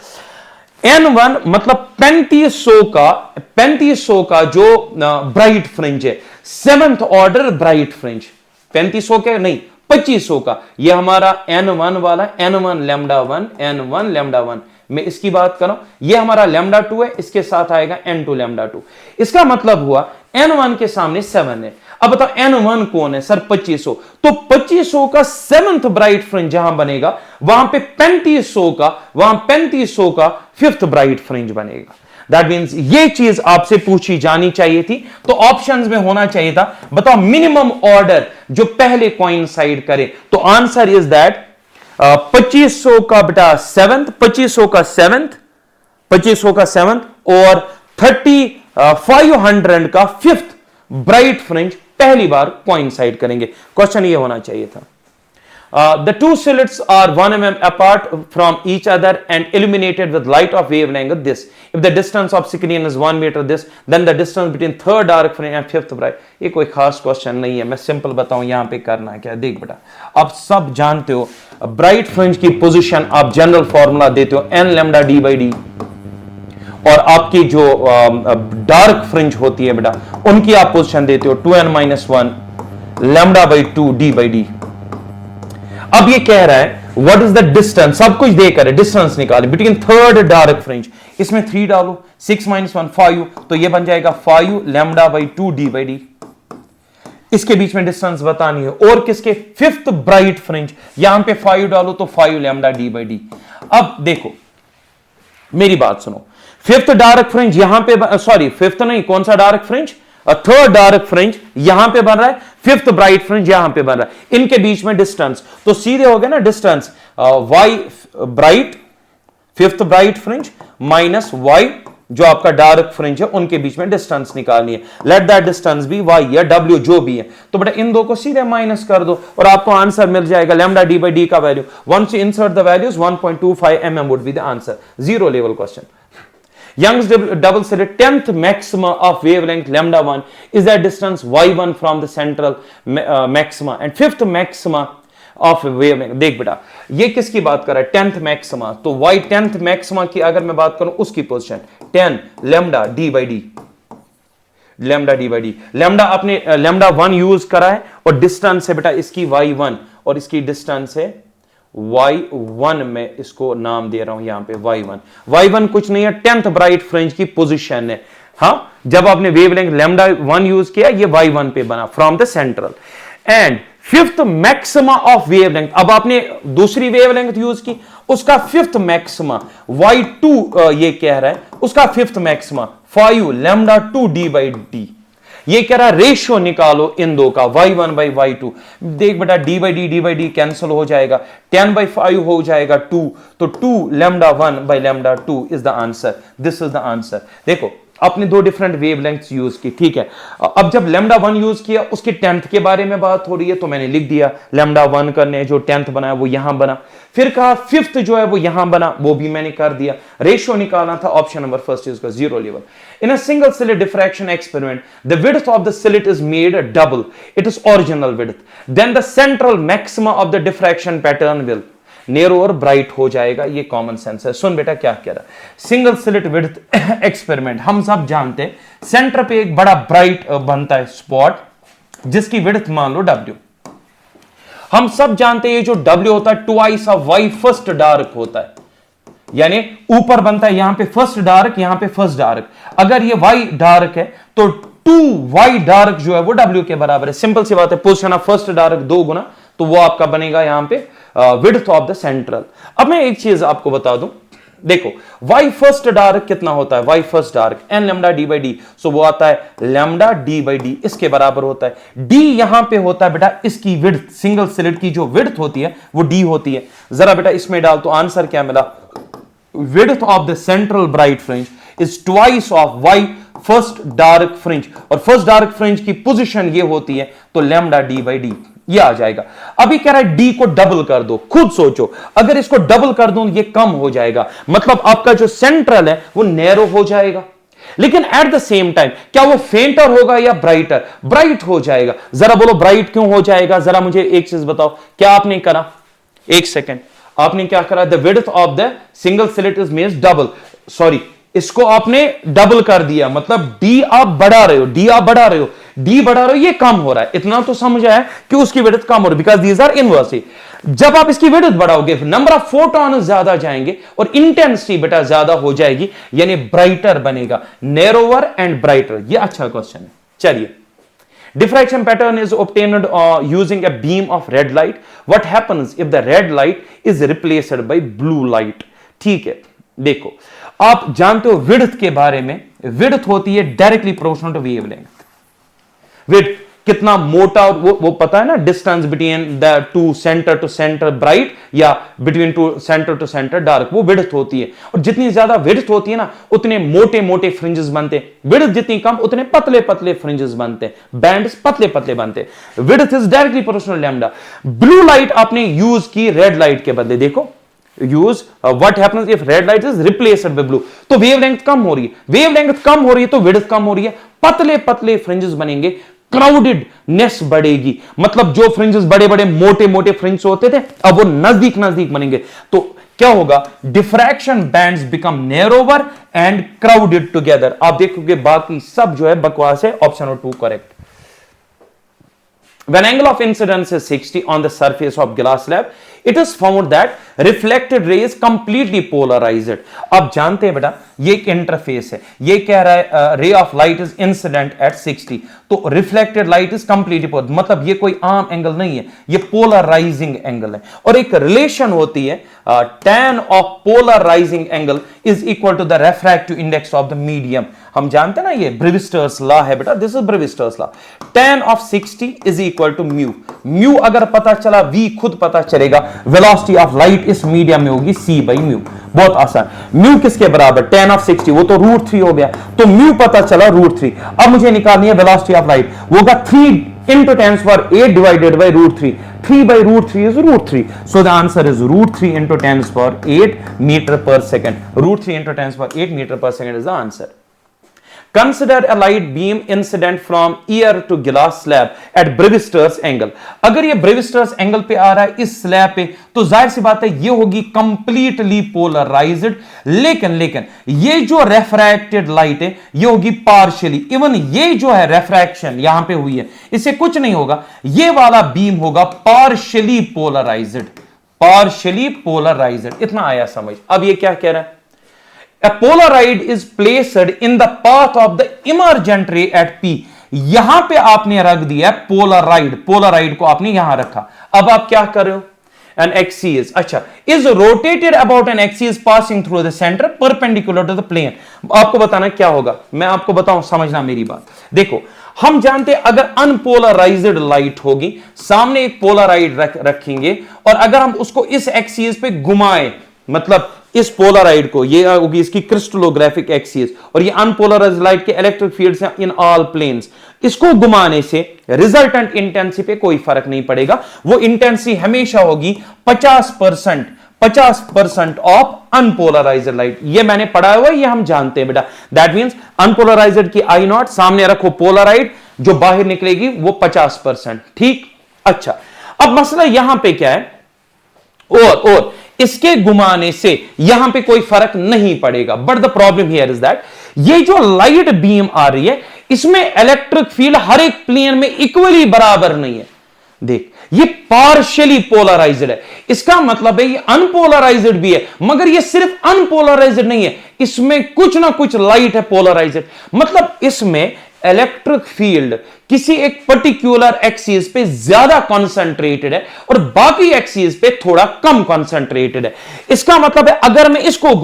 Speaker 2: n1 मतलब 3500 का जो ब्राइट फ्रिंज है, 7th ऑर्डर ब्राइट फ्रिंज, 3500 के नहीं 2500 का, ये हमारा n1 वाला, n1 λ1, n1 λ1, मैं इसकी बात कर रहा हूं, ये हमारा λ2 है, इसके साथ आएगा n2 λ2। इसका मतलब हुआ n1 के सामने 7 है। अब बताओ n1 कौन है सर, 2500, तो 2500 का 7th ब्राइट फ्रिंज जहां बनेगा, वहां पे 3500 का 5th ब्राइट फ्रिंज बनेगा। दैट मींस ये चीज आपसे पूछी जानी चाहिए थी, तो ऑप्शंस में होना चाहिए था, बताओ मिनिमम ऑर्डर जो पहले कोइंसाइड करे। तो आंसर इज दैट 2500 का बेटा 7th, 2500 का 7th, 2500 का 7th और 3500 का 5th ब्राइट फ्रिंज पहली बार कोइंसाइड करेंगे। क्वेश्चन ये होना चाहिए था। The two slits are 1 mm apart from each other and illuminated with light of wavelength this. If the distance of screen is 1 meter this, then the distance between third dark fringe and fifth bright. ये कोई खास question नहीं है, मैं simple बताऊं यहां पे करना क्या है। देख बेटा, आप सब जानते हो ब्राइट फ्रिंज की पोजीशन, आप जनरल फॉर्मूला देते हो n lambda d by d, और आपकी जो डार्क फ्रिंज होती है बेटा, उनकी आप पोजीशन देते हो 2n-1 lambda by 2 d by d। अब ये कह रहा है व्हाट इज द डिस्टेंस, सब कुछ देकर डिस्टेंस निकाले बिटवीन थर्ड डार्क फ्रिंज, इसमें 3 डालो, 6 - 1 5, तो ये बन जाएगा 5 λ by 2 d by d। इसके बीच में डिस्टेंस बतानी है, और किसके, फिफ्थ ब्राइट फ्रिंज, यहां पे 5 डालो तो 5 लैम्डा डी बाई डी। अब देखो मेरी बात सुनो, फिफ्थ डार्क फ्रिंज यहां पे, सॉरी फिफ्थ नहीं, कौन सा dark fringe, third dark fringe यहां पे बन रहा है, फिफ्थ ब्राइट फ्रिंज यहां पे बन रहा है, इनके बीच में डिस्टेंस तो सीधे हो गया ना distance, Y bright, fifth bright fringe minus Y जो आपका डार्क फ्रिंज है, उनके बीच में डिस्टेंस निकालनी है। Let that distance be Y या डब्ल्यू जो भी है, तो बेटा इन दो को सीधे माइनस कर दो और आपको आंसर मिल जाएगा लैम्डा डी बाई डी का value. Once you insert the values 1.25 mm would be the answer. Zero level question. Young's double slit 10th maxima of wavelength lambda 1 is that distance y1 from the central maxima and 5th maxima of wavelength। देख बेटा ये किसकी बात कर रहा है, 10th maxima, तो y 10th maxima की अगर मैं बात करूं उसकी position 10 lambda d by d, lambda D by D. Lambda आपने लैम्डा 1 यूज करा है और डिस्टेंस है बेटा इसकी y1 और इसकी डिस्टेंस है y1, में इसको नाम दे रहा हूं यहां पे y1। y1 कुछ नहीं है, 10th ब्राइट फ्रिंज की पोजीशन है। हां, जब आपने वेवलेंथ लैम्डा 1 यूज किया ये y1 पे बना from the central. And fifth maxima of wavelength, अब आपने दूसरी वेवलेंथ यूज की, उसका फिफ्थ मैक्सिमा y2 ये कह रहा है, उसका fifth maxima 5 lambda 2 D by D. ये कह रहा है रेशियो निकालो इन दो का, y1 बाई y2। देख बेटा डी बाई डी कैंसिल हो जाएगा, 10 बाई 5 हो जाएगा 2, तो 2 lambda 1 by lambda 2 is the answer. This is the answer. देखो आपने दो डिफरेंट वेवलेंथ्स यूज की, ठीक है। अब जब लैम्डा 1 यूज किया उसके 10th के बारे में बात हो रही है, तो मैंने लिख दिया लैम्डा 1 करने जो 10th बनाया वो यहां बना, फिर कहा फिफ्थ जो है वो यहां बना, वो भी मैंने कर दिया। रेशियो निकालना था, option number first is zero level. In a single slit diffraction experiment, the width of the slit is made double its original width. Then the central maxima of the diffraction pattern will narrow और bright हो जाएगा। ये common sense है। सुन बेटा क्या कह रहा है, सिंगल स्लिट विड्थ एक्सपेरिमेंट, हम सब जानते हैं सेंटर पे एक बड़ा ब्राइट बनता है स्पॉट जिसकी विड्थ मान लो W। हम सब जानते हैं ये जो W होता है twice of Y first dark होता है, यानी ऊपर बनता है यहां पे फर्स्ट डार्क, यहां पे फर्स्ट डार्क। अगर ये Y डार्क है तो 2Y डार्क जो है वो W के बराबर है। सिंपल सी बात है, पोजीशन ऑफ फर्स्ट डार्क 2 गुना, तो वो आपका बनेगा यहां पे विड्थ ऑफ द सेंट्रल। अब मैं एक चीज आपको बता दूं, देखो Y फर्स्ट डार्क कितना होता है, Y first dark n lambda D by D, so वो आता है लैम्डा डी बाई डी, इसके बराबर होता है। D यहां पे होता है बेटा इसकी विड्थ, सिंगल स्लिट की जो विड्थ होती है वो D होती है। जरा बेटा इसमें डाल तो आंसर क्या मिला, width of the central bright fringe is twice of y first dark fringe, और first dark fringe की पोजीशन ये होती है, तो lambda d by d ये आ जाएगा। अभी कह रहा है d को डबल कर दो, खुद सोचो अगर इसको डबल कर दूं ये कम हो जाएगा, मतलब आपका जो सेंट्रल है वो नैरो हो जाएगा। लेकिन एट द सेम टाइम क्या वो फेंटर होगा या ब्राइटर, ब्राइट हो जाएगा। जरा बोलो ब्राइट क्यों हो जाएगा, जरा मुझे एक चीज बताओ, क्या आपने करा, एक सेकेंड, आपने क्या करा, the width of the single slit is means double, sorry इसको आपने डबल कर दिया, मतलब डी आप बढ़ा रहे हो, डी आप बढ़ा रहे हो, डी बढ़ा रहे हो, ये कम हो रहा है। इतना तो समझ आया कि उसकी विड्थ कम हो रही है, बिकॉज दीज आर इनवर्स। जब आप इसकी विड्थ बढ़ाओगे नंबर ऑफ फोटॉन ज्यादा जाएंगे और इंटेंसिटी बेटा ज्यादा हो जाएगी, यानी ब्राइटर बनेगा, नैरोवर एंड ब्राइटर। ये अच्छा क्वेश्चन है। चलिए, diffraction pattern is obtained using a beam of red light. What happens if the red light is replaced by blue light? ठीक है, देखो आप जानते हो विड्थ के बारे में, विड्थ होती है directly proportional to wavelength. Width कितना मोटा, वो पता है ना, distance between the two centre bright या बिटवीन टू सेंटर डार्क, वो विड्थ होती है। और जितनी ज्यादा विड्थ होती है ना उतने मोटे मोटे फ्रिंजेस बनते हैं, विड्थ जितनी कम उतने पतले पतले फ्रिंजेस बनते हैं, बैंड्स पतले पतले बनते हैं। Width is directly proportional lambda. Blue light आपने यूज की रेड लाइट के बदले, देखो use what happens if red light is replaced by blue, तो वेवलेंथ कम हो रही है, वेवलेंथ कम हो रही है तो विड्थ कम हो रही है, पतले पतले फ्रिंजेस बनेंगे, क्राउडेडनेस बढ़ेगी, मतलब जो फ्रिंजेस बड़े बड़े मोटे मोटे फ्रिंज होते थे अब वो नजदीक नजदीक बनेंगे, तो क्या होगा, diffraction bands become narrower and crowded together. आप देखोगे बाकी सब जो है बकवास है। Option number 2 correct. When angle of incidence is 60 on the surface of glass slab, it is found that reflected ray is completely polarised. अब जानते हैं बेटा ये एक इंटरफेस है, ये कह रहा है ray of light is incident at 60, तो रिफ्लेक्टेड लाइट इज कंप्लीटली मतलब ये कोई आम एंगल नहीं है, ये पोलराइजिंग एंगल है। और एक रिलेशन होती है tan of polarising angle is equal to the refractive index of the medium. हम जानते हैं ना ये ब्रेविस्टर्स लॉ है बेटा, this is Brewster's law. tan of 60 is equal to mu. Mu अगर पता चला, v खुद पता चलेगा, वेलोसिटी ऑफ लाइट इस मीडियम में होगी c बाई म्यू। बहुत आसान। म्यू किसके बराबर? tan ऑफ 60, वो तो √3 हो गया, तो म्यू पता चला √3। अब मुझे निकालनी है वेलोसिटी ऑफ लाइट, वो होगा 3 into 10 to the power 8 divided by √3. 3 by √3 is √3. So the answer is √3 into 10 to the power 8 meter per second. √3 into 10 to the power 8 meter per second is the answer. Consider a light beam incident from ear to glass slab at Brewster's angle. अगर ये Brewster's angle पे आ रहा है इस slab पे, तो जाहिर सी बात है ये होगी कंप्लीटली पोलराइज्ड। लेकिन ये जो रेफ्रैक्टेड लाइट है ये होगी पार्शियली। इवन ये जो है रेफ्रैक्शन यहां पे हुई है, इससे कुछ नहीं होगा, ये वाला बीम होगा पार्शियली पोलराइज्ड। पार्शियली पोलराइज्ड, इतना आया समझ। अब ये क्या कह रहा है? A Polaroid is placed in the path of the emergent ray at P. यहां पे आपने रख दिया पोलराइड को आपने यहां रखा। अब आप क्या कर रहे हो? An axis, अच्छा, is rotated about an axis passing through the center perpendicular to the plane. आपको बताना क्या होगा, मैं आपको बताऊं, समझना मेरी बात। देखो, हम जानते हैं अगर अनपोलराइज्ड लाइट होगी, सामने एक पोलराइड रखेंगे, और अगर हम उसको इस एक्सिस पे घुमाएं, मतलब इस पोलराइड को, ये होगी इसकी क्रिस्टलोग्राफिक एक्सिस, और ये अनपोलराइज्ड लाइट के इलेक्ट्रिक फील्ड्स हैं इन ऑल प्लेन्स, इसको घुमाने से रिजल्टेंट इंटेंसिटी पे कोई फर्क नहीं पड़ेगा। वो इंटेंसिटी हमेशा होगी 50% ऑफ अनपोलराइज्ड लाइट। ये मैंने पढ़ा हुआ है, ये हम जानते हैं बेटा। दैट मींस अनपोलराइज्ड की आई नॉट, सामने रखो पोलराइड, जो बाहर निकलेगी वो 50%। ठीक, अच्छा, अब मसला यहां पे क्या है, और इसके घुमाने से यहां पे कोई फर्क नहीं पड़ेगा। But the problem here is that ये जो लाइट बीम आ रही है, इसमें इलेक्ट्रिक फील्ड हर एक प्लेन में इक्वली बराबर नहीं है। देख, ये पार्शियली पोलराइज्ड है, इसका मतलब है ये अनपोलराइज्ड भी है, मगर ये सिर्फ अनपोलराइज्ड नहीं है, इसमें कुछ ना कुछ लाइट है पोलराइज्ड। मतलब इसमें इलेक्ट्रिक फील्ड किसी एक पर्टिकुलर एक्सिस पे ज्यादा कॉन्सेंट्रेटेड है और बाकी एक्सिस पे थोड़ा कम कॉन्सेंट्रेटेड है। इसका मतलब है अगर मैं इसको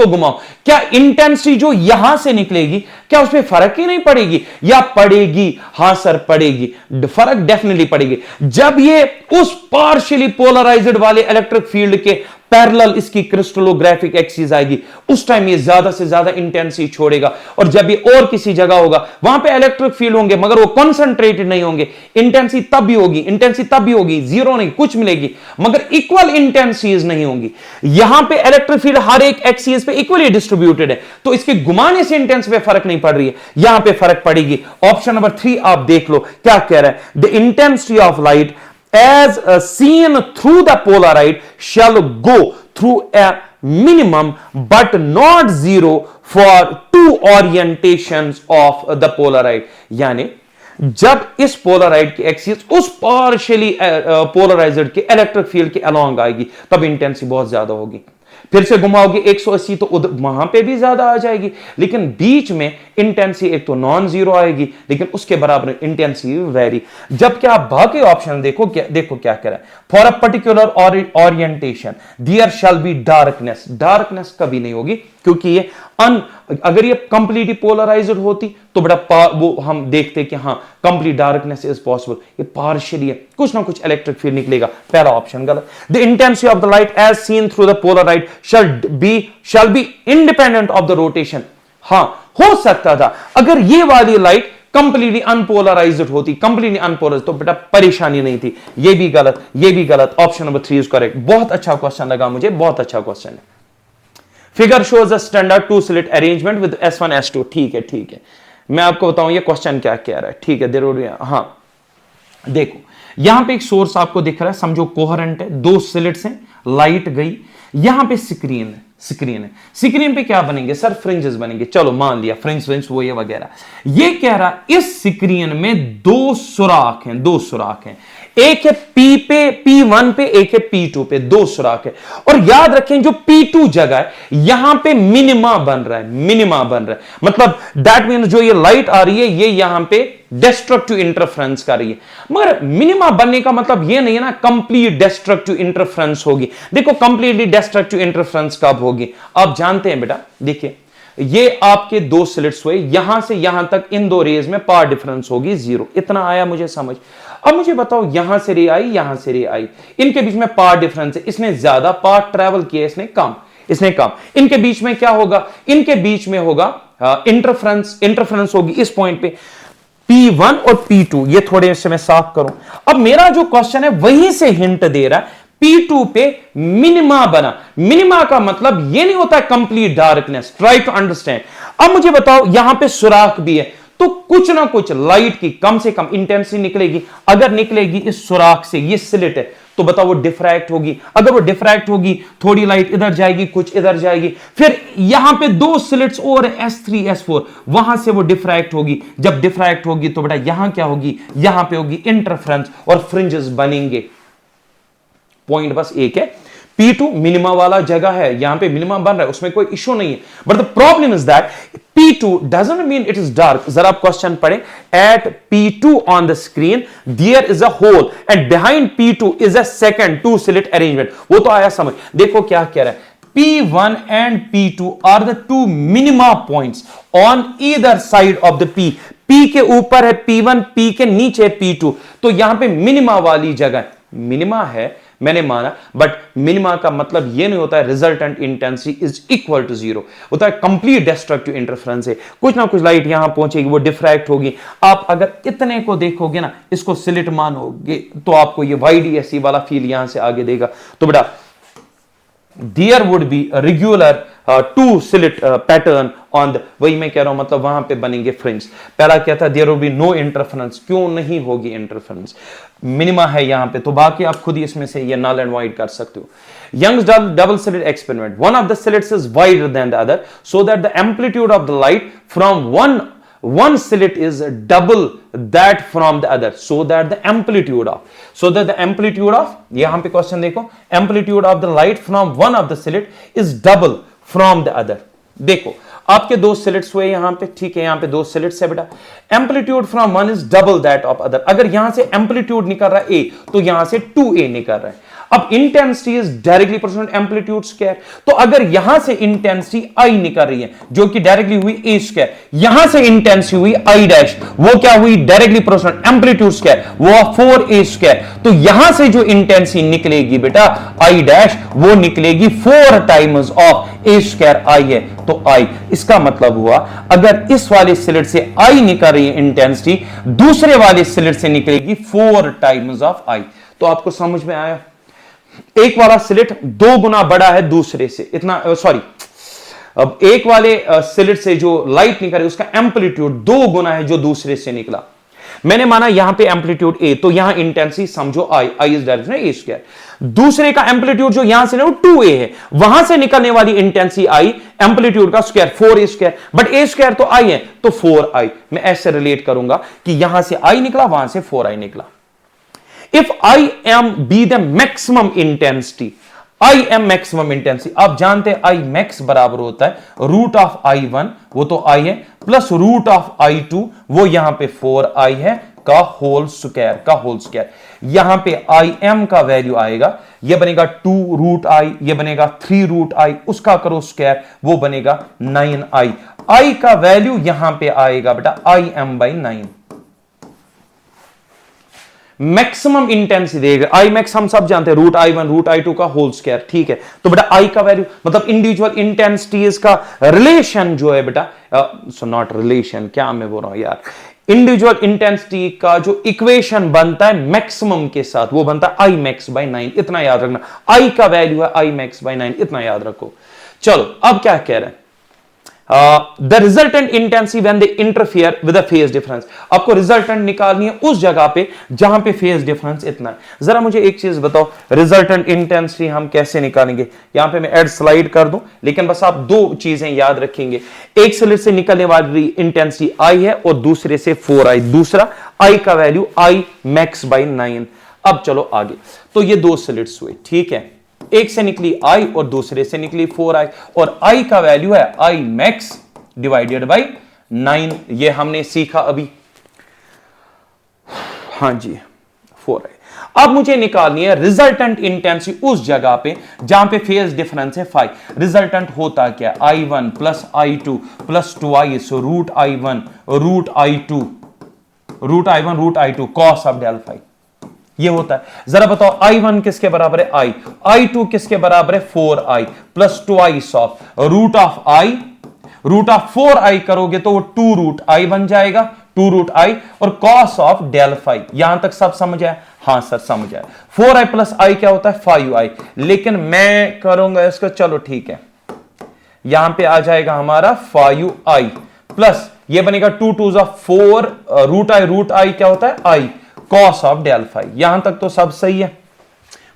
Speaker 2: घुमाऊं, क्या इंटेंसिटी जो यहां से निकलेगी, क्या उसमें फर्क ही नहीं पड़ेगी या पड़ेगी? हां सर, पड़ेगी, फर्क डेफिनेटली पड़ेगी। जब ये उस पार्शियली पोलराइज्ड वाले इलेक्ट्रिक फील्ड के पैरेलल इसकी क्रिस्टलोग्राफिक एक्सिस आएगी, उस टाइम ये ज्यादा से ज्यादा इंटेंसिटी छोड़ेगा, और जब ये और किसी जगह होगा वहां पे इलेक्ट्रिक फील्ड होंगे मगर वो कॉन्सेंट्रेटेड नहीं होंगे, इंटेंसिटी तब भी होगी, जीरो नहीं, कुछ मिलेगी, मगर इक्वल इंटेंसिटीज नहीं होंगी। यहां पे इलेक्ट्रिक फील्ड हर एक एक्सिस पे इक्वली डिस्ट्रीब्यूटेड है, तो इसके घुमाने से इंटेंसिटी पे फर्क नहीं पड़ रही है, यहां पे फर्क पड़ेगी। ऑप्शन नंबर 3 आप देख लो क्या कह रहा है, the intensity of light as seen through the polaroid shall go through a minimum but not zero for two orientations of the polaroid। यानी जब इस पोलराइड की एक्सिस उस पार्शियली पोलराइज्ड के इलेक्ट्रिक फील्ड के अलोंग आएगी, तब इंटेंसिटी बहुत ज्यादा होगी। फिर से घुमाओगे 180 तो वहां पे भी ज्यादा आ जाएगी, लेकिन बीच में इंटेंसिटी एक तो नॉन जीरो आएगी, लेकिन उसके बराबर इंटेंसिटी वेरी। जबकि आप बाकी ऑप्शन देखो क्या कह रहा है, for a particular orientation there shall be darkness. Darkness कभी नहीं होगी, क्योंकि ये अगर ये कंप्लीटली पोलराइज्ड होती तो बेटा वो हम देखते कि हाँ कंप्लीट डार्कनेस इज पॉसिबल, ये पार्शियली है, कुछ ना कुछ इलेक्ट्रिक फील्ड निकलेगा। पहला ऑप्शन गलत। The intensity of the light as seen through the polaroid shall be independent of the rotation. हाँ, हो सकता था अगर ये वाली लाइट कंप्लीटली अनपोलराइज्ड होती, तो बेटा परेशानी नहीं थी। ये भी गलत। Option number 3 is correct. बहुत अच्छा क्वेश्चन लगा मुझे, बहुत अच्छा क्वेश्चन है। Figure shows a standard 2 slit arrangement with S1 S2। ठीक है, मैं आपको बताऊं ये क्वेश्चन क्या कह रहा है। ठीक है, जरूर। हाँ, देखो यहां पे एक सोर्स आपको दिख रहा है, समझो कोहेरेंट है, 2 स्लिट्स हैं, लाइट गई, यहां पे स्क्रीन है। स्क्रीन पे क्या बनेंगे सर? फ्रिंजेस बनेंगे। चलो मान लिया फ्रिंज वो ये वगैरह। ये कह रहा इस स्क्रीन में 2 सुराख हैं। एक है P पे P1 पे, एक है P2 पे, दो सुराख है। और याद रखें जो P2 जगह है यहां पे मिनिमा बन रहा है, मिनिमा बन रहा है, मतलब दैट मीन जो ये लाइट आ रही है ये यहां पे डिस्ट्रक्टिव इंटरफ्रेंस कर रही है। मगर मिनिमा बनने का मतलब ये नहीं है ना कंप्लीट डिस्ट्रक्टिव इंटरफ्रेंस होगी। देखो कंप्लीटली डिस्ट्रक्टिव इंटरफ्रेंस कब होगी आप जानते हैं बेटा, देखिए ये आपके दो स्लिट्स हुए, यहां से यहां तक इन दो रेज में पावर डिफरेंस होगी 0। इतना आया मुझे समझ। अब मुझे बताओ यहां से रे आई, यहां से रे आई, इनके बीच में पावर डिफरेंस है, इसने ज्यादा पावर ट्रेवल किया, इसने कम, इसने कम। इनके बीच में क्या होगा, इनके बीच में होगा इंटरफ्रेंस, इंटरफ्रेंस होगी इस पॉइंट पे P1 और P2। ये थोड़े से मैं साफ करूं। अब मेरा जो क्वेश्चन है वहीं से हिंट दे रहा है P2 पे मिनिमा बना। मिनिमा का मतलब ये नहीं होता complete darkness, try to understand. अब मुझे बताओ यहां पे सुराख भी है तो कुछ ना कुछ लाइट की कम से कम इंटेंसिटी निकलेगी। अगर निकलेगी इस सुराख से, ये स्लिट है, तो बताओ वो डिफ्रैक्ट होगी। अगर वो डिफ्रैक्ट होगी थोड़ी लाइट इधर जाएगी, कुछ इधर जाएगी। फिर यहां पे दो स्लिट्स और S3 S4, वहां से वो डिफ्रैक्ट होगी। जब डिफ्रैक्ट होगी तो बेटा यहां क्या होगी, यहां पे होगी इंटरफ्रेंस और फ्रिंजेस बनेंगे। पॉइंट बस एक है, P2 मिनिमा वाला जगह है, यहां पे मिनिमा बन रहा है, उसमें कोई इशू नहीं है। But the problem is that P2 doesn't mean it is dark। जरा आप क्वेश्चन पढ़ें, at P2 on the screen there is a hole and behind P2 is a second two slit arrangement। वो तो आया समझ। देखो क्या कह रहा है, P1 and P2 are the two minima points on either side of the P। P के ऊपर है P1, P के नीचे है P2, तो यहां पे मिनिमा वाली जगह मिनिमा है, मैंने माना। बट मिनिमा का मतलब यह नहीं होता है resultant intensity is equal to 0, होता है कंप्लीट डिस्ट्रक्टिव इंटरफ्रेंस है। कुछ ना कुछ लाइट यहां पहुंचेगी, वो डिफ्रैक्ट होगी। आप अगर इतने को देखोगे ना, इसको स्लिट मानोगे, तो आपको ये YDSE वाला फील यहां से आगे देगा। तो बेटा there would be regular two slit pattern on the, वही मैं कह रहा हूं, मतलब वहां पे बनेंगे फ्रिंज। पहला क्या था, there would be no interference, क्यों नहीं होगी इंटरफेरेंस, मिनिमा है यहां पे। तो बाकी आप खुद ही इसमें से ये नल एंड वाइड कर सकते हो। Young's double slit experiment, one of the slits is wider than the other so that the amplitude of the light from one slit is double that from the other so that the amplitude of यहां पे question देखो, amplitude of the light from one of the slit is double from the other। देखो आपके दो slits हुए यहां पे, ठीक है, यहां पे दो स्लिट्स है बेटा, amplitude from one is double that of other. अगर यहां से एम्पलीट्यूड निकल रहा है A, तो यहां से 2A निकल रहा है। अब intensity is directly proportional amplitude square, तो अगर यहां से इंटेंसिटी I निकल रही है जो कि डायरेक्टली हुई A स्क्वायर, यहां से इंटेंसिटी हुई I डैश, वो क्या हुई डायरेक्टली प्रोपोर्शनल एम्पलीट्यूड स्क्वायर, वो 4A स्क्वायर। तो यहां से जो इंटेंसिटी निकलेगी बेटा I डैश, वो निकलेगी 4 times of A square I है, तो I। इसका मतलब हुआ अगर इस वाले स्लिट से I निकल रही है इंटेंसिटी, दूसरे वाले स्लिट से निकलेगी 4 टाइम्स ऑफ I। तो आपको समझ में आया, एक वाला स्लिट 2 गुना बड़ा है दूसरे से, इतना सॉरी, अब एक वाले स्लिट से जो लाइट निकल रही है उसका एम्पलीट्यूड 2 गुना है जो दूसरे से निकला। मैंने माना यहां पे एम्पलीट्यूड A, तो यहां इंटेंसिटी समझो I is direction A square. दूसरे का एम्पलीट्यूड जो यहां से ना 2A है, वहां से निकलने वाली इंटेंसिटी I एम्पलीट्यूड का square 4A square, but A square तो I है, तो 4I। मैं ऐसे रिलेट करूंगा कि यहां से I निकला, वहां से 4I निकला। If I am be the maximum intensity, I am maximum intensity, आप जानते हैं I max बराबर होता है रूट ऑफ I1, वो तो I है, प्लस रूट ऑफ I2, वो यहां पे 4I है का होल स्क्वायर। यहां पे IM का वैल्यू आएगा, ये बनेगा 2 रूट I, ये बनेगा 3 रूट I, उसका करो स्क्वायर, वो बनेगा 9I। I का वैल्यू यहां पे आएगा बेटा IM/9। मैक्सिमम इंटेंसिटी देगा I मैक्स, हम सब जानते हैं रूट I1 रूट I2 का होल स्क्वायर, ठीक है। तो बेटा I का वैल्यू मतलब इंडिविजुअल इंटेंसिटीज का रिलेशन जो है बेटा, सो नॉट रिलेशन, क्या मैं बोल रहा हूं यार, इंडिविजुअल इंटेंसिटी का जो इक्वेशन बनता है मैक्सिमम के साथ, वो बनता है I max/9। इतना याद रखना, I का वैल्यू है I max/9, इतना याद रखो। चलो अब क्या कह रहे हैं, the resultant intensity when they interfere with the phase difference। आपको रिजल्टेंट निकालनी है उस जगह पे जहां पे फेज डिफरेंस इतना है। जरा मुझे एक चीज बताओ, रिजल्टेंट इंटेंसिटी हम कैसे निकालेंगे? यहां पे मैं ऐड स्लाइड कर दूं, लेकिन बस आप 2 चीजें याद रखेंगे। एक स्लिट से निकलने वाली इंटेंसिटी I है और दूसरे से 4I। दूसरा I का वैल्यू I max/9। अब चलो आगे, तो ये दो स्लिट्स हुए, ठीक है, एक से निकली आई और दूसरे से निकली 4i, और आई का वैल्यू है आई मैक्स डिवाइडेड बाई 9, ये हमने सीखा अभी, हाँ जी 4i। अब मुझे निकालनी है रिजल्टेंट इंटेंसिटी उस जगह पे जहां पे फेज डिफरेंस है 5। रिजल्टेंट होता क्या, i1 plus i2 plus 2i, so root i1 root i2 root i1 root i2 cos of del phi, ये होता है। जरा बताओ i1 किसके बराबर है i, i2 किसके बराबर है 4i plus 2i of root of i, root of 4i करोगे तो वो 2 रूट i बन जाएगा, 2 रूट i और कॉस ऑफ डेल फाई। यहां तक सब समझ आया? हाँ सर समझ आया। 4i प्लस i क्या होता है 5i, लेकिन मैं करूंगा इसको, चलो ठीक है, यहां पे आ जाएगा हमारा 5i प्लस ये बनेगा 2 2 4 रूट i क्या होता है i cos of del phi. यहां तक तो सब सही है,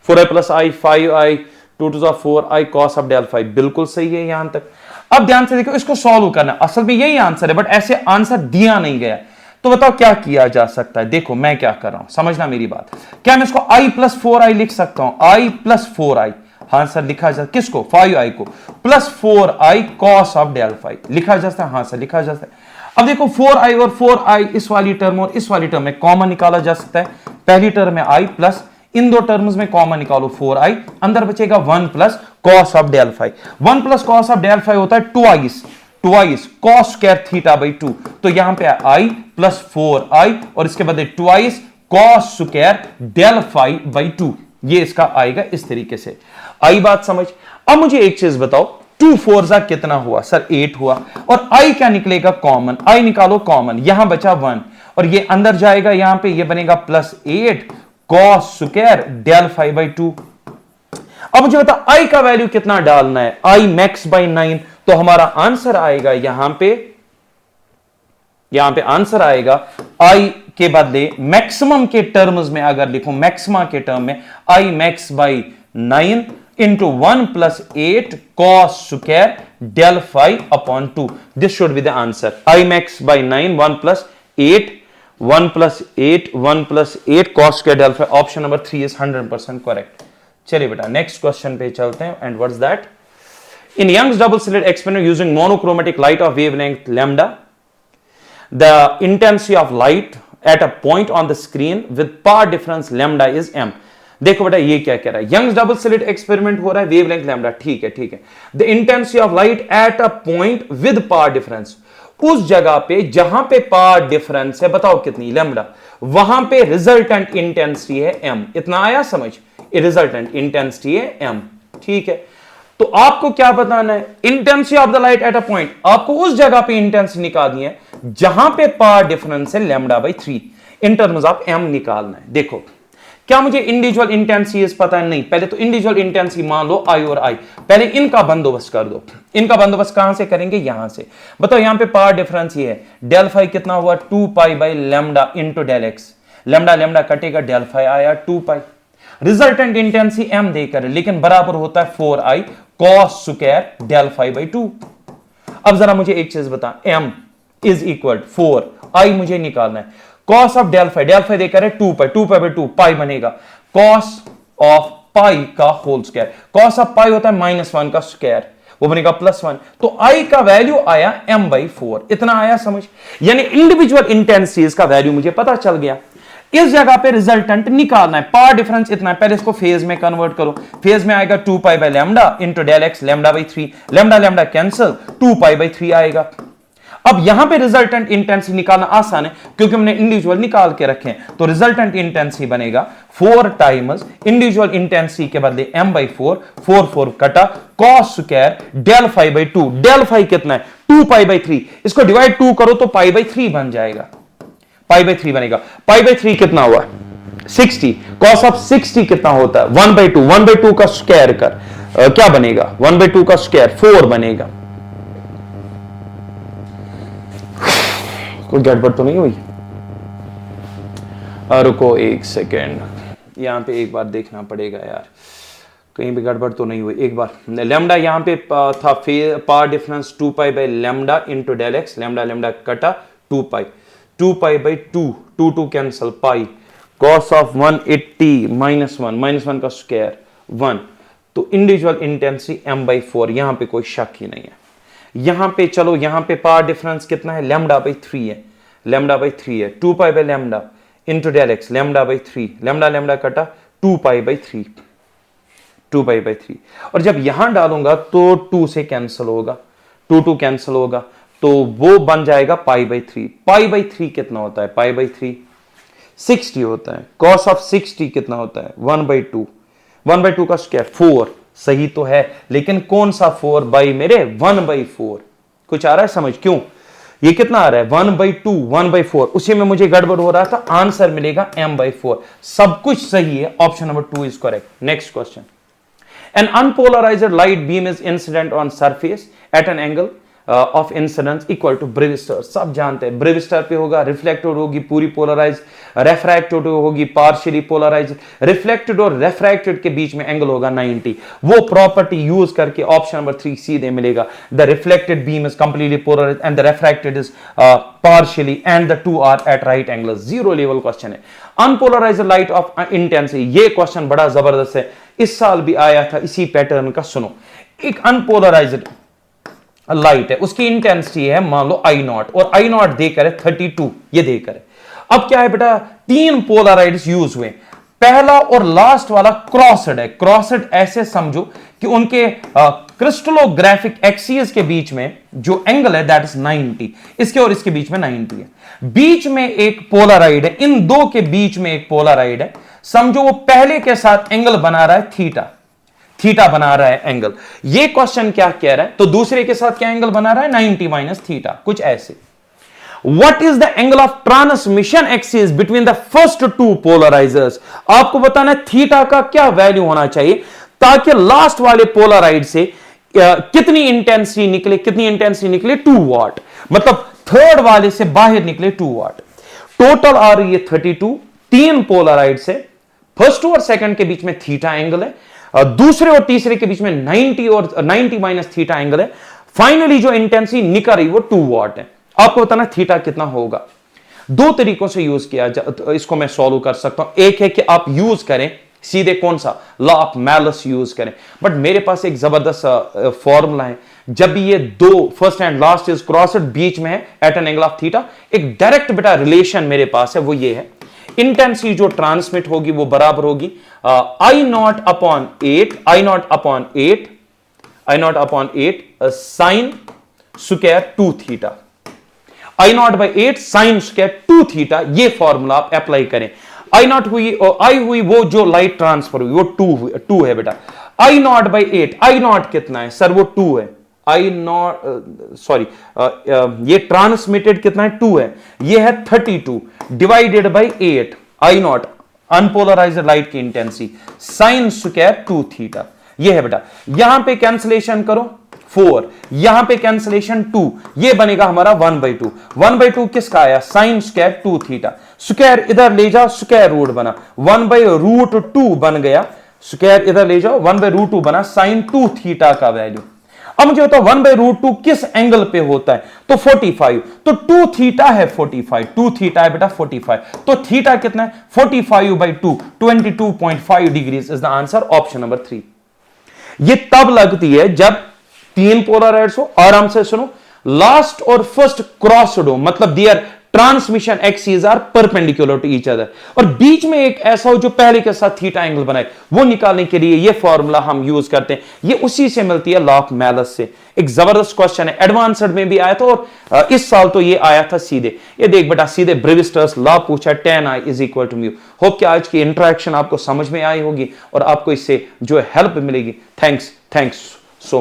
Speaker 2: 4i plus i 5i 2 2 4i cos of del phi, बिल्कुल सही है यहां तक। अब ध्यान से देखो, इसको सॉल्व करना, असल में यही आंसर है बट ऐसे आंसर दिया नहीं गया, तो बताओ क्या किया जा सकता है। देखो मैं क्या कर रहा हूं, समझना मेरी बात, क्या मैं इसको i प्लस 4i लिख सकता हूं, i प्लस 4i, हाँ सर लिखा जा, किसको 5i को, plus 4i cos of del phi लिखा जा सकता है, हाँ सर लिखा जा सकता है। अब देखो 4i और 4i इस वाली टर्म और इस वाली टर्म में कॉमन निकाला जा सकता है, पहली टर्म में i प्लस, इन दो टर्म्स में कॉमन निकालो 4i, अंदर बचेगा 1 plus cos of del phi, 1 plus cos of del phi होता है 2i cos square theta by 2, तो यहां पे i प्लस 4i और इसके बाद 2i cos square del phi by 2, ये इसका आएगा इस तरीके से। आई बात समझ। अब मुझे एक चीज बताओ, 2 4 जा कितना हुआ सर 8 हुआ, और i क्या निकलेगा कॉमन, i निकालो कॉमन, यहां बचा 1 और ये अंदर जाएगा, यहां पे ये बनेगा plus 8 cos square del phi by 2। अब मुझे बता i का वैल्यू कितना डालना है, i मैक्स बाई 9, तो हमारा आंसर आएगा यहां पे आंसर आएगा i के बदले मैक्सिमम के टर्म्स में अगर लिखूं, मैक्सिमा के टर्म में i max by 9 into 1 plus 8 cos square del phi upon 2, this should be the answer. i max by 9 1 plus 8 1 plus 8 1 plus 8 cos square del phi, option number 3 is 100% correct. चलिए बेटा next question पे चलते हैं, and what's that, in Young's double slit experiment using monochromatic light of wavelength lambda, the intensity of light at a point on the screen with power difference lambda is m। देखो बेटा ये क्या कह रहा है, यंग्स डबल स्लिट एक्सपेरिमेंट हो रहा है, वेवलेंथ लैम्डा, ठीक है, the intensity of light at a point with power difference, उस जगह पे जहां पे पावर डिफरेंस है, बताओ कितनी लैम्डा, वहां पे रिजल्टेंट इंटेंसिटी है m, इतना आया समझ, रिजल्टेंट इंटेंसिटी है m, ठीक है। तो आपको क्या बताना है, intensity of the light at a point, आपको उस जगह पे इंटेंसिटी निकालनी है जहां पे पावर डिफरेंस है lambda by 3, in terms of m निकालना है। देखो क्या मुझे इंडिविजुअल इंटेंसिटीज पता है, नहीं, पहले तो इंडिविजुअल इंटेंसिटी मान लो i और i, पहले इनका बंदोबस्त कर दो। इनका बंदोबस्त कहां से करेंगे, यहां से। बताओ यहां पे पावर डिफरेंस ये है, डेल फाई कितना हुआ 2 pi by lambda into del x, lambda lambda कटेगा, डेल फाई आया 2 पाई, रिजल्टेंट इंटेंसिटी m देकर, लेकिन बराबर होता है 4i cos square del phi by 2। अब जरा मुझे एक चीज बता, m इज इक्वल 4, i मुझे निकालना है, कॉस ऑफ डेल फाई देकर है 2 पाई बाई 2 पाई बनेगा, कॉस ऑफ पाई का होल स्क्वायर, कॉस ऑफ पाई होता है -1 का स्क्वायर, वो बनेगा +1, तो i का वैल्यू आया m बाई 4, इतना आया समझ, यानी इंडिविजुअल इंटेंसिटीज का वैल्यू मुझे पता चल गया। इस जगह पे रिजल्टेंट निकालना है, पावर डिफरेंस इतना है, पहले इसको फेज में कन्वर्ट करो, फेज में आएगा 2 pi by lambda into del x, lambda by 3, lambda lambda cancel, 2 pi by 3 आएगा। अब यहां पे रिजल्टेंट इंटेंसिटी निकालना आसान है क्योंकि हमने इंडिविजुअल निकाल के रखे हैं, तो रिजल्टेंट इंटेंसिटी बनेगा 4 टाइम्स इंडिविजुअल इंटेंसिटी के बदले m बाई 4, 4 कटा cos square del phi by 2, del phi कितना है 2 पाई बाई 3, इसको डिवाइड 2 करो तो पाई बाई 3 बन जाएगा, पाई बाई 3 बनेगा, पाई बाई 3 कितना हुआ 60, कॉस ऑफ 60 कितना होता है 1 बाई 2 का स्क्वायर कर, क्या बनेगा 1 बाई 2 का स्क्वायर 4 बनेगा। कोई गड़बड़ तो नहीं हुई, रुको एक सेकेंड, यहां पे एक बार देखना पड़ेगा यार, कहीं भी गड़बड़ तो नहीं हुई, एक बार लैम्डा यहां पे था power difference 2 pi by lambda into del x, lambda lambda कटा 2 pi by 2 2 cancel pi cos of 180 -1 का स्क्वायर 1, तो इंडिविजुअल इंटेंसिटी m/4, यहां पे कोई शक ही नहीं है। यहां पे चलो, यहां पे पावर डिफरेंस कितना है, λ/3 है, λ/3 है, 2π/λ इंटू डेल एक्स, λ/3, लैम्डा कटा 2π/3, 2π/3, और जब यहां डालूंगा तो 2 से कैंसिल होगा, 2 कैंसिल होगा, तो वो बन जाएगा π/3। π/3 कितना होता है, π/3 60 होता है। cos ऑफ 60 कितना होता है, 1/2, 1/2 का स्क्वायर 4, सही तो है, लेकिन कौन सा 4 बाई मेरे, 1/4। कुछ आ रहा है समझ, क्यों ये कितना आ रहा है, 1/2, 1/4, उसी में मुझे गड़बड़ हो रहा था, आंसर मिलेगा m/4। सब कुछ सही है, option number 2 is correct. Next question, an unpolarised light beam is incident on surface at an angle of incidence equal to Brewster. सब जानते हैं ब्रेविस्टर पे होगा, रिफ्लेक्टेड होगी पूरी पोलराइज, रेफ्रैक्टेड होगी पार्शियली पोलराइज, रिफ्लेक्टेड और रेफ्रैक्टेड के बीच में एंगल होगा 90। वो प्रॉपर्टी यूज करके ऑप्शन नंबर 3 सीधे मिलेगा, the reflected beam is completely polarise and the refracted is partially and the two are at right angle. 0 level question है। अनपोलराइज्ड लाइट ऑफ इंटेंसिटी, ये क्वेश्चन बड़ा जबरदस्त है, इस साल भी आया था इसी पैटर्न का। सुनो, एक अनपोलराइज्ड लाइट है, उसकी इंटेंसिटी है मान लो I0, और I0 देकर है 32, ये देकर है। अब क्या है बेटा, 3 पोलराइड्स यूज हुए, पहला और लास्ट वाला क्रॉसड है। क्रॉसड ऐसे समझो कि उनके क्रिस्टलोग्राफिक एक्सिस के बीच में जो एंगल है दैट इज 90, इसके और इसके बीच में 90 है। बीच में एक पोलराइड है, इन दो के बीच में एक पोलराइड है, समझो वो पहले के साथ एंगल बना रहा है थीटा बना रहा है एंगल। ये क्वेश्चन क्या कह रहा है, तो दूसरे के साथ क्या एंगल बना रहा है, 90 माइनस थीटा, कुछ ऐसे। What is the angle of transmission axis between the first two polarisers. आपको बताना है थीटा का क्या वैल्यू होना चाहिए ताकि लास्ट वाले पोलराइड से कितनी इंटेंसिटी निकले 2 वाट, मतलब थर्ड वाले से बाहर निकले 2 वाट। टोटल आ रही है 32, 3 पोलराइड से फर्स्ट और सेकंड के बीच में थीटा एंगल है, दूसरे और तीसरे के बीच में 90 और 90 माइनस थीटा एंगल है। फाइनली जो इंटेंसिटी निकल रही वो 2 वाट है। आपको बताना थीटा कितना होगा। 2 तरीकों से यूज किया इसको मैं सॉल्व कर सकता हूं। एक है कि आप यूज करें सीधे कौन सा, लॉ ऑफ मैलस यूज करें, बट मेरे पास एक जबरदस्त फॉर्मूला है। जब भी ये 2 first and last is crossed बीच में है at an angle of theta, एक डायरेक्ट बेटा रिलेशन मेरे पास है, वो ये है, इंटेंसिटी जो ट्रांसमिट होगी वो बराबर होगी I0 upon 8 sine square 2 theta, I0/8 sine square 2 theta. ये फॉर्मूला आप अप्लाई करें। I0 हुई और I हुई वो जो लाइट ट्रांसफर हुई वो 2 है बेटा। I0/8, I0 कितना है सर, वो 2 है। ये ट्रांसमिटेड कितना है, 2 है, ये है 32 divided by 8, I0 unpolarised light की इंटेंसिटी साइन स्क्वायर 2 थीटा। ये है बेटा। यहां पे कैंसिलेशन करो 4, यहां पे कैंसिलेशन 2, ये बनेगा हमारा 1/2। 1/2 किसका आया, साइन स्क्वायर 2 थीटा। स्क्वायर इधर ले जाओ, स्क्वायर रूट बना 1/√2 बन गया, स्क्वायर इधर ले जाओ 1/√2 बना साइन 2 थीटा का वैल्यू। अब मुझे होता है 1/√2 किस एंगल पे होता है, तो 45, तो 2 थीटा है 45, 2 थीटा है बेटा 45, तो थीटा कितना है 45/2, 22.5 degrees is the answer, option number 3। ये तब लगती है जब 3 पोलराइड्स हो, आराम से सुनो, लास्ट और फर्स्ट क्रॉस्ड हो, मतलब their transmission axis are perpendicular to each other, और बीच में एक ऐसा हो जो पहले के साथ थीटा एंगल बनाए, वो निकालने के लिए ये फॉर्मूला हम यूज करते हैं। ये उसी से मिलती है लॉ ऑफ मैलस से। एक जबरदस्त क्वेश्चन है, एडवांस्ड में भी आया था और इस साल तो ये आया था सीधे। ये देख बेटा, सीधे ब्रेविस्टर्स लॉ पूछा, tan I is equal to mu. Hope कि आज की इंटरेक्शन आपको समझ में आई होगी और आपको इससे जो हेल्प मिलेगी। Thanks so much.